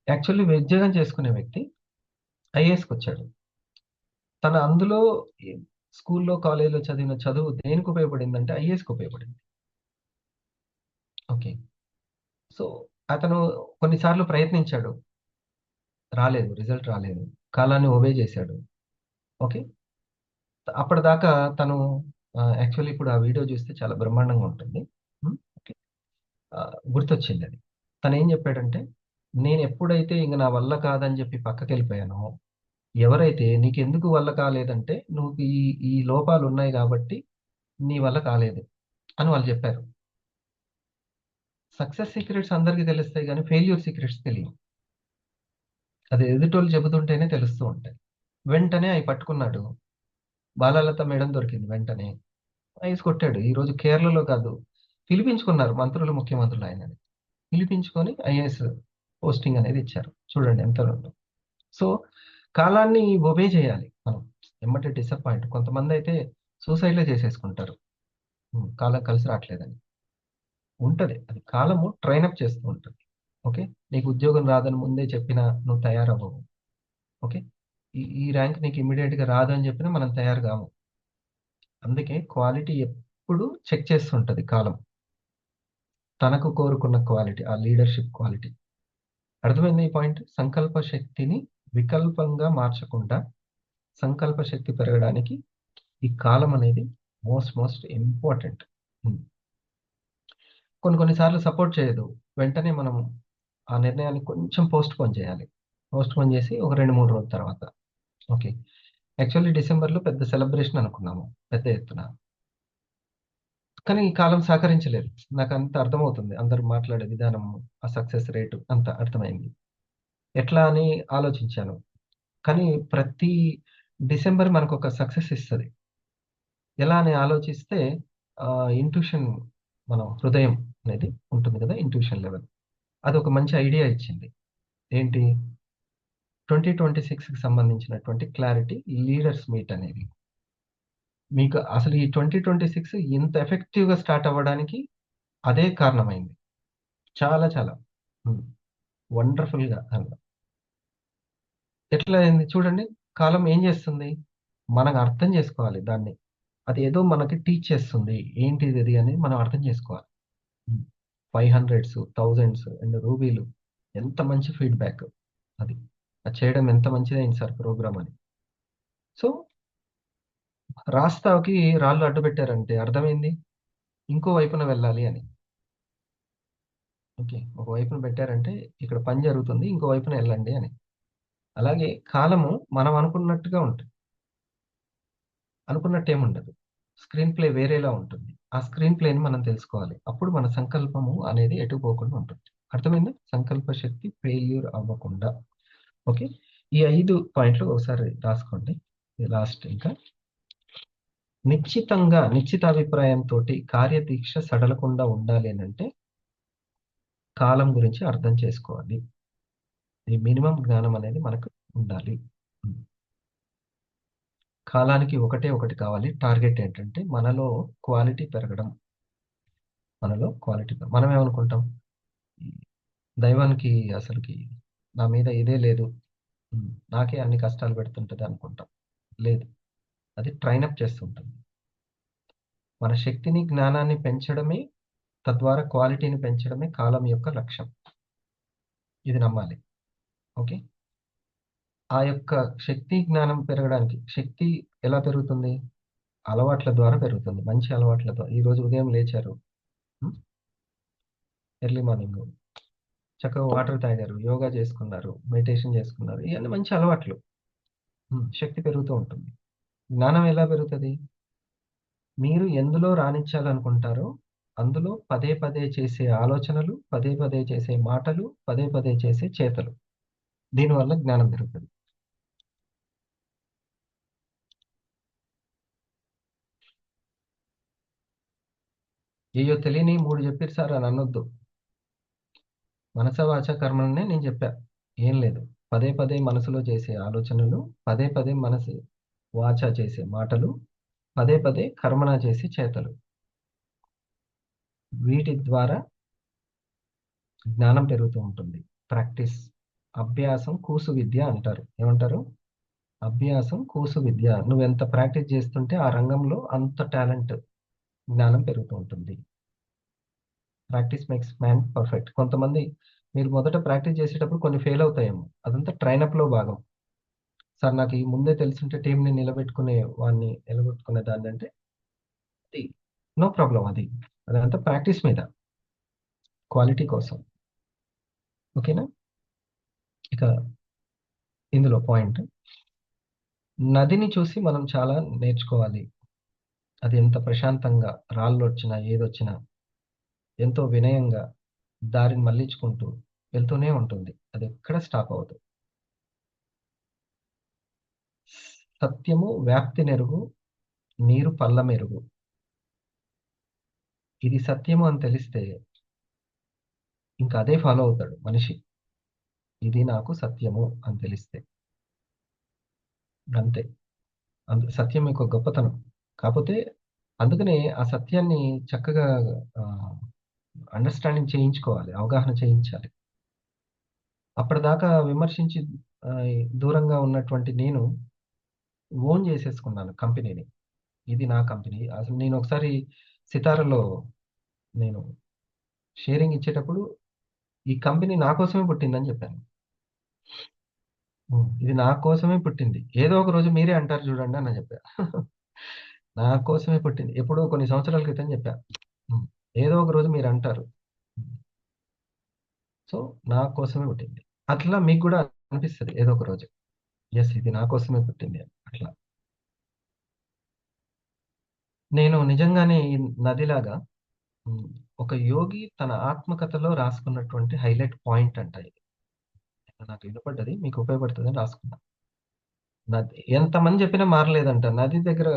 యాక్చువల్లీ ఉద్యోగం చేసుకునే వ్యక్తి ఐఏఎస్‌కొచ్చాడు. తను అందులో ఈ స్కూల్లో, కాలేజ్‌లో చదివిన చదువు దేనికి ఉపయోగపడిందంటే ఐఏఎస్‌కి ఉపయోగపడింది. ఓకే. సో, అతను కొన్ని సార్లు ప్రయత్నించాడు. రాలేదు. రిజల్ట్ రాలేదు. కాలాన్ని ఒబే చేశాడు. ఓకే. అప్పటిదాకా తను యాక్చువల్లీ ఇప్పుడు ఆ వీడియో చూస్తే చాలా బ్రహ్మాండంగా ఉంటుంది. హ్మ్. ఓకే. గుర్తొచ్చిందది. తనేం చెప్పాడంటే, నేనెప్పుడైతే ఇంక నా వల్ల కాదని చెప్పి పక్కకెళ్ళిపోయానో, ఎవరైతే నీకెందుకు వల్ల కాలేదంటే, నువ్వు ఈ ఈ లోపాలున్నాయి గాబట్టి నీ వల్ల కాలేదు అని వాళ్ళు చెప్పారు. సక్సెస్ సీక్రెట్స్ అందరికి తెలుస్తాయి గానీ, ఫెయిల్యూర్ సీక్రెట్స్ తెలీవు. అది ఎదుటోళ్ళు చెబుతుంటేనే తెలుస్తూ ఉంటాయి. వెంటనే అయి పట్టుకున్నాడు. బాలలత మేడం దొరికింది వెంటనే. ఐస్ కొట్టాడు. ఈరోజు కేరళలో కాదు, పిలిపించుకున్నారు మంత్రులు, ముఖ్యమంత్రులు ఆయనని. పిలిపించుకొని ఐఏఎస్ పోస్టింగ్ అనేది ఇచ్చారు. చూడండి ఎంత రెండో. సో, కాలాన్ని ఒబే చేయాలి మనం. ఎమ్మటే డిసప్పాయింట్. కొంతమందయితే సూసైడ్‌లే చేసేసుకుంటారు. కాలం కలిసి రాట్లేదని. ఉంటది. అది కాలము ట్రైనప్ చేస్తూ ఉంటది. ఓకే. నీకు ఉద్యోగం రాదని ముందే చెప్పినా నువ్వు తయారవ్వవు. ఓకే. ఈ ర్యాంక్ నీకు ఇమ్మీడియేట్‌గా రాదని చెప్పినా మనం తయారు గాము. అందుకే క్వాలిటీ ఎప్పుడు చెక్ చేస్తుంటది కాలం. తనకు కోరుకున్న క్వాలిటీ, ఆ లీడర్‌షిప్ క్వాలిటీ. అర్థమైందా ఈ పాయింట్? సంకల్ప శక్తిని వికల్పంగా మార్చకుండా, సంకల్ప శక్తి పెరగడానికి ఈ కాలం అనేది మోస్ట్ ఇంపార్టెంట్. హ్మ్. కొన్ని కొన్ని సార్లు సపోర్ట్ చేయదు. వెంటనే మనం ఆ నిర్ణయాన్ని కొంచెం పోస్ట్‌పోన్ చేయాలి. పోస్ట్‌పోన్ చేసి ఒక 2, 3 రోజుల తర్వాత. ఓకే. యాక్చువల్లీ డిసెంబర్‌లో పెద్ద సెలబ్రేషన్ అనుకున్నాము. పెద్ద ఎత్తున. కానీ ఈ కాలం సహకరించలేదు. నాకంత అర్థమవుతుంది. అందరూ మాట్లాడే విధానము, ఆ సక్సెస్ రేటు అంతా అర్థమైంది. ఎట్లా అని ఆలోచించాను. కానీ ప్రతి డిసెంబర్ మనకొక సక్సెస్ ఇస్తది. ఎలా అని ఆలోచిస్తే ఇంట్యూషన్ మనం హృదయం అనేది ఉంటుంది కదా! Intuition level. అదొక మంచి ఐడియా ఇచ్చింది. ఏంటి? 2026కి సంబంధించినటువంటి క్లారిటీ లీడర్స్ మీట్ అనేది. మీకు అసలు ఈ 2026 ఇంత ఎఫెక్టివ్‌గా స్టార్ట్ అవ్వడానికి అదే కారణమైంది. చాలా. హ్మ్. వండర్‌ఫుల్‌గా అలా. ఎట్లా అయింది చూడండి. కాలం ఏం చేస్తుంది? మనం అర్థం చేసుకోవాలి దాన్ని. అది ఏదో మనకి టీచ్ చేస్తుంది. ఏంటిదిది అని మనం అర్థం చేసుకోవాలి. హ్మ్. 500స్, థౌసండ్స్ అండ్ రూబీలు ఎంత మంచి ఫీడ్బ్యాక్ అది. అది చేయడం ఎంత మంచిదైంది సార్ ప్రోగ్రామ్ అని. సో రాస్తాకి రాళ్ళు అడ్డు పెట్టారంటే అర్థమైంది ఇంకో వైపున వెళ్ళాలి అని. ఓకే, ఒక వైపున పెట్టారంటే ఇక్కడ పని జరుగుతుంది, ఇంకో వైపున వెళ్ళండి అని. అలాగే కాలము మనం అనుకున్నట్టుగా ఉంటుంది, అనుకున్నట్టు ఏముండదు. స్క్రీన్ ప్లే వేరేలా ఉంటుంది. ఆ స్క్రీన్ ప్లేని మనం తెలుసుకోవాలి. అప్పుడు మన సంకల్పము అనేది ఎటు పోకుండా ఉంటుంది. అర్థమైందా? సంకల్ప శక్తి ఫెయిల్యూర్ అవ్వకుండా. ఓకే, ఈ 5 పాయింట్లు ఒకసారి రాసుకోండి. ఇది లాస్ట్ ఇంకా. నిశ్చితాభిప్రాయంతో కార్యదీక్ష సడలకుండా ఉండాలి అని అంటే కాలం గురించి అర్థం చేసుకోవాలి. ఈ మినిమం జ్ఞానం అనేది మనకు ఉండాలి. కాలానికి ఒకటే ఒకటి కావాలి. టార్గెట్ ఏంటంటే మనలో క్వాలిటీ పెరగడం. మనలో క్వాలిటీ మనం ఏమనుకుంటాం, ఈ దైవానికి అసలుకి నా మీద ఇదే లేదు, నాకే అన్ని కష్టాలు పెడుతుంటది అనుకుంటాం. లేదు, అది ట్రైనప్ చేస్తుంటుంది. మన శక్తిని జ్ఞానాన్ని పెంచడమే, తద్వారా క్వాలిటీని పెంచడమే కాలం యొక్క లక్ష్యం. ఇది నమ్మాలి. ఓకే, ఆ యొక్క శక్తి జ్ఞానం పెరగడానికి, శక్తి ఎలా పెరుగుతుంది? అలవాట్ల ద్వారా పెరుగుతుంది. మంచి అలవాట్ల ద్వారా. ఈరోజు ఉదయం లేచారు, ఎర్లీ మార్నింగ్ చక్కగా వాటర్ తాగారు, యోగా చేసుకున్నారు, మెడిటేషన్ చేసుకున్నారు, ఇవన్నీ మంచి అలవాట్లు. శక్తి పెరుగుతూ ఉంటుంది. జ్ఞానం ఎలా పెరుగుతుంది? మీరు ఎందులో రాణించాలనుకుంటారో అందులో పదే పదే చేసే ఆలోచనలు, పదే పదే చేసే మాటలు, పదే పదే చేసే చేతలు, దీనివల్ల జ్ఞానం పెరుగుతుంది. అయ్యో తెలియని 3 చెప్పారు సార్ అని అనొద్దు. మనస వాచ కర్మలనే నేను చెప్పా. ఏం లేదు, పదే పదే మనసులో చేసే ఆలోచనలు, పదే పదే మనసు వాచ చేసే మాటలు, పదే పదే కర్మణ చేసే చేతలు, వీటి ద్వారా జ్ఞానం పెరుగుతూ ఉంటుంది. ప్రాక్టీస్, అభ్యాసం కూసు విద్య అంటారు. ఏమంటారు? అభ్యాసం కూసు విద్య. నువ్వు ఎంత ప్రాక్టీస్ చేస్తుంటే ఆ రంగంలో అంత టాలెంట్, జ్ఞానం పెరుగుతూ ఉంటుంది. Practice makes man perfect. కొంతమంది మీరు మొదట ప్రాక్టీస్ చేసేటప్పుడు కొన్ని ఫెయిల్ అవుతాయేమో, అదంతా ట్రైనప్ లో భాగం. సార్ నాకు ఈ ముందే తెలుసుంటే టీంని నిలబెట్టుకునే దాన్ని అంటే నో ప్రాబ్లం. అదంతా ప్రాక్టీస్ మీద, క్వాలిటీ కోసం. ఓకేనా? ఇక ఇందులో పాయింట్, నదిని చూసి మనం చాలా నేర్చుకోవాలి. అది ఎంత ప్రశాంతంగా, రాళ్ళు వచ్చినా ఏదొచ్చినా ఎంతో వినయంగా దారిని మళ్ళించుకుంటూ వెళ్తూనే ఉంటుంది. అది ఎక్కడ స్టాప్ అవ్వదు. సత్యము వ్యాప్తి నెరుగు, నీరు పల్ల మెరుగు. ఇది సత్యము అని తెలిస్తే ఇంకా అదే ఫాలో అవుతాడు మనిషి. ఇది నాకు సత్యము అని తెలిస్తే అంతే. సత్యం యొక్క గొప్పతనం. కాకపోతే అందుకనే ఆ సత్యాన్ని చక్కగా అండర్స్టాండింగ్ చేయించుకోవాలి, అవగాహన చేయించాలి. అప్పటిదాకా విమర్శించి దూరంగా ఉన్నటువంటి నేను ఓన్ చేసేసుకున్నాను కంపెనీని. ఇది నా కంపెనీ. అసలు నేను ఒకసారి సితారలో నేను షేరింగ్ ఇచ్చేటప్పుడు ఈ కంపెనీ నా కోసమే పుట్టిందని చెప్పాను. ఇది నా కోసమే పుట్టింది, ఏదో ఒక రోజు మీరే అంటారు చూడండి అని చెప్పా. నా కోసమే పుట్టింది, ఎప్పుడో కొన్ని సంవత్సరాల క్రితం చెప్పా. ఏదో ఒక రోజు మీరు అంటారు. సో నా కోసమే పుట్టింది. అట్లా మీకు కూడా అనిపిస్తుంది ఏదో ఒక రోజు, ఎస్ ఇది నా కోసమే పుట్టింది అని. అట్లా నేను నిజంగానే ఈ నదిలాగా, ఒక యోగి తన ఆత్మకథలో రాసుకున్నటువంటి హైలైట్ పాయింట్ అంట ఇది. నాకు వినపడ్డది, మీకు ఉపయోగపడుతుందని రాసుకున్నా. నది ఎంతమంది చెప్పినా మారలేదంట. నది దగ్గర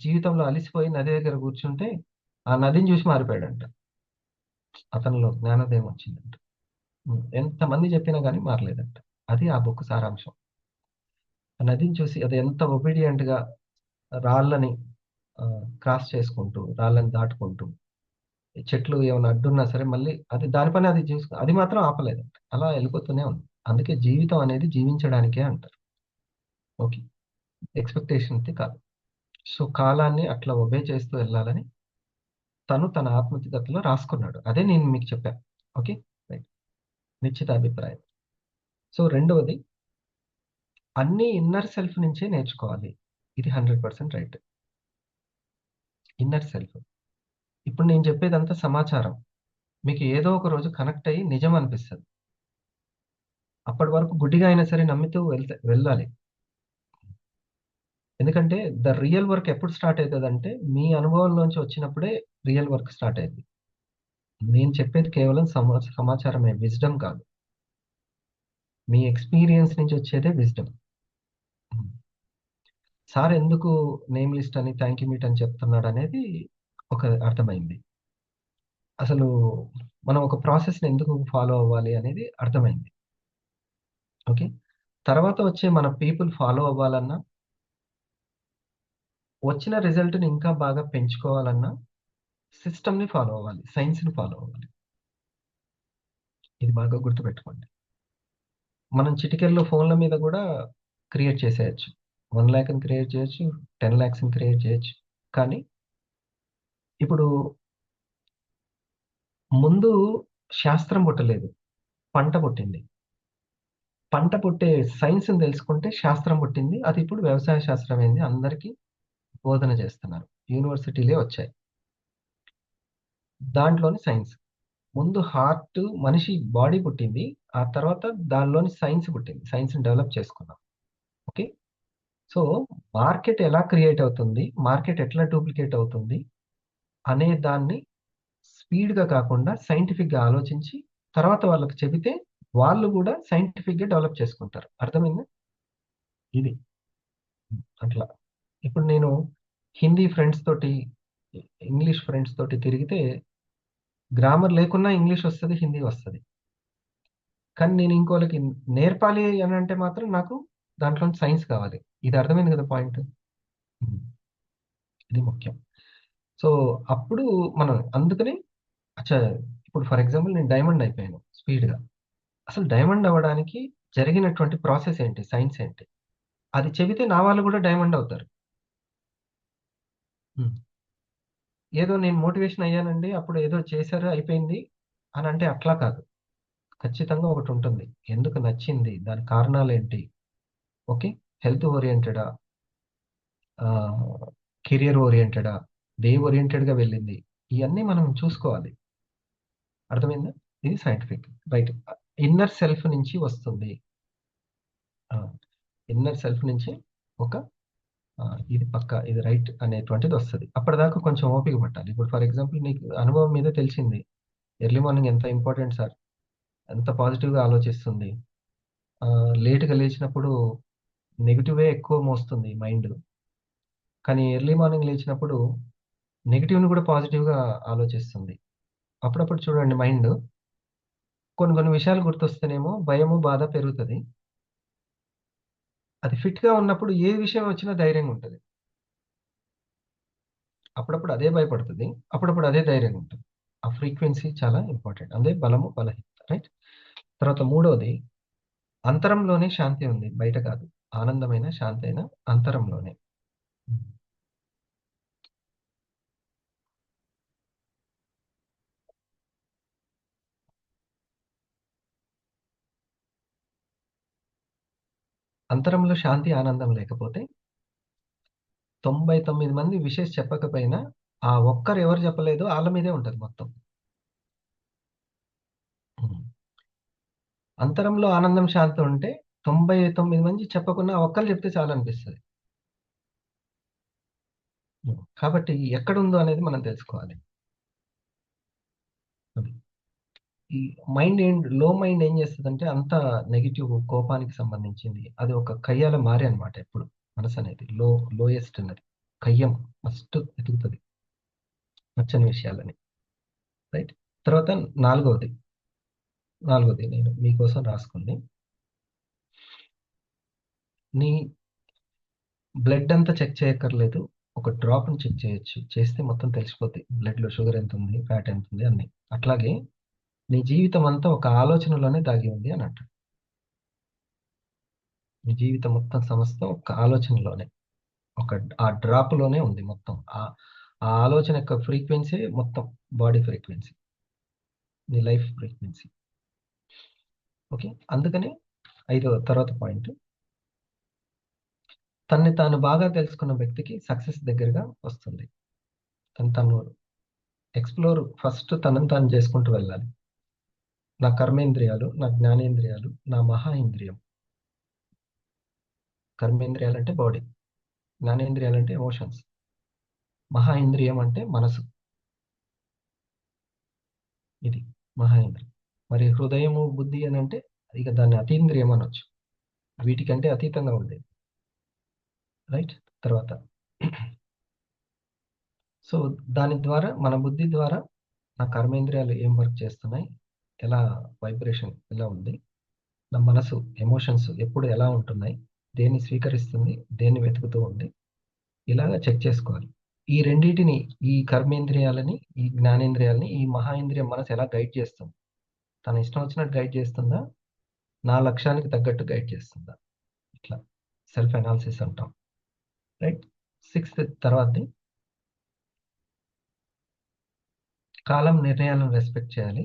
జీవితంలో అలిసిపోయి నది దగ్గర కూర్చుంటే ఆ నదిని చూసి మారిపోయాడంట. అతనిలో జ్ఞానోదయం వచ్చిందంట. ఎంతమంది చెప్పినా కానీ మారలేదంట. అది ఆ బుక్ సారాంశం. ఆ నదిని చూసి అది ఎంత ఒబీడియంట్ గా రాళ్ళని క్రాస్ చేసుకుంటూ, రాళ్ళని దాటుకుంటూ, చెట్లు ఏమైనా అడ్డున్నా సరే మళ్ళీ అది దాని పని అది అది మాత్రం ఆపలేదంట. అలా వెళ్ళిపోతూనే ఉంది. అందుకే జీవితం అనేది జీవించడానికే అంటారు. ఓకే, ఎక్స్పెక్టేషన్ కాదు. సో కాలాన్ని అట్లా ఒబే చేస్తూ వెళ్ళాలని తను తన ఆత్మకథలో రాసుకున్నాడు. అదే నేను మీకు చెప్పాను. Okay, right. నిశ్చిత అభిప్రాయం. సో రెండవది, అన్ని ఇన్నర్ సెల్ఫ్ నుంచే నేర్చుకోవాలి. ఇది 100% రైట్. Inner self. ఇప్పుడు నేను చెప్పేదంతా సమాచారం. మీకు ఏదో ఒక రోజు కనెక్ట్ అయ్యి నిజం అనిపిస్తది. అప్పటి వరకు గుడ్డిగా అయినా సరే నమ్ముతూ వెళ్ళాలి. ఎందుకంటే ద రియల్ వర్క్ ఎప్పుడు స్టార్ట్ అయితదంటే, మీ అనుభవంలోంచి వచ్చినప్పుడే రియల్ వర్క్ స్టార్ట్ అయ్యిద్ది. నేను చెప్పేది కేవలం సమాచారమే, విజ్డమ్ కాదు. మీ ఎక్స్‌పీరియన్స్ నుంచి వచ్చేదే విజ్డమ్. హ్మ్. సార్ ఎందుకు నేమ్ లిస్ట్ అని, థాంక్ యూ మీట్ అని చెప్తున్నాడనేది ఒక అర్థమైంది. అసలు మనం ఒక ప్రాసెస్‌ని ఎందుకు ఫాలో అవ్వాలి అనేది అర్థమైంది. ఓకే. తర్వాత వచ్చే మన పీపుల్ ఫాలో అవ్వాలన్నా, వచ్చిన రిజల్ట్‌ని ఇంకా బాగా పెంచుకోవాలన్నా, సిస్టమ్‌ని ఫాలో అవ్వాలి. సైన్స్‌ని ఫాలో అవ్వాలి. ఇది బాగా గుర్తుపెట్టుకోండి. మనం చిటికెల్లో ఫోన్‌ల మీద గూడా క్రియేట్ చేసేయొచ్చు. 1,00,000ని క్రియేట్ చేయొచ్చు. 10,00,000ని క్రియేట్ చేయొచ్చు. కానీ ఇప్పుడు ముందు శాస్త్రం పుట్టలేదు. పంట పుట్టింది. పంట పుట్టే సైన్స్‌ని తెలుసుకుంటే శాస్త్రం పుట్టింది. అది ఇప్పుడు వ్యవసాయ శాస్త్రం అయింది. అందరికీ బోధన చేస్తున్నారు. యూనివర్సిటీలే వచ్చాయి. దాంట్లోని సైన్స్. ముందు హార్ట్ మనిషి బాడీ పుట్టింది. ఆ తర్వాత దానిలోని సైన్స్ పుట్టింది. సైన్స్‌ని డెవలప్ చేసుకున్నాం. ఓకే. సో, మార్కెట్ ఎలా క్రియేట్ అవుతుంది? మార్కెట్ ఎట్లా డూప్లికేట్ అవుతుంది? అనే దాన్ని స్పీడ్‌గా కాకుండా సైంటిఫిక్‌గా ఆలోచించి, తర్వాత వాళ్ళకి చెబితే వాళ్ళు గూడా సైంటిఫిక్‌గా డెవలప్ చేసుకుంటారు. అర్థమైందా? ఇది. అట్లా. ఇప్పుడు నేను హిందీ ఫ్రెండ్స్ తోటి, ఇంగ్లీష్ ఫ్రెండ్స్ తోటి తిరిగితే గ్రామర్ లేకున్నా ఇంగ్లీష్ వస్తది, హిందీ వస్తది. కానీ నేను ఇంకోళ్ళకి నేర్పాలి అనంటే మాత్రం నాకు దాంట్లోని సైన్స్ కావాలి. ఇది అర్థమైంది కదా పాయింట్? హ్మ్. ఇది ముఖ్యం. సో, అప్పుడు మనం అందుకని అచ్చా! ఇప్పుడు ఫర్ ఎగ్జాంపుల్ నేను డైమండ్ అయిపోయాను స్పీడ్‌గా. అసలు డైమండ్ అవ్వడానికి జరిగినటువంటి ప్రాసెస్ ఏంటి? సైన్స్ ఏంటి? అది చెబితే నా వాళ్ళు గూడా డైమండ్ అవుతారు. హ్మ్. ఏదో నేను మోటివేషన్ అయ్యానండి. అప్పుడు ఏదో చేశారు అయిపోయింది అనంటే అట్లా కాదు. ఖచ్చితంగా ఒకటుంటుంది. ఎందుకు నచ్చింది? దాని కారణాలేంటి? ఓకే. హెల్త్ ఓరియెంటెడా? ఆహ్, కెరియర్ ఓరియెంటెడా? డే ఓరియెంటెడ్‌గా వెళ్ళింది. ఇయన్నీ మనం చూసుకోవాలి. అర్థమైందా? ఇది సైంటిఫిక్. రైట్. ఇన్నర్ సెల్ఫ్ నుంచి వస్తుంది. ఆ! ఇన్నర్ సెల్ఫ్ నుంచి ఒక ఇది పక్కా, ఇది రైట్ అనేటువంటిదొస్తది. అప్పటిదాకా కొంచెం ఓపిక పట్టాలి. ఇప్పుడు ఫర్ ఎగ్జాంపుల్ నీకు అనుభవం మీద తెలిసింది. ఎర్లీ మార్నింగ్ ఎంత ఇంపార్టెంట్ సార్. ఎంత పాజిటివ్‌గా ఆలోచిస్తుంది. లేట్‌గా లేచినప్పుడు నెగెటివే ఎక్కువ మోస్తుంది మైండు. కానీ ఎర్లీ మార్నింగ్ లేచినప్పుడు నెగెటివ్‌ని కూడా పాజిటివ్‌గా ఆలోచిస్తుంది. అప్పుడప్పుడు చూడండి మైండు కొన్ని కొన్ని విషయాలు గుర్తొస్తేనేమో భయము, బాధ పెరుగుతది. అది ఫిట్‌గా ఉన్నప్పుడు ఏ విషయం వచ్చినా ధైర్యంగుంటది. అప్పుడప్పుడు అదే భయపడతది. అప్పుడప్పుడు అదే ధైర్యంగుంటది. ఆ ఫ్రీక్వెన్సీ చాలా ఇంపార్టెంట్. అదే బలము, బలహీనత. రైట్? తర్వాత మూడోది, అంతరంలోనే శాంతి ఉంది. బయట కాదు. ఆనందమైన, శాంతైన అంతరంలోనే. హ్మ్. అంతరంలో శాంతి, ఆనందం లేకపోతే 99 మంది విషెస్ చెప్పకపోయినా, ఆ ఒక్కరు ఎవరు చెప్పలేదో ఆళ్ళ మీదే ఉంటది మొత్తం. హ్మ్. అంతరంలో ఆనందం, శాంతి ఉంటే 99 మంది చెప్పకున్నా ఆ ఒక్కళ్ళు చెప్తే చాలనిపిస్తది. హ్మ్. కాబట్టి ఎక్కడుందో అనేది మనం తెలుసుకోవాలి. అది. ఈ లో మైండ్ ఏం చేస్తదంటే అంతా నెగెటివ్ కోపానికి సంబంధించింది. అది ఒక కయ్యాల మారి అన్నమాట ఎప్పుడు. మనసనేది. లోయెస్ట్ అన్నది. కయ్యం ఫస్ట్ ఎతుకుతది. నచ్చని విషయాలని. రైట్. తర్వాత నాలుగవది, నాలుగోది నేను మీకోసం రాసుకుంది. నీ బ్లడ్ అంతా చెక్ చేయక్కర్లేదు. ఒక డ్రాప్‌ని చెక్ చేయొచ్చు. చేస్తే మొత్తం తెలిసిపోద్ది. బ్లడ్‌లో షుగర్ ఎంతుంది, ఫ్యాట్ ఎంతుంది అన్నీ. అట్లాగే నీ జీవితం అంతా ఒక ఆలోచనలోనే దాగి ఉంది అని అంటాడు. నీ జీవితం మొత్తం సమస్తం ఒక ఆలోచనలోనే. ఆ డ్రాప్‌లోనే ఉంది మొత్తం. ఆ ఆలోచన యొక్క ఫ్రీక్వెన్సీ మొత్తం బాడీ ఫ్రీక్వెన్సీ. నీ లైఫ్ ఫ్రీక్వెన్సీ. ఓకే. అందుకని తర్వాత పాయింట్, తన్ని తాను బాగా తెలుసుకున్న వ్యక్తికి సక్సెస్ దగ్గరగా వస్తుంది. తను ఫస్ట్ తనని తాను చేసుకుంటూ వెళ్ళాలి. నా కర్మేంద్రియాలు, నా జ్ఞానేంద్రియాలు, నా మహా ఇంద్రియం. కర్మేంద్రియాలు అంటే బాడీ, జ్ఞానేంద్రియాలు అంటే ఎమోషన్స్, మహా ఇంద్రియం అంటే మనసు. ఇది మహా ఇంద్రియం. మరి హృదయము, బుద్ధి అని అంటే ఇక దాన్ని అతీంద్రియం అనొచ్చు. వీటికంటే అతీతంగా ఉండేది. రైట్. తర్వాత సో దాని ద్వారా, మన బుద్ధి ద్వారా నా కర్మేంద్రియాలు ఏం వర్క్ చేస్తున్నాయి, ఎలా వైబ్రేషన్ ఎలా ఉంది, నా మనసు ఎమోషన్స్ ఎప్పుడు ఎలా ఉంటున్నాయి, దేన్ని స్వీకరిస్తుంది, దేన్ని వెతుకుతూ ఉంది, ఇలాగా చెక్ చేసుకోవాలి. ఈ రెండింటిని, ఈ కర్మేంద్రియాలని, ఈ జ్ఞానేంద్రియాలని, ఈ మహా ఇంద్రియం మనసు ఎలా గైడ్ చేస్తుంది, తన ఇష్టం వచ్చినట్టు గైడ్ చేస్తుందా, నా లక్ష్యానికి తగ్గట్టు గైడ్ చేస్తుందా, ఇట్లా సెల్ఫ్ అనాలిసిస్ అంటాం. రైట్. సిక్స్త్ తర్వాతది, కాలం నిర్ణయాలను రెస్పెక్ట్ చేయాలి,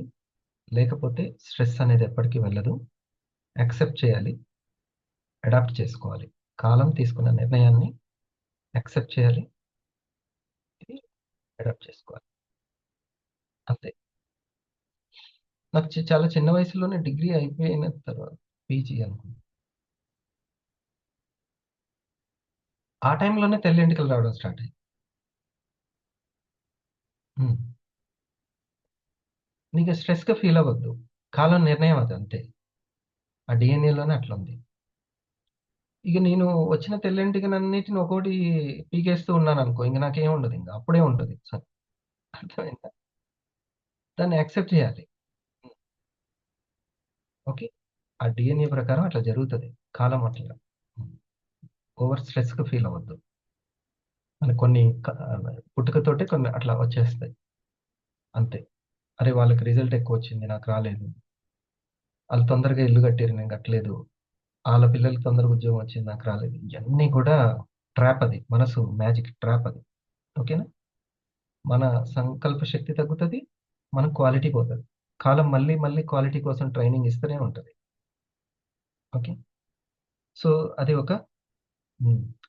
లేకపోతే స్ట్రెస్ అనేది ఎప్పటికీ వెళ్ళదు. యాక్సెప్ట్ చేయాలి, అడాప్ట్ చేసుకోవాలి. కాలం తీసుకున్న నిర్ణయాన్ని యాక్సెప్ట్ చేయాలి, అడాప్ట్ చేసుకోవాలి. అంతే. నాకు చాలా చిన్న వయసులోనే డిగ్రీ అయిపోయిన తర్వాత పీజీ అనుకుంటా. ఆ టైంలోనే తెల్లెంటికలు రావడం స్టార్ట్ అయ్యింది. నీకు స్ట్రెస్గా ఫీల్ అవ్వద్దు, కాలం నిర్ణయం అది అంతే. ఆ డిఎన్ఏలోనే అట్లా ఉంది. ఇక నేను వచ్చిన తెల్లెంటికలన్నిటిని ఒక్కోటి పీకేస్తూ ఉన్నాను అనుకో, ఇంక నాకేం ఉండదు, ఇంకా అప్పుడే ఉంటుంది. అర్థమైందా? దాన్ని యాక్సెప్ట్ చేయాలి. ఓకే. ఆ డిఎన్ఏ ప్రకారం అట్లా జరుగుతుంది. కాలం అట్లా ఓవర్ స్ట్రెస్గా ఫీల్ అవ్వద్దు. మనకి కొన్ని పుట్టుకతోటే కొన్ని అట్లా వచ్చేస్తాయి అంతే. అరే వాళ్ళకి రిజల్ట్ ఎక్కువ వచ్చింది, నాకు రాలేదు. వాళ్ళు తొందరగా ఇల్లు కట్టారు, నేను కట్టలేదు. వాళ్ళ పిల్లలకి తొందరగా ఉద్యోగం వచ్చింది, నాకు రాలేదు. ఇవన్నీ కూడా ట్రాప్. అది మనసు మ్యాజిక్ ట్రాప్ అది. ఓకేనా? మన సంకల్ప శక్తి తగ్గుతుంది, మన క్వాలిటీ పోతుంది. కాలం మళ్ళీ మళ్ళీ క్వాలిటీ కోసం ట్రైనింగ్ ఇస్తూనే ఉంటుంది. ఓకే. సో అది ఒక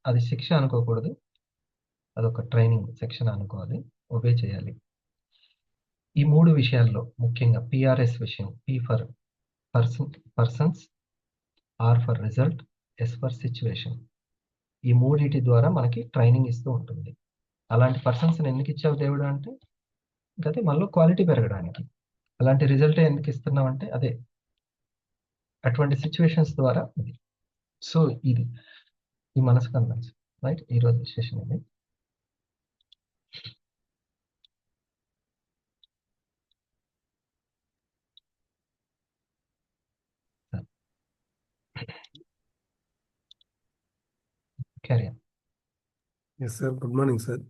అది శిక్ష అనుకోకూడదు, అదొక ట్రైనింగ్ సెక్షన్ అనుకోవాలి, ఒబే చేయాలి. ఈ 3 విషయాల్లో ముఖ్యంగా పిఆర్ఎస్ విషయం, P for persons, R for result, S for situation. ఈ మూడిటి ద్వారా మనకి ట్రైనింగ్ ఇస్తూ ఉంటుంది. అలాంటి పర్సన్స్ని ఎందుకు ఇచ్చావు దేవుడు అంటే, అదే మనలో క్వాలిటీ పెరగడానికి. అలాంటి రిజల్ట్ ఎందుకు ఇస్తున్నావు అంటే, అదే అటువంటి సిచ్యువేషన్స్ ద్వారా. ఇది సో ఇది ఈ మనసు కన్వెన్షన్. రైట్. ఈరోజు సెషన్ ఇది. Carry on. Yes sir, good morning sir.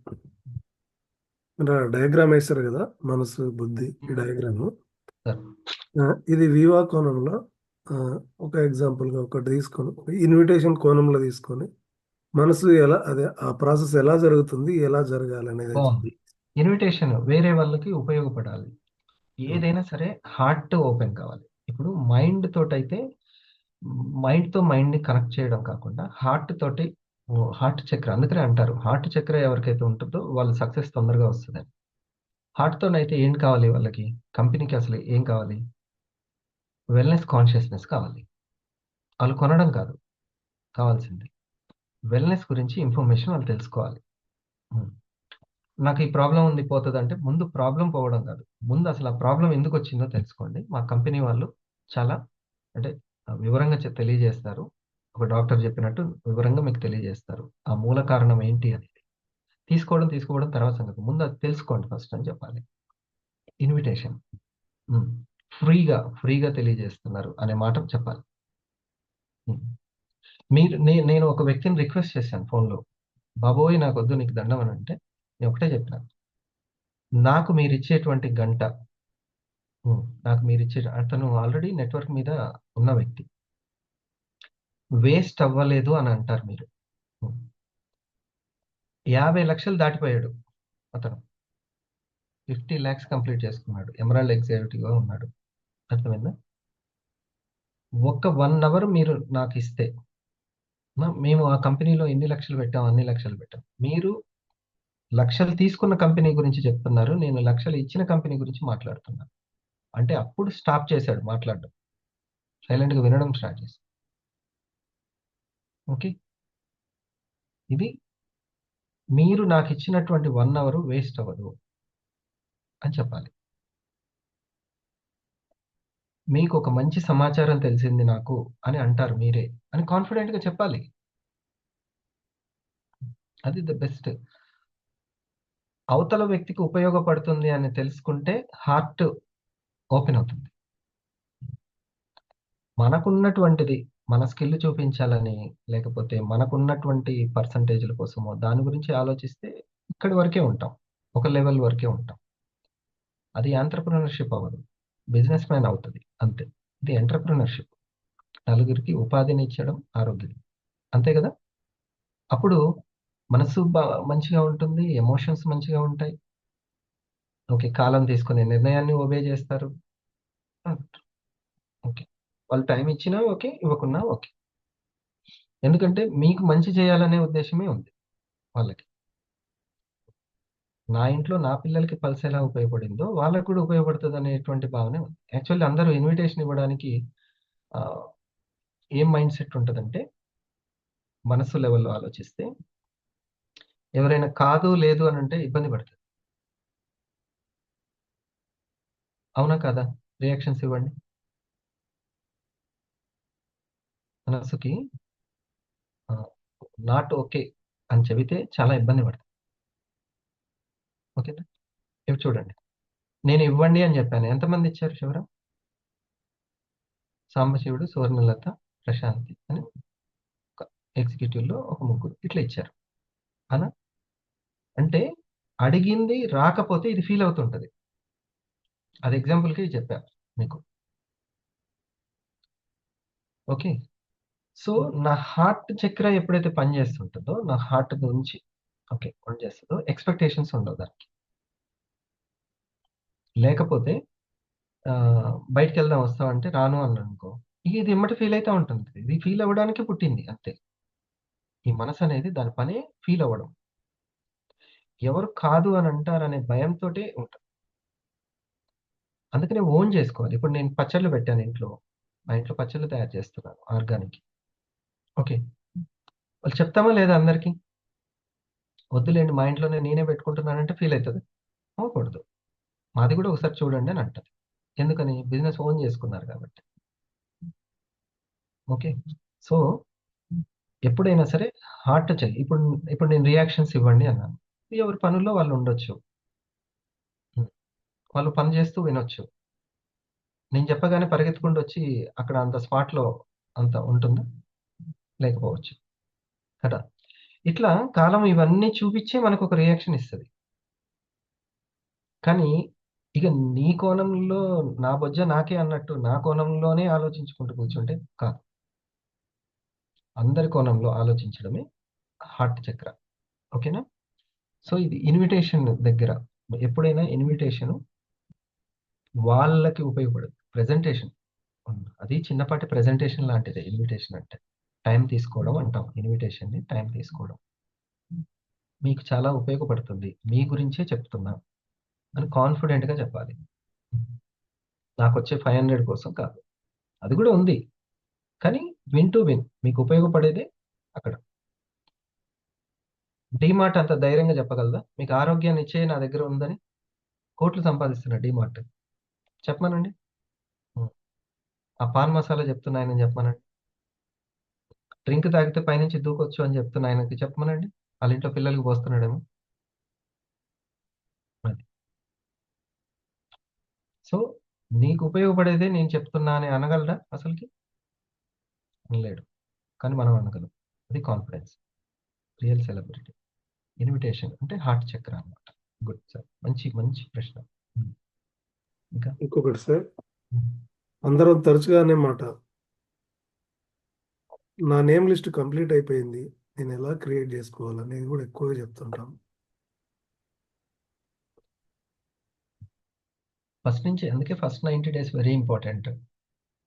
మీరు డయాగ్రామ్ వేశారు కదా, మనసు బుద్ధి, ఈ డయాగ్రామ్ సార్. ఇది వివా కోణంలో ఒక ఎగ్జాంపుల్గా ఒకటి తీసుకొని, ఇన్విటేషన్ కోణంలో తీసుకొని మనసు ఎలా, అదే ఆ ప్రాసెస్ ఎలా జరుగుతుంది, ఎలా జరగాలి అనేది బాగుంది. ఇన్విటేషన్ వేరే వాళ్ళకి ఉపయోగపడాలి. ఏదైనా సరే హార్ట్ ఓపెన్ కావాలి. ఇప్పుడు మైండ్ తోటైతే, మైండ్తో మైండ్ని కనెక్ట్ చేయడం కాకుండా హార్ట్ తోటి, హార్ట్ చక్ర, అందుకనే అంటారు హార్ట్ చక్ర ఎవరికైతే ఉంటుందో వాళ్ళు సక్సెస్ తొందరగా వస్తుందని. హార్ట్తోనైతే ఏం కావాలి వాళ్ళకి, కంపెనీకి అసలు ఏం కావాలి, వెల్నెస్ కాన్షియస్నెస్ కావాలి. వాళ్ళు కొనడం కాదు కావాల్సింది, వెల్నెస్ గురించి ఇన్ఫర్మేషన్ వాళ్ళు తెలుసుకోవాలి. నాకు ఈ ప్రాబ్లం ఉంది పోతుంది అంటే, ముందు ప్రాబ్లం పోవడం కాదు, ముందు అసలు ఆ ప్రాబ్లం ఎందుకు వచ్చిందో తెలుసుకోండి. మా కంపెనీ వాళ్ళు చాలా అంటే వివరంగా తెలియజేస్తారు. ఒక డాక్టర్ చెప్పినట్టు వివరంగా మీకు తెలియజేస్తారు ఆ మూల కారణం ఏంటి అనేది. తీసుకోవడం తర్వాత సంగతి, ముందు అది తెలుసుకోండి ఫస్ట్ అని చెప్పాలి. ఇన్విటేషన్ ఫ్రీగా తెలియజేస్తున్నారు అనే మాట చెప్పాలి. నేను ఒక వ్యక్తిని రిక్వెస్ట్ చేశాను ఫోన్లో, బాబోయ్ నాకు వద్దు నీకు దండం అని అంటే, నేను ఒకటే చెప్పిన, నాకు మీరు ఇచ్చేటువంటి గంట, నాకు మీరు ఇచ్చే, అతను ఆల్రెడీ నెట్వర్క్ మీద ఉన్న వ్యక్తి, వేస్ట్ అవ్వలేదు అని అంటారు మీరు. 50 లక్షలు దాటిపోయాడు అతను, 50 lakhs కంప్లీట్ చేసుకున్నాడు, ఎమరాల్డ్ ఎగ్జిక్యూటివ్గా ఉన్నాడు. అర్థమైందా? ఒక్క 1 అవర్ మీరు నాకు ఇస్తే, మేము ఆ కంపెనీలో ఎన్ని లక్షలు పెట్టాం, అన్ని లక్షలు పెట్టాం. మీరు లక్షలు తీసుకున్న కంపెనీ గురించి చెప్తున్నారు. నేను లక్షలు ఇచ్చిన కంపెనీ గురించి మాట్లాడుతున్నాను. అంటే అప్పుడు స్టాప్ చేశాడు మాట్లాడడం. సైలెంట్‌గా వినడం స్టార్ట్ చేశాడు. ఓకే. ఇది మీరు నాకిచ్చినటువంటి 1 అవర్ వేస్ట్ అవ్వదు అని చెప్పాలి. మీకు ఒక మంచి సమాచారం తెలిసింది నాకు అని అంటారు మీరే అని కాన్ఫిడెంట్‌గా చెప్పాలి. అది ద బెస్ట్. అవతల వ్యక్తికి ఉపయోగపడుతుంది అని తెలుసుకుంటే హార్ట్ ఓపెన్ అవుతుంది. మనకున్నటువంటిది మన స్కిల్ చూపించాలని, లేకపోతే మనకున్నటువంటి పర్సెంటేజ్‌ల కోసమో దాని గురించి ఆలోచిస్తే ఇక్కడి వరకే ఉంటాం. ఒక లెవెల్ వరకే ఉంటాం. అది ఎంటర్‌ప్రెన్యూర్‌షిప్ అవ్వదు. బిజినెస్ మ్యాన్ అవుతది అంతే. ఇది ఎంటర్‌ప్రెన్యూర్‌షిప్. నలుగురికి ఉపాధినిచ్చడం, ఆరోగ్యం. అంతే గదా! అప్పుడు మనసు మంచిగా ఉంటుంది. ఎమోషన్స్ మంచిగా ఉంటాయి. ఓకే. కాలం తీసుకునే నిర్ణయాన్ని ఒబే చేస్తారు. ఓకే. వాళ్ళు టైమ్ ఇచ్చినా ఓకే. ఇవ్వకున్నా ఓకే. ఎందుకంటే మీకు మంచి చేయాలనే ఉద్దేశ్యమే ఉంది వాళ్ళకి. నా ఇంట్లో నా పిల్లలకి పల్స్ ఎలా ఉపయోగపడిందో వాళ్ళకి కూడా ఉపయోగపడుతదనేటువంటి భావనే ఉంది. యాక్చువల్లీ అందరూ ఇన్విటేషన్ ఇవ్వడానికి ఆహ్, ఏం మైండ్ సెట్ ఉంటదంటే, మనసు లెవెల్‌లో ఆలోచిస్తే ఎవరైనా కాదు, లేదు అనంటే ఇబ్బంది పడతారు. అవునా? కాదా? రియాక్షన్స్ ఇవ్వండి. మనసుకి నాట్ ఓకే అని చెబితే చాలా ఇబ్బంది పడతారు. ఓకేనా? ఇప్పుడు చూడండి. నేను ఇవ్వండి అని చెప్పాను. ఎంతమంది ఇచ్చారు చివర? సాంబశివుడు, సువర్ణలత, ప్రశాంతి అని ఒక ఎగ్జిక్యూటివ్‌లో ఒక ముగ్గురు ఇట్లా ఇచ్చారు. అవునా? అంటే అడిగింది రాకపోతే ఇది ఫీల్ అవుతుంటది. అది ఎగ్జాంపుల్‌కి చెప్పా మీకు. ఓకే. సో, నా హార్ట్ చక్ర ఎప్పుడైతే పని చేస్తుంటదో, నా హార్ట్ నుంచి ఓకే. పని చేస్తదో ఎక్స్‌పెక్టేషన్స్ ఉండవు దానికి. లేకపోతే బయటికెళ్దాం వస్తావా అంటే రాను అన్నాననుకో, ఇక ఇది ఎమ్మటే ఫీల్ అయితా ఉంటుంది. ఇది ఫీల్ అవ్వడానికే పుట్టింది అంతే. ఈ మనసనేది దాని పనే ఫీల్ అవ్వడం. ఎవరు కాదు అని అంటారనే భయంతోటే ఉంటది. అందుకనే ఓన్ చేసుకోవాలి. ఇప్పుడు నేను పచ్చడ్లు పెట్టాను ఇంట్లో. మా ఇంట్లో పచ్చడ్లు తయారు చేస్తున్నాను ఆర్గానిక్. ఓకే. వాళ్ళు చెప్తామా లేదా అందరికి? వద్దులేండి మా ఇంట్లోనే నేనే పెట్టుకుంటున్నానంటే ఫీల్ అయితది. అవ్వకూడదు. మాది కూడా ఒకసారి చూడండి అని అంటది. ఎందుకని? బిజినెస్ ఓన్ చేసుకున్నారు కాబట్టి. ఓకే. సో, ఎప్పుడైనా సరే హార్ట్ చెక్ ఇప్పుడు ఇప్పుడు నేను రియాక్షన్స్ ఇవ్వండి అన్నాను. ఎవరి పనుల్లో వాళ్ళు ఉండొచ్చు. హ్మ్. వాళ్ళు పని చేస్తూ వినొచ్చు. నేను చెప్పగానే పరిగెత్తుకుంటూ వచ్చి అక్కడ అంత స్పాట్‌లో అంత ఉంటుందా? లేకపోవచ్చు. కదా! ఇట్లా కాలం ఇవన్నీ చూపిచ్చే మనకొక రియాక్షన్ ఇస్తది. కానీ ఇక నీ కోణంలో నా బొజ్జ నాకే అన్నట్టు నా కోణంలోనే ఆలోచించుకుంటూ కూర్చుంటే కాదు. అందరి కోణంలో ఆలోచించడమే హార్ట్ చక్ర. ఓకేనా? సో, ఇది ఇన్విటేషన్ దగ్గర ఎప్పుడైనా ఇన్విటేషను వాళ్ళకి ఉపయోగపడదు. ప్రెజెంటేషన్. అది చిన్నపాటి ప్రెజెంటేషన్ లాంటిదే ఇన్విటేషన్ అంటే. టైమ్ తీసుకోవడం అంటాం. ఇన్విటేషన్‌ని టైమ్ తీసుకోవడం. మీకు చాలా ఉపయోగపడుతుంది. మీ గురించే చెప్తున్నా అని కాన్ఫిడెంట్‌గా చెప్పాలి. నాకొచ్చే 500 కోసం కాదు. అది కూడా ఉంది. కానీ విన్ టు విన్. మీకు ఉపయోగపడేదే అక్కడ. డీమార్ట్ అంత ధైర్యంగా చెప్పగలదా? మీకు ఆరోగ్యాన్నిచ్చే నా దగ్గర ఉందని. కోట్లు సంపాదిస్తున్న డీమార్ట్. చెప్పమనండి. హ్మ్. ఆ పాన్ మసాలా చెప్తున్న ఆయనని చెప్పమనండి. డ్రింక్ తాగితే పైనుంచి దూకొచ్చు అని చెప్తున్న ఆయనకి చెప్పమనండి. ఆళ్ళ ఇంట్లో పిల్లలకి పోస్తున్నాడేమో. అది. సో, నీకు ఉపయోగపడేదే నేను చెప్తున్నా అని అనగలడా అసలకి? అనలేడు. కానీ మనం అనగలం. అది కాన్ఫిడెన్స్. Real celebrity. ఇన్విటేషన్ అంటే హార్ట్ చక్ర అన్నమాట. Good sir. మంచి మంచి ప్రశ్న. హ్మ్. ఇంకా? ఇంకొకటి సార్, హ్మ్. అందరం తరచుగా అనే మాట, నా నేమ్ లిస్ట్ కంప్లీట్ అయిపోయింది, నేను ఎలా క్రియేట్ చేసుకోవాలనేది కూడా ఎక్కువగా చెప్తుంటాం. ఫస్ట్ నుంచి అందుకే first 90 days very important.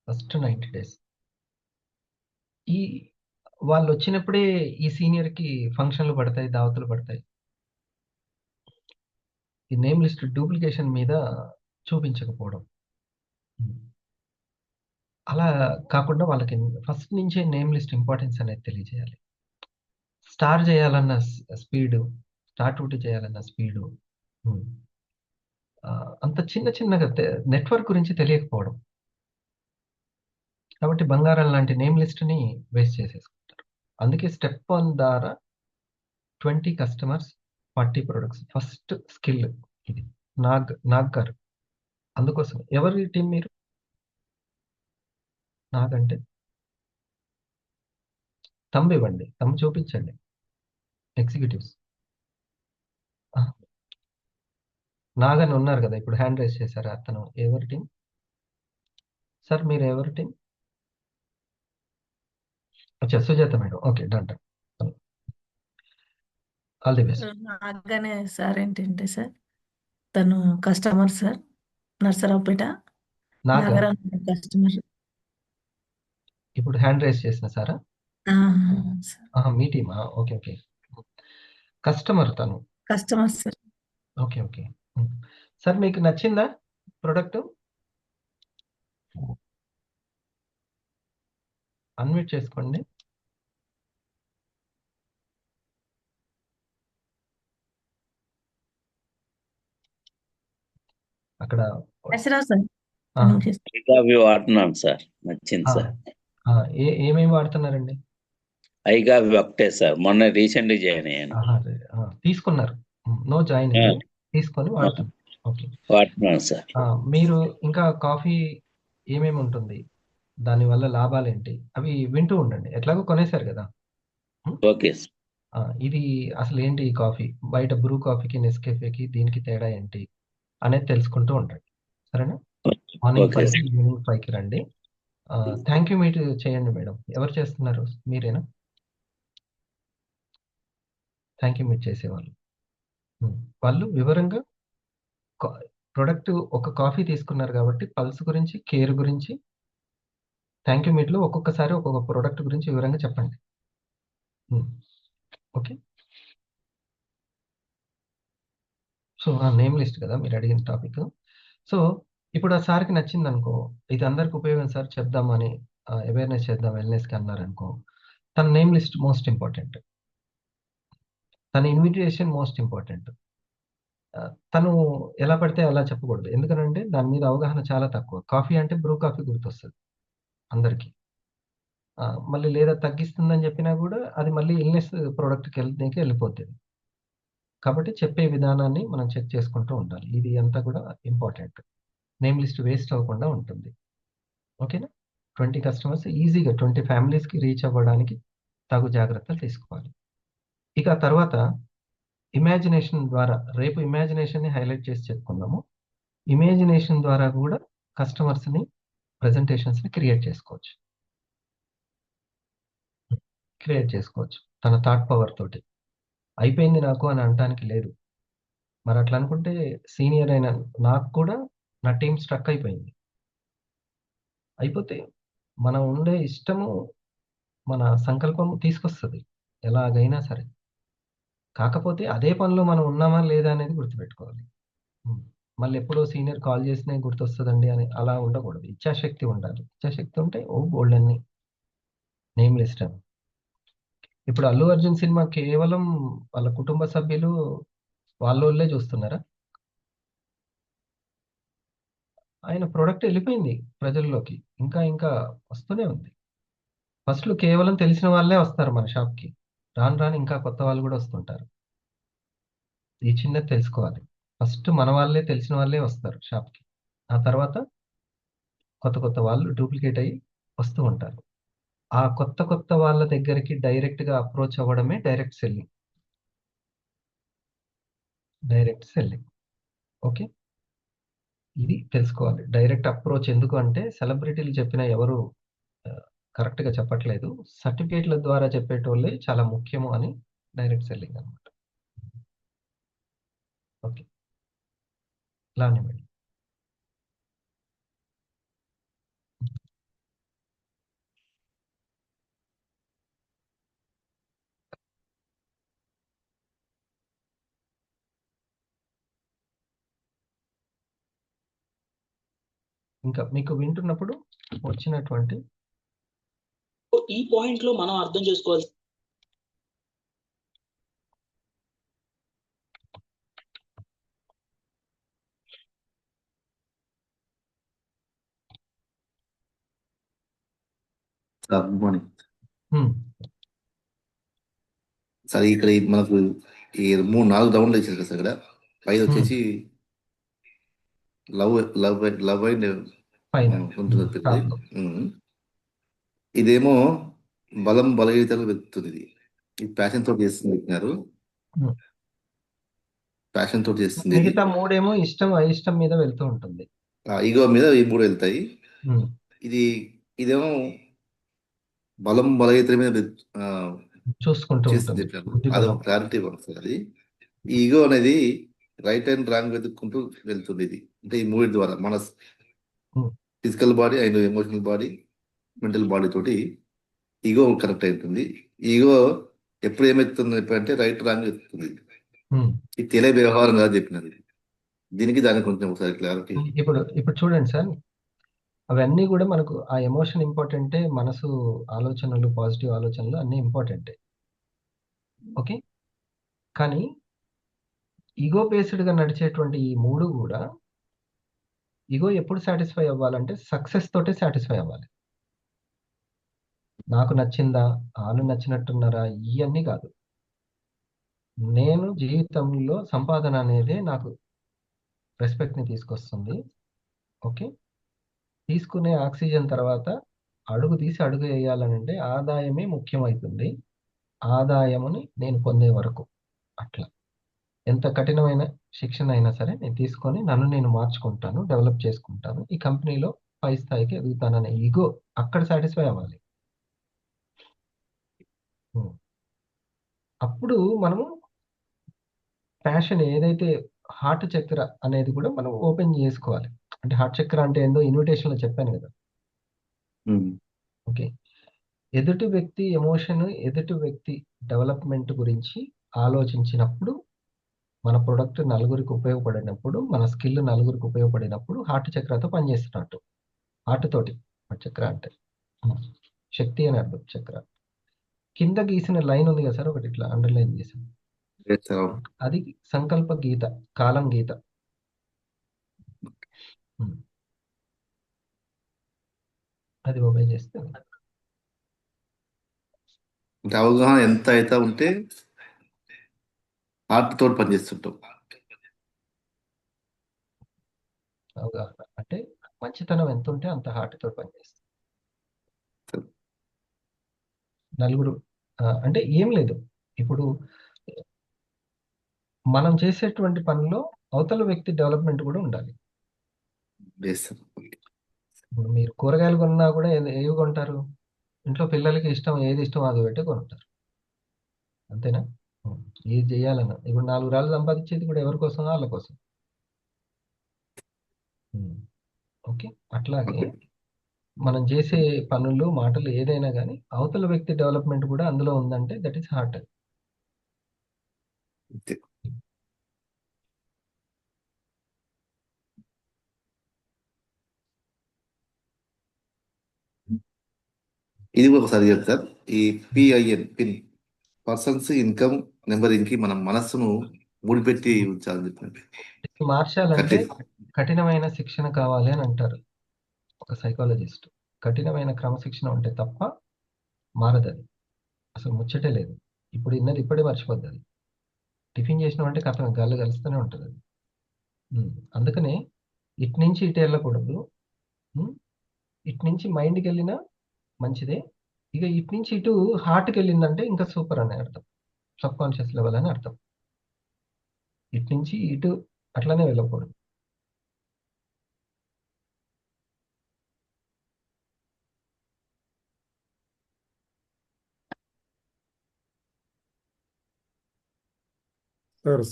First 90 days. ఈ వాళ్ళు వచ్చినప్పుడే ఈ సీనియర్కి ఫంక్షన్లు పడతాయి, దావతులు పడతాయి. ఈ నేమ్ లిస్ట్ డూప్లికేషన్ మీద చూపించకపోవడం. అలా కాకుండా వాళ్ళకి ఫస్ట్ నుంచే నేమ్ లిస్ట్ ఇంపార్టెన్స్ అనేది తెలియజేయాలి. స్టార్ చేయాలన్న స్పీడు, స్టార్ డ్యూటీ చేయాలన్న స్పీడు, అంత చిన్న చిన్నగా నెట్వర్క్ గురించి తెలియకపోవడం. కాబట్టి బంగారం లాంటి నేమ్ లిస్ట్ని వేస్ట్ చేసేసుకుంటారు. అందుకే స్టెప్ 1 ద్వారా 20 కస్టమర్స్ 40 ప్రొడక్ట్స్ ఫస్ట్ స్కిల్ ఇది. నాగ్ గారు అందుకోసం ఎవరి టీం మీరు? నాగంటే థంబ్ ఇవ్వండి, థంబ్ చూపించండి. ఎగ్జిక్యూటివ్స్ నాగన్ ఉన్నారు కదా, ఇప్పుడు హ్యాండ్ రైజ్ చేశారు. అతను ఎవరి టీం సార్? మీరు ఎవరి టీం? అచ్చా, Sujatha madam. Okay, done done. All the best. నాగానే సార్ ఏంటంటే సార్, తను customer sir, Narasaraopet Naga Nagaraju customer. ఇప్పుడు హ్యాండ్ రైజ్ చేసిన సారా? సార్ మీ టీమా? Okay okay. కస్టమర్ తను. Customer sir. Okay okay. Sir మీకు నచ్చిందా ప్రొడక్ట్? అన్మ్యూట్ చేసుకోండి. అక్కడ నర్సరావు సార్. ఆ, ఐగావి వాడుతున్నాను సార్, నచ్చింది ఆ, సార్. ఏమేమి వాడుతున్నారండి? ఐగావి ఒకటే సార్, మొన్న రీసెంట్ జాయిన్ అయ్యాను. తీసుకున్నారు? నో జాయిన్, తీసుకొని వాడుతున్నారు. ఓకే, వాడుతున్నాను సార్. మీరు ఇంకా కాఫీ ఏమేమి ఉంటుంది, దానివల్ల లాభాలు ఏంటి, అవి వింటూ ఉండండి. ఎట్లాగో కొనేశారు కదా. Okay sir. ఇది అసలు ఏంటి ఈ కాఫీ, బయట బ్రూ కాఫీకి నెస్కేఫేకి దీనికి తేడా ఏంటి అనేది తెలుసుకుంటూ ఉండండి. సరేనా? మార్నింగ్ ఓకే 5కి సార్. ఈవినింగ్ 5కి రండి. థ్యాంక్ యూ మీట్ చేయండి మేడం. ఎవరు చేస్తున్నారు? మీరేనా? థ్యాంక్ యూ మీట్ చేసేవాళ్ళు. వాళ్ళు వివరంగా ప్రొడక్ట్ ఒక కాఫీ తీసుకున్నారు కాబట్టి పల్స్ గురించి, కేర్ గురించి థ్యాంక్ యూ మీట్లో ఒక్కొక్కసారి ఒక్కొక్క ప్రోడక్ట్ గురించి వివరంగా చెప్పండి. ఓకే. సో నేమ్ లిస్ట్ కదా మీరు అడిగిన టాపిక్. సో ఇప్పుడు ఆ సార్కి నచ్చింది అనుకో, ఇది అందరికి ఉపయోగం సార్ చెప్దామని అవేర్నెస్ చేద్దాం వెల్నెస్కి అన్నారనుకో, తన నేమ్ లిస్ట్ మోస్ట్ ఇంపార్టెంట్, తన ఇన్విటేషన్ మోస్ట్ ఇంపార్టెంట్. తను ఎలా పడితే అలా చెప్పకూడదు, ఎందుకంటే దాని మీద అవగాహన చాలా తక్కువ. కాఫీ అంటే బ్రూ కాఫీ గుర్తొస్తుంది అందరికీ. మళ్ళీ లేదా తగ్గిస్తుందని చెప్పినా కూడా అది మళ్ళీ ఇల్నెస్ ప్రోడక్ట్కి వెళ్ళిపోతుంది. కాబట్టి చెప్పే విధానాన్ని మనం చెక్ చేసుకుంటూ ఉండాలి. ఇది అంతా కూడా ఇంపార్టెంట్. నేమ్ లిస్ట్ వేస్ట్ అవ్వకుండా ఉంటుంది. ఓకేనా? 20 కస్టమర్స్ ఈజీగా 20 ఫ్యామిలీస్కి రీచ్ అవ్వడానికి తగు జాగ్రత్తలు తీసుకోవాలి. ఇక తర్వాత ఇమాజినేషన్ ద్వారా, రేపు ఇమాజినేషన్ని హైలైట్ చేసి చెప్పుకుందాము. ఇమాజినేషన్ ద్వారా కూడా కస్టమర్స్ని, ప్రెజెంటేషన్స్ని క్రియేట్ చేసుకోవచ్చు. తన థాట్ పవర్ తోటి. అయిపోయింది నాకు అని అనటానికి లేదు. మరి అట్లా అనుకుంటే సీనియర్ అయిన నాకు కూడా నా టీం స్ట్రక్ అయిపోయింది. అయిపోతే మనం ఉండే ఇష్టము, మన సంకల్పము తీసుకొస్తుంది ఎలాగైనా సరే. కాకపోతే అదే పనిలో మనం ఉన్నామా లేదా అనేది గుర్తుపెట్టుకోవాలి. మళ్ళీ ఎప్పుడో సీనియర్ కాల్ చేసినా గుర్తొస్తుందండి అని అలా ఉండకూడదు. ఇచ్ఛాశక్తి ఉండాలి. ఇచ్ఛాశక్తి ఉంటే బోల్డన్ని నేమ్ లిస్ట్ అని. ఇప్పుడు అల్లు అర్జున్ సినిమా కేవలం వాళ్ళ కుటుంబ సభ్యులు వాళ్ళోళ్ళే చూస్తున్నారా? ఆయన ప్రోడక్ట్ వెళ్ళిపోయింది ప్రజల్లోకి, ఇంకా ఇంకా వస్తూనే ఉంది. ఫస్ట్లో కేవలం తెలిసిన వాళ్ళే వస్తారు మన షాప్కి, రాను రాను ఇంకా కొత్త వాళ్ళు కూడా వస్తుంటారు. ఈ చిన్నది తెలుసుకోవాలి. ఫస్ట్ మన వాళ్ళే, తెలిసిన వాళ్ళే వస్తారు షాప్కి. ఆ తర్వాత కొత్త కొత్త వాళ్ళు డూప్లికేట్ అయ్యి వస్తూ ఉంటారు. ఆ కొత్త కొత్త వాళ్ళ దగ్గరికి డైరెక్ట్గా అప్రోచ్ అవ్వడమే డైరెక్ట్ సెల్లింగ్. ఓకే, ఇది తెలుసుకోవాలి. డైరెక్ట్ అప్రోచ్ ఎందుకు అంటే, సెలబ్రిటీలు చెప్పిన ఎవరు కరెక్ట్గా చెప్పట్లేదు, సర్టిఫికేట్ల ద్వారా చెప్పేటోళ్ళే చాలా ముఖ్యము అని డైరెక్ట్ సెల్లింగ్ అనమాట. ఓకే, ఇలానే మేడం. ఇంకా మీకు వింటున్నప్పుడు వచ్చినటువంటి ఈ పాయింట్ లో మనం అర్థం చేసుకోవాల్సి సార్ గుడ్ మార్నింగ్ హ్మ్, సార్. ఇక్కడ మనకు ఈ 3-4 రౌండ్లు ఇచ్చారు కదా సార్. ఇక్కడ పైన వచ్చేసి లవ్ లవ్ లవ్ అండ్ పైన ఉంటుంది పెద్దది. టాప్ లో. ఇదేమో బలం బలహీనతలు వెతుకుతుంది. ఇది ప్యాషన్ తోటి చేస్తుంది చెప్పినారు. హ్మ్. ప్యాషన్ తోటి చేస్తుంది ఇది. మిగతా మూడేమో ఇష్టం అయిష్టం మీద వెళ్తూ ఉంటుంది. ఈగో మీద ఈ 3 వెళ్తాయి. హ్మ్, ఇదేమో బలం బలహీనత మీద చూసుకుంటూ చేస్తుంది ఉంటుంది. చెప్పినారు. బుద్ధి అది బలం. ఒక క్లారిటీ వస్తుంది. అది ఈ ఈగో అనేది రైట్ అండ్ రాంగ్ వెతుక్కుంటూ వెళ్తుంది. ఇది అంటే ఈ 3 ద్వారా మన Hmm. Physical body and emotional body, mental body తోటి ఈగో కనెక్ట్ అవుతుంది. ఈగో ఎప్పుడు ఏమెత్తుంది అంటే రైట్ రాంగ్ ఎత్తుతుంది. హ్మ్. ఇది తెలియ వ్యవహారం కాదు చెప్పినది. దీనికి దానికి కొంచెం ఒకసారి క్లారిటీ. ఇప్పుడు చూడండి సార్, అవన్నీ కూడా మనకు ఆ ఎమోషన్ ఇంపార్టెంటే, మనసు ఆలోచనలు, పాజిటివ్ ఆలోచనలు అన్నీ ఇంపార్టెంటే. ఓకే, కానీ ఈగో బేస్డ్ గా నడిచేటువంటి ఈ 3 కూడా ఈగో ఎప్పుడు సాటిస్ఫై అవ్వాలంటే సక్సెస్ తోటే సాటిస్ఫై అవ్వాలి. నాకు నచ్చిందా, వాళ్ళు నచ్చినట్టున్నారా, ఇవన్నీ కాదు. నేను జీవితంలో సంపాదన అనేది నాకు రెస్పెక్ట్ ని తీసుకొస్తుంది. ఓకే, తీసుకునే ఆక్సిజన్ తర్వాత అడుగు తీసి అడుగు వేయాలనంటే ఆదాయమే ముఖ్యమవుతుంది. ఆదాయముని నేను పొందే వరకు అట్లా ఎంత కఠినమైన శిక్షణ అయినా సరే నేను తీసుకొని నన్ను నేను మార్చుకుంటాను, డెవలప్ చేసుకుంటాను, ఈ కంపెనీలో పై స్థాయికి ఎదుగుతాననే ఈగో అక్కడ సాటిస్ఫై అవ్వాలి. ఉం. అప్పుడు మనము ప్యాషన్ ఏదైతే హార్ట్ చక్ర అనేది కూడా మనం ఓపెన్ చేసుకోవాలి. అంటే హార్ట్ చక్ర అంటే ఏందో ఇన్విటేషన్ లో చెప్పాను కదా. ఓకే, ఎదుటి వ్యక్తి ఎమోషన్, ఎదుటి వ్యక్తి డెవలప్మెంట్ గురించి ఆలోచించినప్పుడు, మన ప్రొడక్ట్ నలుగురికి ఉపయోగపడినప్పుడు, మన స్కిల్ నలుగురికి ఉపయోగపడినప్పుడు హార్ట్ చక్రతో పనిచేస్తున్నట్టు. హార్ట్ తోటి హార్ట్ చక్ర అంటే శక్తి అని అర్థం. చక్ర కింద గీసిన లైన్ ఉంది కదా సార్, ఒకటి ఇట్లా అండర్లైన్ చేసాను, అది సంకల్ప గీత, కాలం గీత. ఉం. అది ఓపెన్ చేస్తే అంటే అవగాహన ఎంత అయితే ఉంటే హార్ట్ తోటి పనిచేస్తుంటాం. అవగాహన అంటే మంచితనం ఎంత ఉంటే అంత హార్ట్ తోటి పనిచేస్తుంది. నలుగురు అంటే ఏం లేదు, ఇప్పుడు మనం చేసేటువంటి పనిలో అవతల వ్యక్తి డెవలప్మెంట్ కూడా ఉండాలి. చేస్తాం. ఇప్పుడు మీరు కూరగాయలు కొన్నా కూడా ఏవి కొంటారు? ఇంట్లో పిల్లలకి ఇష్టం ఏది ఇష్టం అది పెట్టి కొంటారు, అంతేనా? ఏది చేయాలన్నా ఇప్పుడు 4 రాళ్ళు సంపాదించేది కూడా ఎవరి కోసం? వాళ్ళ కోసం. ఓకే, అట్లాగే మనం చేసే పనులు, మాటలు ఏదైనా కానీ అవతల వ్యక్తి డెవలప్మెంట్ కూడా అందులో ఉందంటే దట్ ఈస్ హార్ట్. అంతే. ఇది కూడా ఒకసారి చెప్తారు. ఈ PIN pin persons income numbering కి మనం మనస్సును ముడిపెట్టి ఉంచాలని చెప్పండి. మార్చాలంటే కఠినమైన శిక్షణ కావాలి అని అంటారు ఒక సైకాలజిస్ట్. కఠినమైన క్రమశిక్షణ ఉంటే తప్ప మారదు అది, అసలు ముచ్చటే లేదు. ఇప్పుడు ఇన్నది ఇప్పుడే మర్చిపోద్ది అది. టిఫిన్ చేసినామంటే కథ గాల్లో కలుస్తూనే ఉంటుంది అది. అందుకనే ఇటు నుంచి ఇటు వెళ్ళకూడదు. ఇటు నుంచి మైండ్కి వెళ్ళినా మంచిదే, ఇక ఇటు నుంచి ఇటు హార్ట్కి వెళ్ళిందంటే ఇంకా సూపర్ అనే అర్థం, సబ్ కాన్షియస్ లెవెల్ అని అర్థం. ఇటు నుంచి ఇటు అట్లానే వెళ్ళకూడదు.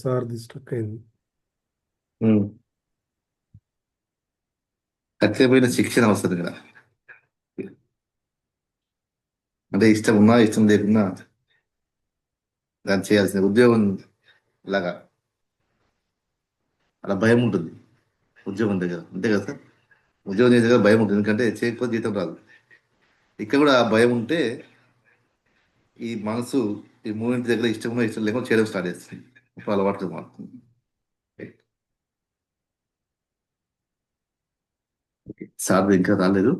సార్ది స్ట్రక్ అయింది. ఖచ్చితమైన శిక్షణ అవసరం కదా. అంటే ఇష్టం ఉన్నా ఇష్టం లేకున్నా దాన్ని చేయాల్సిన ఉద్యోగం లాగా అలా భయం ఉంటుంది ఉద్యోగం దగ్గర, అంతే కదా సార్? ఉద్యోగం చేసే దగ్గర భయం ఉంటుంది, ఎందుకంటే చేయకపోతే జీతం రాదు. ఇక్కడ కూడా ఆ భయం ఉంటే ఈ మనసు ఈ మూమెంట్ దగ్గర ఇష్టమో ఇష్టం లేకుండా చేయడం స్టార్ట్ చేస్తుంది, ఇప్పుడు అలవాటు మారుతుంది. సార్ ఇంకా రాలేదు,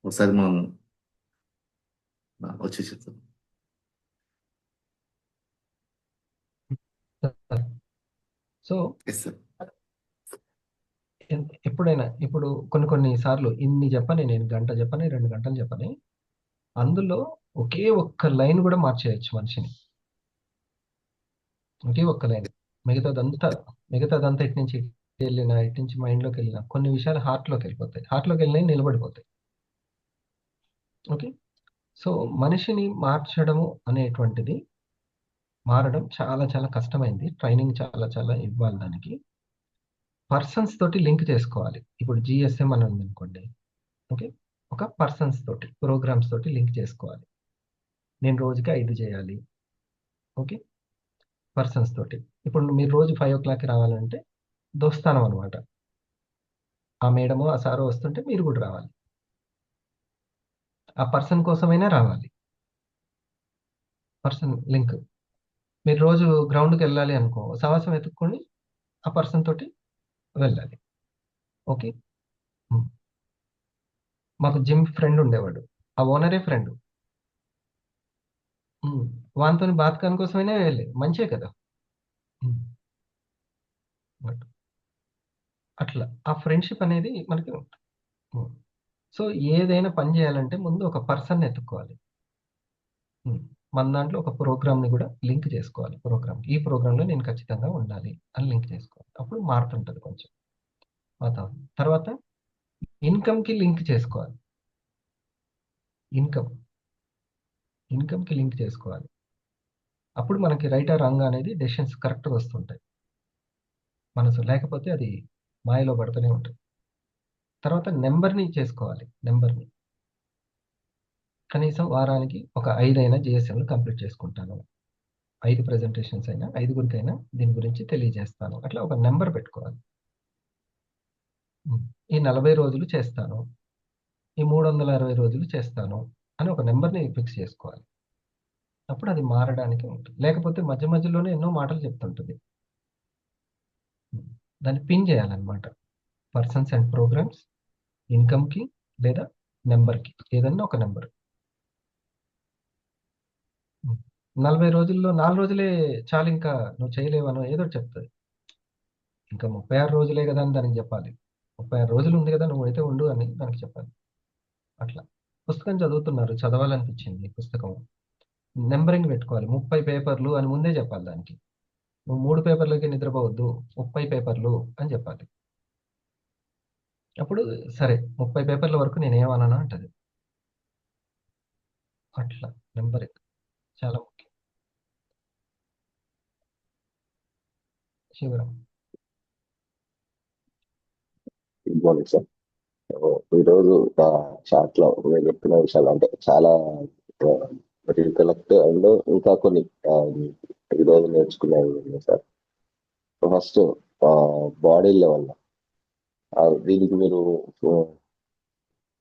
ఒకసారి మనం వచ్చేసేద్దాం. So yes sir. ఎప్పుడైనా ఇప్పుడు కొన్ని సార్లు ఇన్ని చెప్పని, నేను గంట చెప్పని, 2 గంటలు చెప్పని, అందులో ఒకే ఒక్క లైన్ కూడా మార్చేయచ్చు మనిషిని. ఒకే ఒక్క లైన్. మిగతాదంతా ఇటు నుంచి వెళ్ళినా, ఇటు నుంచి మైండ్లోకి వెళ్ళినా, కొన్ని విషయాలు హార్ట్లోకి వెళ్ళిపోతాయి, హార్ట్లోకి వెళ్ళినా నిలబడిపోతాయి. ఓకే. సో మనిషిని మార్చడము అనేటువంటిది, మారడం చాలా చాలా కష్టమైంది. ట్రైనింగ్ చాలా చాలా ఇవ్వాలి దానికి. పర్సన్స్ తోటి లింక్ చేసుకోవాలి. ఇప్పుడు జిఎస్ఎం అని ఉంది అనుకోండి, ఓకే, ఒక పర్సన్స్ తోటి, ప్రోగ్రామ్స్ తోటి లింక్ చేసుకోవాలి. నేను రోజుకి 5 చేయాలి, ఓకే, పర్సన్స్ తోటి. ఇప్పుడు మీరు రోజు 5 o'clock రావాలంటే దోస్తానం అనమాట. ఆ మేడము ఆ సారు వస్తుంటే మీరు కూడా రావాలి, ఆ పర్సన్ కోసమైనా రావాలి. Person link. మీరు రోజు గ్రౌండ్కి వెళ్ళాలి అనుకో, సవాసం వెతుక్కొని ఆ పర్సన్ తోటి వెళ్ళాలి. ఓకే. మాకు జిమ్ ఫ్రెండ్ ఉండేవాడు, ఆ ఓనరే ఫ్రెండ్. వానితో బాతకాని కోసమైనా వెళ్ళే, మంచిదే కదా. బట్ అట్లా ఆ ఫ్రెండ్షిప్ అనేది మనకి ఉంటుంది. సో ఏదైనా పని చేయాలంటే ముందు ఒక పర్సన్ ఎత్తుక్కోవాలి. మన దాంట్లో ఒక ప్రోగ్రామ్ని కూడా లింక్ చేసుకోవాలి. ఈ ప్రోగ్రాంలో నేను ఖచ్చితంగా ఉండాలి అని లింక్ చేసుకోవాలి. అప్పుడు మారుతుంటుంది కొంచెం వాతావరణం. తర్వాత ఇన్కమ్కి లింక్ చేసుకోవాలి. ఇన్కమ్కి లింక్ చేసుకోవాలి. అప్పుడు మనకి రైట్ ఆర్ రాంగ్ అనేది డెసిషన్స్ కరెక్ట్గా వస్తుంటాయి. మనసు లేకపోతే అది మాయలో పడుతూనే ఉంటుంది. తర్వాత నెంబర్ని చేసుకోవాలి. నెంబర్ని కనీసం వారానికి ఒక 5 అయినా జిఎస్ఎంలు కంప్లీట్ చేసుకుంటాను, 5 ప్రెజెంటేషన్స్ అయినా, 5గురికైనా దీని గురించి తెలియజేస్తాను, అట్లా ఒక నెంబర్ పెట్టుకోవాలి. ఈ 40 రోజులు చేస్తాను, ఈ 360 రోజులు చేస్తాను అని ఒక నెంబర్ని ఫిక్స్ చేసుకోవాలి. అప్పుడు అది మారడానికి ఉంటుంది. లేకపోతే మధ్య మధ్యలోనే ఎన్నో మాటలు చెప్తుంటుంది. దాన్ని పిన్ చేయాలన్నమాట. పర్సన్స్ అండ్ ప్రోగ్రామ్స్, ఇన్కమ్కి లేదా నెంబర్కి, ఏదన్నా ఒక నెంబర్. 40 రోజుల్లో 4 రోజులే చాలు, ఇంకా నువ్వు చేయలేవనో ఏదో ఒకటి చెప్తుంది. ఇంకా 36 రోజులే కదా అని దానికి చెప్పాలి. 36 రోజులు ఉంది కదా, నువ్వు అయితే ఉండు అని దానికి చెప్పాలి. అట్లా పుస్తకం చదువుతున్నారు, చదవాలనిపించింది పుస్తకం, నెంబరింగ్ పెట్టుకోవాలి. 30 పేపర్లు అని ముందే చెప్పాలి దానికి. నువ్వు 3 పేపర్లకి నిద్రపోవద్దు, 30 పేపర్లు అని చెప్పాలి. అప్పుడు సరే 30 పేపర్ల వరకు నేనేమన్నానా అంటది. అట్లా నెంబరింగ్ చాలా ముఖ్యం. శివరాం. Good morning sir. ఈరోజు చాట్ లో మీరు చెప్పిన విషయాలు అంటే చాలా రీకలెక్ట్ అండ్ ఇంకా కొన్ని ఈరోజు నేర్చుకునేవి ఉన్నాయి సార్. ఫస్ట్ బాడీ లెవెల్ దీనికి మీరు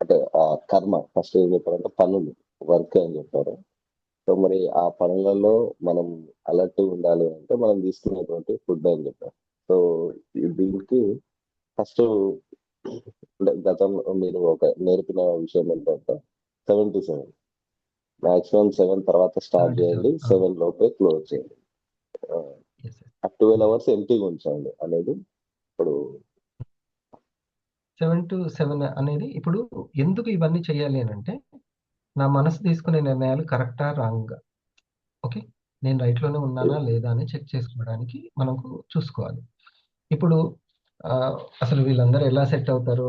అంటే కర్మ ఫస్ట్ ఏం చెప్పారంటే పనులు, వర్క్ అని చెప్పారు. సో మరి ఆ పనులలో మనం అలర్ట్ ఉండాలి అంటే మనం తీసుకునేటువంటి ఫుడ్ అని చెప్పారు. సో దీనికి ఫస్ట్ గతంలో మీరు ఒక నేర్పిన విషయం ఏంటంటే 7 to 7 మాక్సిమం 7 తర్వాత స్టార్ట్ చేయండి, 7 లోపే క్లోజ్ చేయండి, 12 hours ఎంటీగా ఉంచండి అనేది. ఇప్పుడు 7 to 7 అనేది ఇప్పుడు ఎందుకు ఇవన్నీ చేయాలి అని అంటే, నా మనసు తీసుకునే నిర్ణయాలు కరెక్టా రాంగా, ఓకే, నేను రైట్లోనే ఉన్నానా లేదా అని చెక్ చేసుకోవడానికి మనకు చూసుకోవాలి. ఇప్పుడు అసలు వీళ్ళందరూ ఎలా సెట్ అవుతారో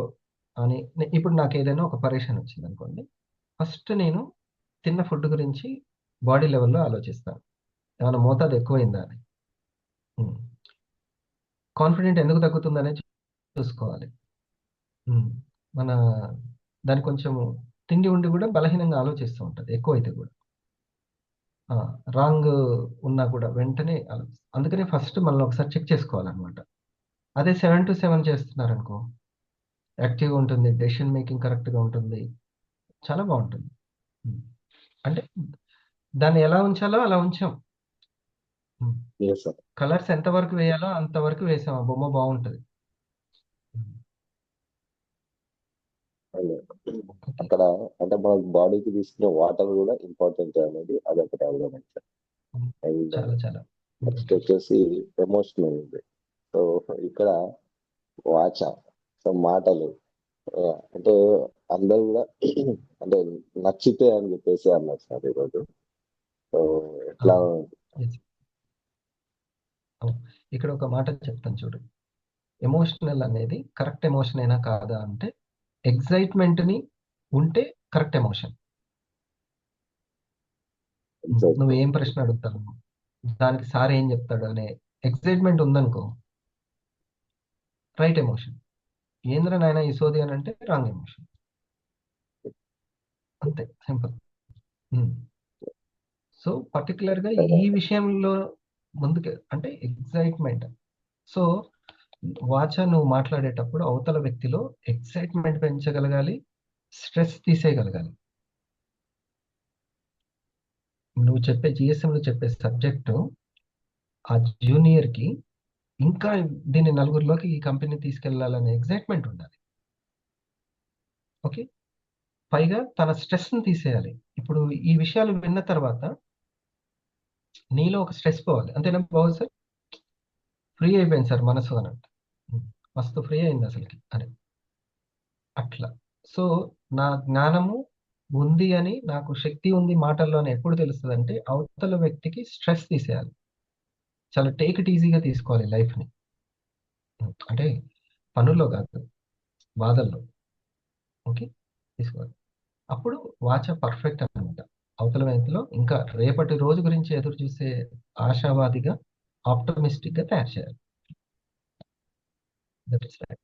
అని, ఇప్పుడు నాకు ఏదైనా ఒక పరేషన్ వచ్చింది అనుకోండి, ఫస్ట్ నేను తిన్న ఫుడ్ గురించి బాడీ లెవెల్లో ఆలోచిస్తాను, ఏమైనా మోతాదు ఎక్కువైందా అని. కాన్ఫిడెంట్ ఎందుకు తగ్గుతుందనే చూసుకోవాలి. మన దాని కొంచెం తిండి ఉండి కూడా బలహీనంగా ఆలోచిస్తూ ఉంటుంది ఎక్కువైతే కూడా, రాంగ్ ఉన్నా కూడా వెంటనే అందుకనే ఫస్ట్ మనల్ని ఒకసారి చెక్ చేసుకోవాలన్నమాట. అదే 7 to 7 చేస్తున్నారనుకో, యాక్టివ్‌గా ఉంటుంది. డెసిషన్ మేకింగ్ కరెక్ట్‌గా ఉంటుంది. చాలా బావుంటుంది. హ్మ్. అంటే దాన్ని ఎలా ఉంచాలో అలా ఉంచాం. హ్మ్. Yes, sir. కలర్స్ ఎంతవరకు వేయాలో అంతవరకు వేసాం. ఆ బొమ్మ బావుంటది. హ్మ్. And okay. అక్కడ అంటే మన బాడీకి తీసుకునే వాటర్ కూడా ఇంపార్టెంట్ అనేది అదొకటి ఎలిమెంట్ సార్. హ్మ్. అండ్ చాలా చాలా నెక్స్ట్ ఇంపార్టెంట్. వచ్చేసి ఎమోషనల్ ఉంది. సో ఇక్కడ వాచ, సో మాటలు అంటే అందరూ కూడా అంటే నచ్చితే అని చెప్పేసి అన్నారు సార్ ఈరోజు. సో ఎట్లా యెస్. అవును. ఇక్కడ ఒక మాట చెప్తాను చూడు. ఎమోషనల్ అనేది కరెక్ట్ ఎమోషనేనా కాదా అంటే, ఎక్సైట్‌మెంట్‌ని ఉంటే కరెక్ట్ ఎమోషన్. నువ్వేం ప్రశ్న అడుగుతావు? దానికి సార్ ఏం చెప్తాడు అనే ఎక్సైట్‌మెంట్ ఉందనుకో, రైట్ ఎమోషన్. ఏందిరా నాయనా ఈ సోది అనంటే రాంగ్ ఎమోషన్. అంతే సింపుల్. హ్మ్. సో, పర్టిక్యులర్‌గా ఈ విషయంలో ముందుకు అంటే ఎక్సైట్‌మెంట్. సో, వాచ నువ్వు మాట్లాడేటప్పుడు అవతల వ్యక్తిలో ఎక్సైట్‌మెంట్ పెంచగలగాలి. స్ట్రెస్ తీసేయగలగాలి. నువ్వు చెప్పే జీఎస్ఎంలో చెప్పే సబ్జెక్టు ఆ జూనియర్‌కి ఇంకా దీన్ని నలుగురిలోకి ఈ కంపెనీ తీసుకెళ్ళాలనే ఎక్సైట్‌మెంట్ ఉండాలి. ఓకే. పైగా తన స్ట్రెస్‌ని తీసేయాలి. ఇప్పుడు ఈ విషయాలు విన్న తర్వాత నీలో ఒక స్ట్రెస్ పోవాలి. అంతేనా బాబు సార్? ఫ్రీ అయిపోయింది సార్ మనసు అనంట. హ్మ్. మస్తు ఫ్రీ అయింది అసలకి అని. అట్లా. సో, నా జ్ఞానము ఉంది అని, నాకు శక్తి ఉంది మాటల్లో అని ఎప్పుడు తెలుస్తదంటే, అవతల వ్యక్తికి స్ట్రెస్ తీసేయాలి. చాలా టేక్ ఇట్ ఈజీగా తీసుకోవాలి లైఫ్‌ని. అంటే పనుల్లో కాదు, బాధల్లో. ఓకే. తీసుకోవాలి. అప్పుడు వాచ పర్ఫెక్ట్ అనమాట. అవతల వ్యక్తిలో ఇంకా రేపటి రోజు గురించి ఎదురు చూసే ఆశావాదిగా, ఆప్టమిస్టిక్‌గా తయారు చేయాలి. That is right.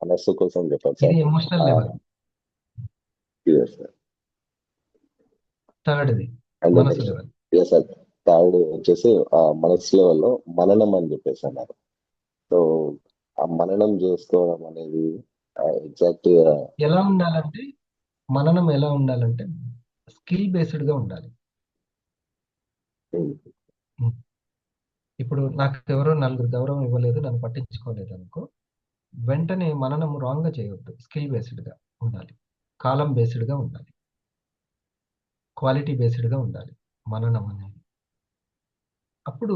మనస్సు కోసం చెప్పారు ఇది సార్. Emotional level. సార్ థర్డ్‌ది అండ్ మనసు నెక్స్ట్ లెవెల్. సార్ థర్డ్ వచ్చేసి మనసు లెవెల్లో మననం అని చెప్పేసి అన్నారు. సో ఆ మననం చేసుకోవడం అనేది ఎగ్జాక్ట్ గా ఎలా ఉండాలంటే, మననం ఎలా ఉండాలంటే స్కిల్ బేస్డ్‌గా ఉండాలి. హ్మ్. ఇప్పుడు నాకెవరో నలుగురు గౌరవం ఇవ్వలేదు, నన్ను పట్టించుకోలేదనుకో, వెంటనే మననం రాంగ్‌గా చేయొద్దు. స్కిల్ బేస్డ్‌గా ఉండాలి. కాలం బేస్డ్‌గా ఉండాలి. క్వాలిటీ బేస్డ్‌గా ఉండాలి మననం అనేది. అప్పుడు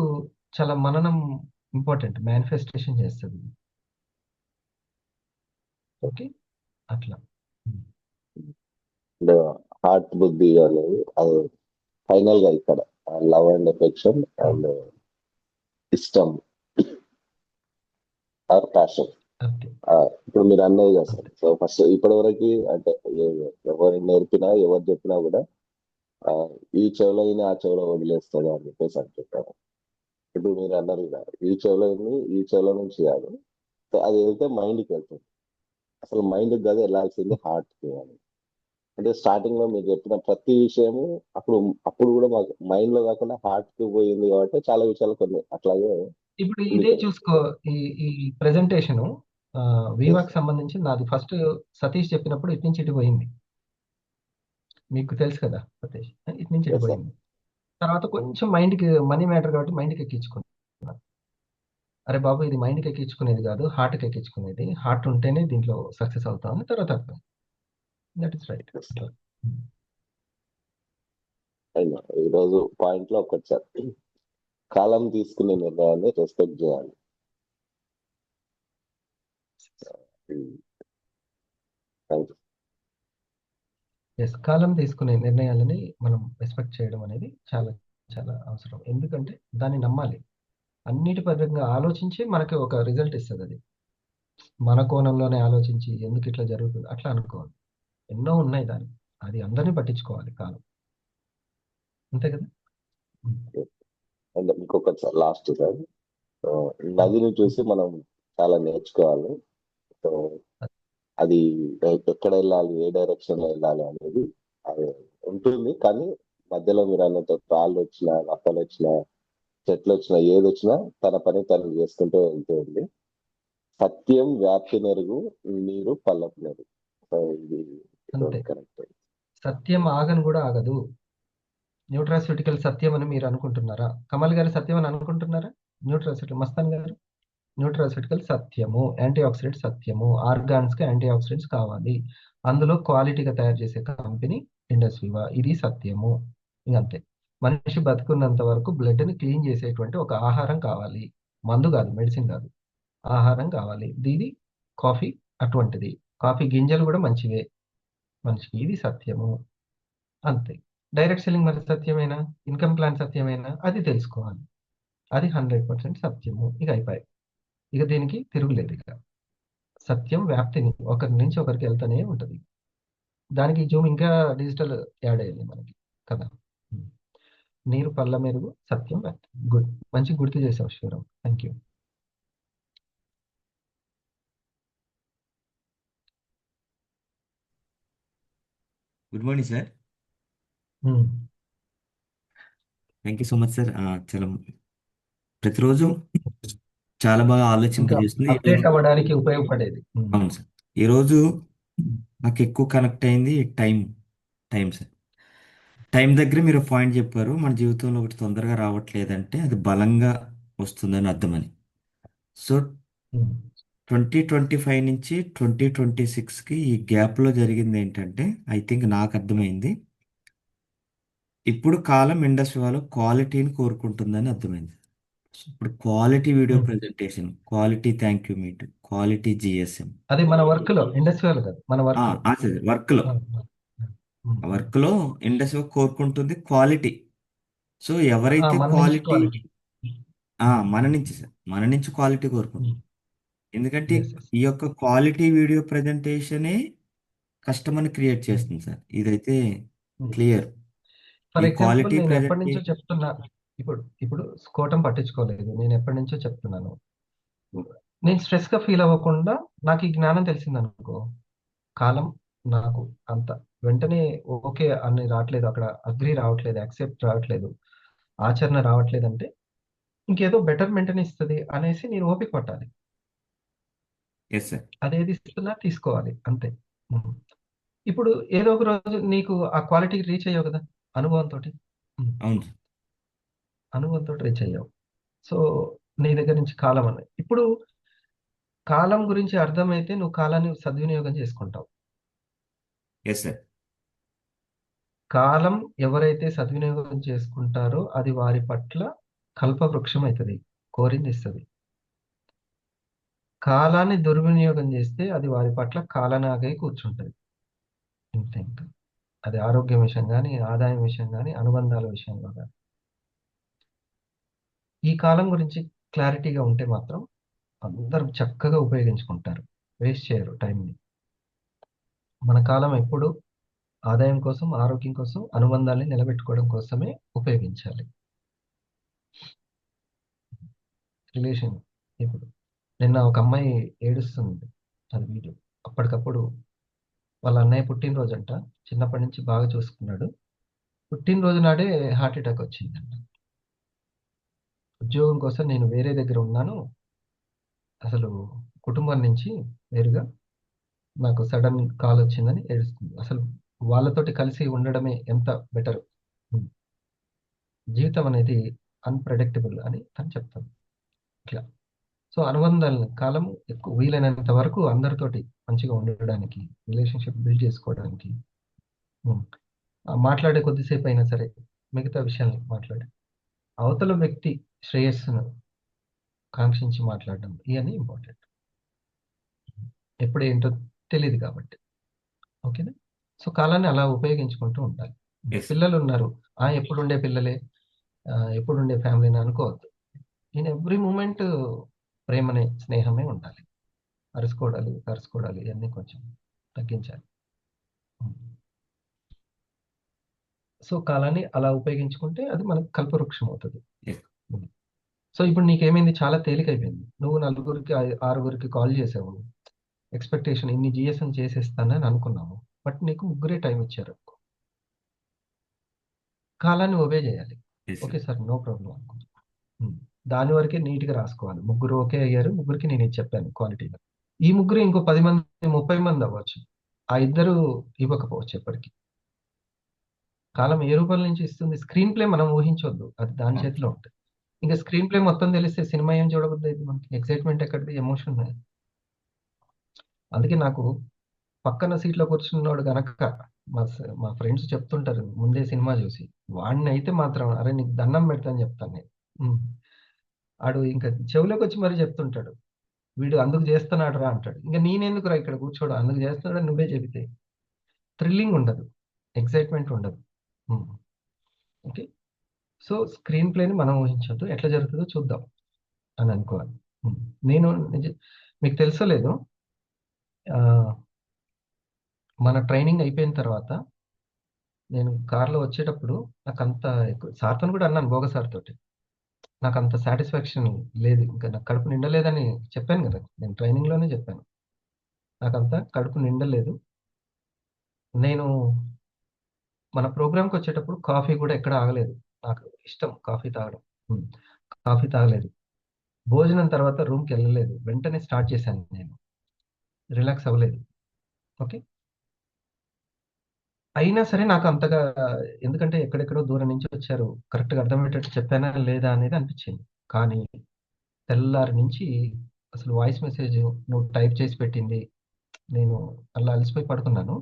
చాలా మననం ఇంపార్టెంట్. మేనిఫెస్టేషన్ చేస్తది. ఓకే. అట్లా. హార్ట్ బుద్ధి అనేది అది ఫైనల్ గా ఇక్కడ లవ్ అండ్ ఎఫెక్షన్ అండ్ ఇష్టం ఆర్ ప్యాషన్. అంతే. ఇప్పుడు మీరు అన్నది కదా సార్. సో ఫస్ట్ ఇప్పటి వరకు అంటే ఎవరు నేర్పినా ఎవరు చెప్పినా కూడా ఈ చెవులో విని ఆ చెవులో వదిలేస్తుంది అని చెప్పేసి అంటుంటారు. ఇప్పుడు మీరు అన్నారు కదా ఈ చెవులో విని ఈ చెవులో నుంచి కాదు. సో అది వెళ్తే మైండ్కి వెళ్తుంది. అసలు మైండ్ కాదు వెళ్ళాల్సింది హార్ట్ కి అని. అంటే స్టార్టింగ్ లో మీరు చెప్పిన ప్రతి విషయము అప్పుడు అప్పుడు కూడా మాకు మైండ్ లో కాకుండా హార్ట్ కి పోయింది కాబట్టి చాలా విషయాలు కొన్ని అట్లాగే ఇప్పుడు ఇదే ఉండిపోయాయి. చూసుకో. ఈ ఈ ప్రెజెంటేషను Yes, వీవాకి sir. సంబంధించి నాది ఫస్ట్ సతీష్ చెప్పినప్పుడు ఇటు నుంచి ఇటు పోయింది. మీకు తెలుసు కదా సతీష్. ఇటు నుంచి ఇటు Yes, sir. పోయింది. తర్వాత కొంచెం మైండ్‌కి మనీ మ్యాటర్ కాబట్టి మైండ్‌కి ఎక్కించుకున్నా. అరే బాబు! ఇది మైండ్‌కి ఎక్కించుకునేది కాదు, హార్ట్‌కి ఎక్కించుకునేది. హార్ట్ ఉంటేనే దీంట్లో సక్సెస్ అవుతాం అని తర్వాత అర్థమైంది. That is right. Yes. అట్లా. హ్మ్. అయినా ఈరోజు పాయింట్ లో ఒకటి సార్ కాలం తీసుకునే నిర్ణయాన్ని రెస్పెక్ట్ చేయాలి. Thank you. యెస్. కాలం తీసుకునే నిర్ణయాలని మనం రెస్పెక్ట్ చేయడం అనేది చాలా చాలా అవసరం. ఎందుకంటే దాన్ని నమ్మాలి. అన్నిటి పరంగా ఆలోచించి మనకి ఒక రిజల్ట్ ఇస్తదది. మన కోణంలోనే ఆలోచించి ఎందుకు ఇట్లా జరుగుతుంది అట్లా అనుకోవద్దు. ఎన్నో ఉన్నాయి దానికి. అది అందరిని పట్టించుకోవాలి కాలం. అంతే కదా? హ్మ్. అండ్ ఇంకొకటి సార్ లాస్ట్ సార్ నదిని చూసి మనం చాలా నేర్చుకోవాలి. సో అది ఎక్కడ వెళ్ళాలి ఏ డైరెక్షన్ లో వెళ్ళాలి అనేది అది ఉంటుంది. కానీ మధ్యలో మీరు అన్నట్టు రాళ్ళు వచ్చినా రప్పలు వచ్చినా చెట్లు వచ్చినా ఏది వచ్చినా తన పని తను చేసుకుంటూ వెళ్తూ ఉంది. సత్యం వ్యాప్తి నెరుగు, నీరు పల్లపు నెరుగు. సో ఇది అంతే. కరెక్ట్. సత్యం ఆగను కూడా ఆగదు. న్యూట్రాస్యూటికల్ సత్యం అని మీరు అనుకుంటున్నారా? కమల్ గారు సత్యం అని అనుకుంటున్నారా? న్యూట్రాస్యూటికల్ మస్తాన్ గారు న్యూట్రాస్యూటికల్ సత్యము, యాంటీ ఆక్సిడెంట్ సత్యము, ఆర్గాన్స్ కి యాంటీ ఆక్సిడెంట్స్ కావాలి, అందులో క్వాలిటీగా తయారు చేసే కంపెనీ ఇండస్ వివా, ఇది సత్యము. ఇంకంతే. మనిషి బతుకున్నంత వరకు బ్లడ్ ని క్లీన్ చేసేటువంటి ఒక ఆహారం కావాలి, మందు కాదు, మెడిసిన్ కాదు, ఆహారం కావాలి. ఇది కాఫీ అటువంటిది. కాఫీ గింజలు కూడా మంచివే మనిషికి, ఇది సత్యము. అంతే. డైరెక్ట్ సెల్లింగ్ మరి సత్యమేనా? Income plan సత్యమేనా? అది తెలుసుకోవాలి. అది 100% సత్యము. ఇక అయిపోయి, ఇక దీనికి తిరుగులేదు. ఇక సత్యం వ్యాప్తిని ఒకరి నుంచి ఒకరికి వెళ్తూనే ఉంటుంది. దానికి జూమ్ ఇంకా డిజిటల్ యాడ్ అయ్యింది మనకి కదా. నీరు పళ్ళ మెరుగు, సత్యం వ్యాప్తి. గుడ్, మంచి గుర్తు చేసావు Shivaram, thank you. Good morning sir. Thank you so much sir. చాలా ప్రతిరోజు చాలా బాగా ఇంకా ఆలోచింపజేస్తుంది. అప్డేట్ అవ్వడానికి ఉపయోగపడేది. అవును సార్. ఈరోజు నాకు ఎక్కువ కనెక్ట్ అయింది టైం సార్. టైం దగ్గర మీరు పాయింట్ చెప్పారు, మన జీవితంలో ఒకటి తొందరగా రావట్లేదంటే అది బలంగా వస్తుందని అర్థమని. సో 2025 నుంచి 2026కి ఈ గ్యాప్లో జరిగింది ఏంటంటే, ఐ థింక్ నాకు అర్థమైంది, ఇప్పుడు కాలం ఇండస్ట్రీ క్వాలిటీని కోరుకుంటుందని అర్థమైంది. సో ఇప్పుడు quality video presentation, quality thank you meet, quality GSM, అది మన వర్క్ లో, ఇండస్ట్రియల్ కాదు, మన వర్క్ లో. వర్క్ లో ఇండస్ట్రీ కోరుకుంటుంది క్వాలిటీ. సో ఎవరైతే మన నుంచి క్వాలిటీ క్వాలిటీ. మన నుంచి క్వాలిటీ కోరుకుంటుంది. ఎందుకంటే Yes, yes. ఈ యొక్క క్వాలిటీ వీడియో ప్రెజెంటేషనే కస్టమర్ని క్రియేట్ చేస్తుంది సార్. ఇదైతే క్లియర్. ఫర్ ఈ ఎగ్జాంపుల్ క్వాలిటీ నేను ఎప్పటి నుంచో ప్రెజెంటేషన్ చెప్తున్నా, ఇప్పుడు స్కోటం పట్టించుకోలేదు, నేను ఎప్పటి నుంచో చెప్తున్నాను. నేను స్ట్రెస్ గా ఫీల్ అవ్వకుండా నాకు ఈ జ్ఞానం తెలిసింది అనుకో, కాలం నాకు అంత వెంటనే ఓకే అని రావట్లేదు, అక్కడ అగ్రి రావట్లేదు, యాక్సెప్ట్ రావట్లేదు, ఆచరణ రావట్లేదు అంటే ఇంకేదో బెటర్మెంట్ ని ఇస్తుంది అనేసి నేను ఓపిక పట్టాలి. Yes sir. అదేది ఇస్తున్నా తీసుకోవాలి, అంతే. ఇప్పుడు ఏదో ఒక రోజు నీకు ఆ క్వాలిటీకి రీచ్ అయ్యావు కదా, అనుభవంతో. అవును సార్. అనుభవంతో రీచ్ అయ్యావు. సో నీ దగ్గర నుంచి కాలం అన్నది, ఇప్పుడు కాలం గురించి అర్థమైతే నువ్వు కాలాన్ని సద్వినియోగం చేసుకుంటావు. Yes sir. కాలం ఎవరైతే సద్వినియోగం చేసుకుంటారో అది వారి పట్ల కల్పవృక్షం అవుతుంది, కోరింది ఇస్తుంది. కాలాన్ని దుర్వినియోగం చేస్తే అది వారి పట్ల కాలనాగై కూర్చుంటుంది. ఇంతే. ఇంకా అది ఆరోగ్యం విషయం కానీ, ఆదాయం విషయం కానీ, అనుబంధాల విషయంలో కానీ. ఈ కాలం గురించి క్లారిటీగా ఉంటే మాత్రం అందరూ చక్కగా ఉపయోగించుకుంటారు, వేస్ట్ చేయరు టైంని. మన కాలం ఎప్పుడు ఆదాయం కోసం, ఆరోగ్యం కోసం, అనుబంధాన్ని నిలబెట్టుకోవడం కోసమే ఉపయోగించాలి. రిలేషన్. ఇప్పుడు నిన్న ఒక అమ్మాయి ఏడుస్తుంది, అది వీడియో. అప్పటికప్పుడు వాళ్ళ అన్నయ్య పుట్టినరోజు అంట, చిన్నప్పటి నుంచి బాగా చూసుకున్నాడు, పుట్టినరోజు నాడే హార్ట్ అటాక్ వచ్చిందంట. ఉద్యోగం కోసం నేను వేరే దగ్గర ఉన్నాను, అసలు కుటుంబం నుంచి వేరుగా నాకు సడన్ కాల్ వచ్చిందని ఏడుస్తుంది. అసలు వాళ్ళతోటి కలిసి ఉండడమే ఎంత బెటర్. జీవితం అనేది అన్ప్రెడిక్టబుల్ అని తను చెప్తాను ఇట్లా. సో అనుబంధాలను కాలం ఎక్కువ వీలైనంత వరకు అందరితోటి మంచిగా ఉండడానికి, రిలేషన్షిప్ బిల్డ్ చేసుకోవడానికి, మాట్లాడే కొద్దిసేపు అయినా సరే మిగతా విషయాలు మాట్లాడి అవతల వ్యక్తి శ్రేయస్సును కాంక్షించి మాట్లాడడం, ఇవన్నీ ఇంపార్టెంట్. ఎప్పుడు ఏంటో తెలియదు కాబట్టి. ఓకేనా? సో కాలాన్ని అలా ఉపయోగించుకుంటూ ఉండాలి. పిల్లలు ఉన్నారు, ఎప్పుడుండే పిల్లలే, ఎప్పుడుండే ఫ్యామిలీని అనుకోవద్దు. ఇన్ ఎవ్రీ మూమెంట్ ప్రేమనే, స్నేహమే ఉండాలి. అరుచుకోవడాలు ఇవన్నీ కొంచెం తగ్గించాలి. సో కాలాన్ని అలా ఉపయోగించుకుంటే అది మనకు కల్పవృక్షం అవుతుంది. సో ఇప్పుడు నీకేమైంది, చాలా తేలికైపోయింది. నువ్వు 4గురికి 6గురికి కాల్ చేసావు, ఎక్స్పెక్టేషన్ ఇన్ని జిఎస్ఎం చేసేస్తానని అనుకున్నావు, బట్ నీకు 3 టైం ఇచ్చారు. కాలాన్ని ఒబే చేయాలి. ఓకే సార్, నో ప్రాబ్లం అనుకున్నా. దాని వరకే నీట్గా రాసుకోవాలి. ముగ్గురు ఓకే అయ్యారు, ముగ్గురికి నేను ఇది చెప్పాను క్వాలిటీగా. ఈ ముగ్గురు ఇంకో 10 మంది 30 మంది అవ్వచ్చు, ఆ ఇద్దరు ఇవ్వకపోవచ్చు ఎప్పటికీ. కాలం ఏ రూపం నుంచి ఇస్తుంది, స్క్రీన్ ప్లే మనం ఊహించొద్దు, అది దాని చేతిలో ఉంటుంది. ఇంకా స్క్రీన్ ప్లే మొత్తం తెలిస్తే సినిమా ఏం చూడబుద్ది అయితే మనకి, ఎక్సైట్మెంట్ ఎక్కడిది, ఎమోషన్. అందుకే నాకు పక్కన సీట్లో కూర్చున్నవాడు గనక మా ఫ్రెండ్స్ చెప్తుంటారు ముందే సినిమా చూసి, వాడిని అయితే మాత్రం అరే నీకు దండం పెడతాను చెప్తాను నేను. ఆడు ఇంకా చెవులోకి వచ్చి మరీ చెప్తుంటాడు, వీడు అందుకు చేస్తున్నాడు రా అంటాడు. ఇంకా నేనెందుకు రా ఇక్కడ కూర్చోడు, అందుకు చేస్తున్నాడు నువ్వే చెబితే. థ్రిల్లింగ్ ఉండదు, ఎక్సైట్మెంట్ ఉండదు. ఓకే, సో స్క్రీన్ ప్లేని మనం ఊహించొద్దు, ఎట్లా జరుగుతుందో చూద్దాం అని అనుకోవాలి. నేను మీకు తెలుసో లేదో, మన ట్రైనింగ్ అయిపోయిన తర్వాత నేను కార్లో వచ్చేటప్పుడు నాకు అంత ఎక్కువ, సార్తో కూడా అన్నాను, భోగ సార్ తోటి, నాకు అంత సాటిస్ఫాక్షన్ లేదు, ఇంకా నాకు కడుపు నిండలేదని చెప్పాను కదా, నేను ట్రైనింగ్లోనే చెప్పాను, నాకు అంత కడుపు నిండలేదు. నేను మన ప్రోగ్రామ్కి వచ్చేటప్పుడు కాఫీ కూడా ఎక్కడ ఆగలేదు, నాకు ఇష్టం కాఫీ తాగడం. కాఫీ తాగలేదు, భోజనం తర్వాత రూమ్కి వెళ్ళలేదు, వెంటనే స్టార్ట్ చేశాను, నేను రిలాక్స్ అవ్వలేదు. ఓకే, అయినా సరే నాకు అంతగా, ఎందుకంటే ఎక్కడెక్కడో దూరం నుంచి వచ్చారు, కరెక్ట్గా అర్థమయ్యేటట్టు చెప్పానా లేదా అనేది అనిపించింది. కానీ తెల్లారి నుంచి అసలు వాయిస్ మెసేజ్ నువ్వు టైప్ చేసి పెట్టింది, నేను అలా అలసిపోయి పడుకున్నాను.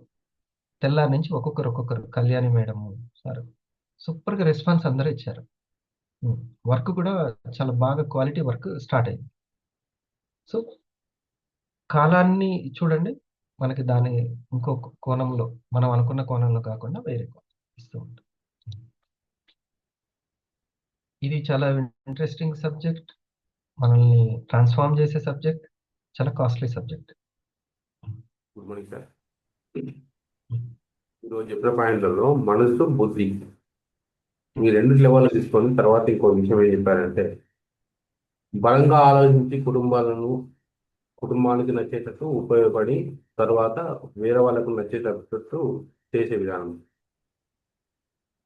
తెల్లారి నుంచి ఒక్కొక్కరు కళ్యాణి మేడం సార్ సూపర్గా రెస్పాన్స్ అందరూ ఇచ్చారు. వర్క్ కూడా చాలా బాగా క్వాలిటీ వర్క్ స్టార్ట్ అయింది. సో కాలాన్ని చూడండి, మనకి దాని ఇంకో కోణంలో, మనం అనుకున్న కోణంలో కాకుండా వేరే కోణం ఇస్తూ ఉంటాం. ఇది చాలా ఇంట్రెస్టింగ్ సబ్జెక్ట్, మనల్ని ట్రాన్స్ఫార్మ్ చేసే సబ్జెక్ట్, చాలా costly subject. Good morning sir. ఈరోజు చెప్పిన పాయింట్లలో మనసు, బుద్ధి ఈ రెండు లెవెల్లో తీసుకొని తర్వాత ఇంకో విషయం ఏం చెప్పారంటే, బలంగా ఆలోచించి కుటుంబానికి నచ్చేటట్టు ఉపయోగపడి తర్వాత వేరే వాళ్ళకు నచ్చేటట్టు చేసే విధానం.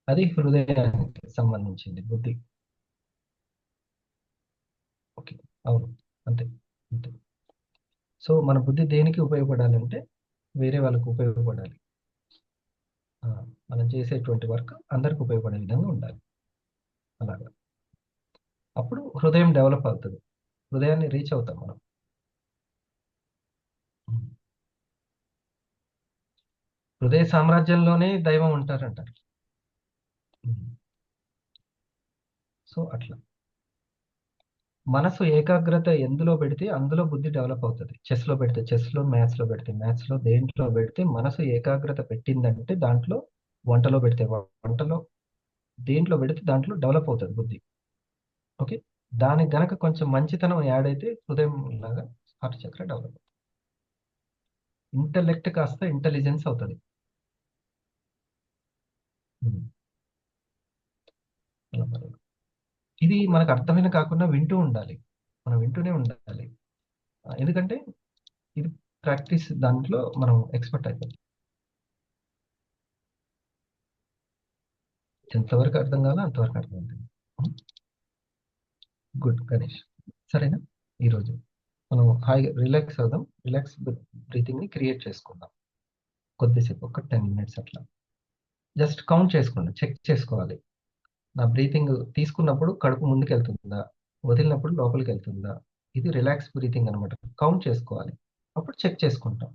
అది హృదయానికి సంబంధించింది, బుద్ధి. ఓకే, అవును, అంతే అంతే. సో మన బుద్ధి దేనికి ఉపయోగపడాలంటే వేరే వాళ్ళకు ఉపయోగపడాలి, మనం చేసేటువంటి వర్క్ అందరికి ఉపయోగపడే విధంగా ఉండాలి. అలాగా అప్పుడు హృదయం డెవలప్ అవుతుంది, హృదయాన్ని రీచ్ అవుతాం మనం. హృదయ సామ్రాజ్యంలోనే దైవం ఉంటారంటారు. సో అట్లా మనసు ఏకాగ్రత ఎందులో పెడితే అందులో బుద్ధి డెవలప్ అవుతుంది. చెస్లో పెడితే చెస్లో, మ్యాథ్స్లో పెడితే మ్యాథ్స్లో, దేంట్లో పెడితే మనసు ఏకాగ్రత పెట్టిందంటే దాంట్లో, వంటలో పెడితే వంటలో, దేంట్లో పెడితే దాంట్లో డెవలప్ అవుతుంది బుద్ధి. ఓకే, దానికి గనక కొంచెం మంచితనం యాడ్ అయితే హృదయం లాగా హార్ట్ చక్ర డెవలప్ అవుతుంది. ఇంటలెక్ట్ కాస్త ఇంటెలిజెన్స్ అవుతుంది. ఇది మనకు అర్థమైన కాకుండా వింటూ ఉండాలి, మనం వింటూనే ఉండాలి. ఎందుకంటే ఇది ప్రాక్టీస్, దాంట్లో మనం ఎక్స్పర్ట్ అయిపోతాం. ఎంతవరకు అర్థం కావాలో అంతవరకు అర్థం అవుతుంది. గుడ్ గణేష్, సరేనా? ఈరోజు మనం హాయిగా రిలాక్స్ అవుదాం, రిలాక్స్ బ్రీతింగ్ని క్రియేట్ చేసుకుందాం కొద్దిసేపు, ఒక 10 minutes అట్లా. జస్ట్ కౌంట్ చేసుకోండి, చెక్ చేసుకోవాలి, నా బ్రీతింగ్ తీసుకున్నప్పుడు కడుపు ముందుకు వెళ్తుందా, వదిలినప్పుడు లోపలికి వెళ్తుందా. ఇది రిలాక్స్ బ్రీతింగ్ అనమాట, కౌంట్ చేసుకోవాలి, అప్పుడు చెక్ చేసుకుంటాం.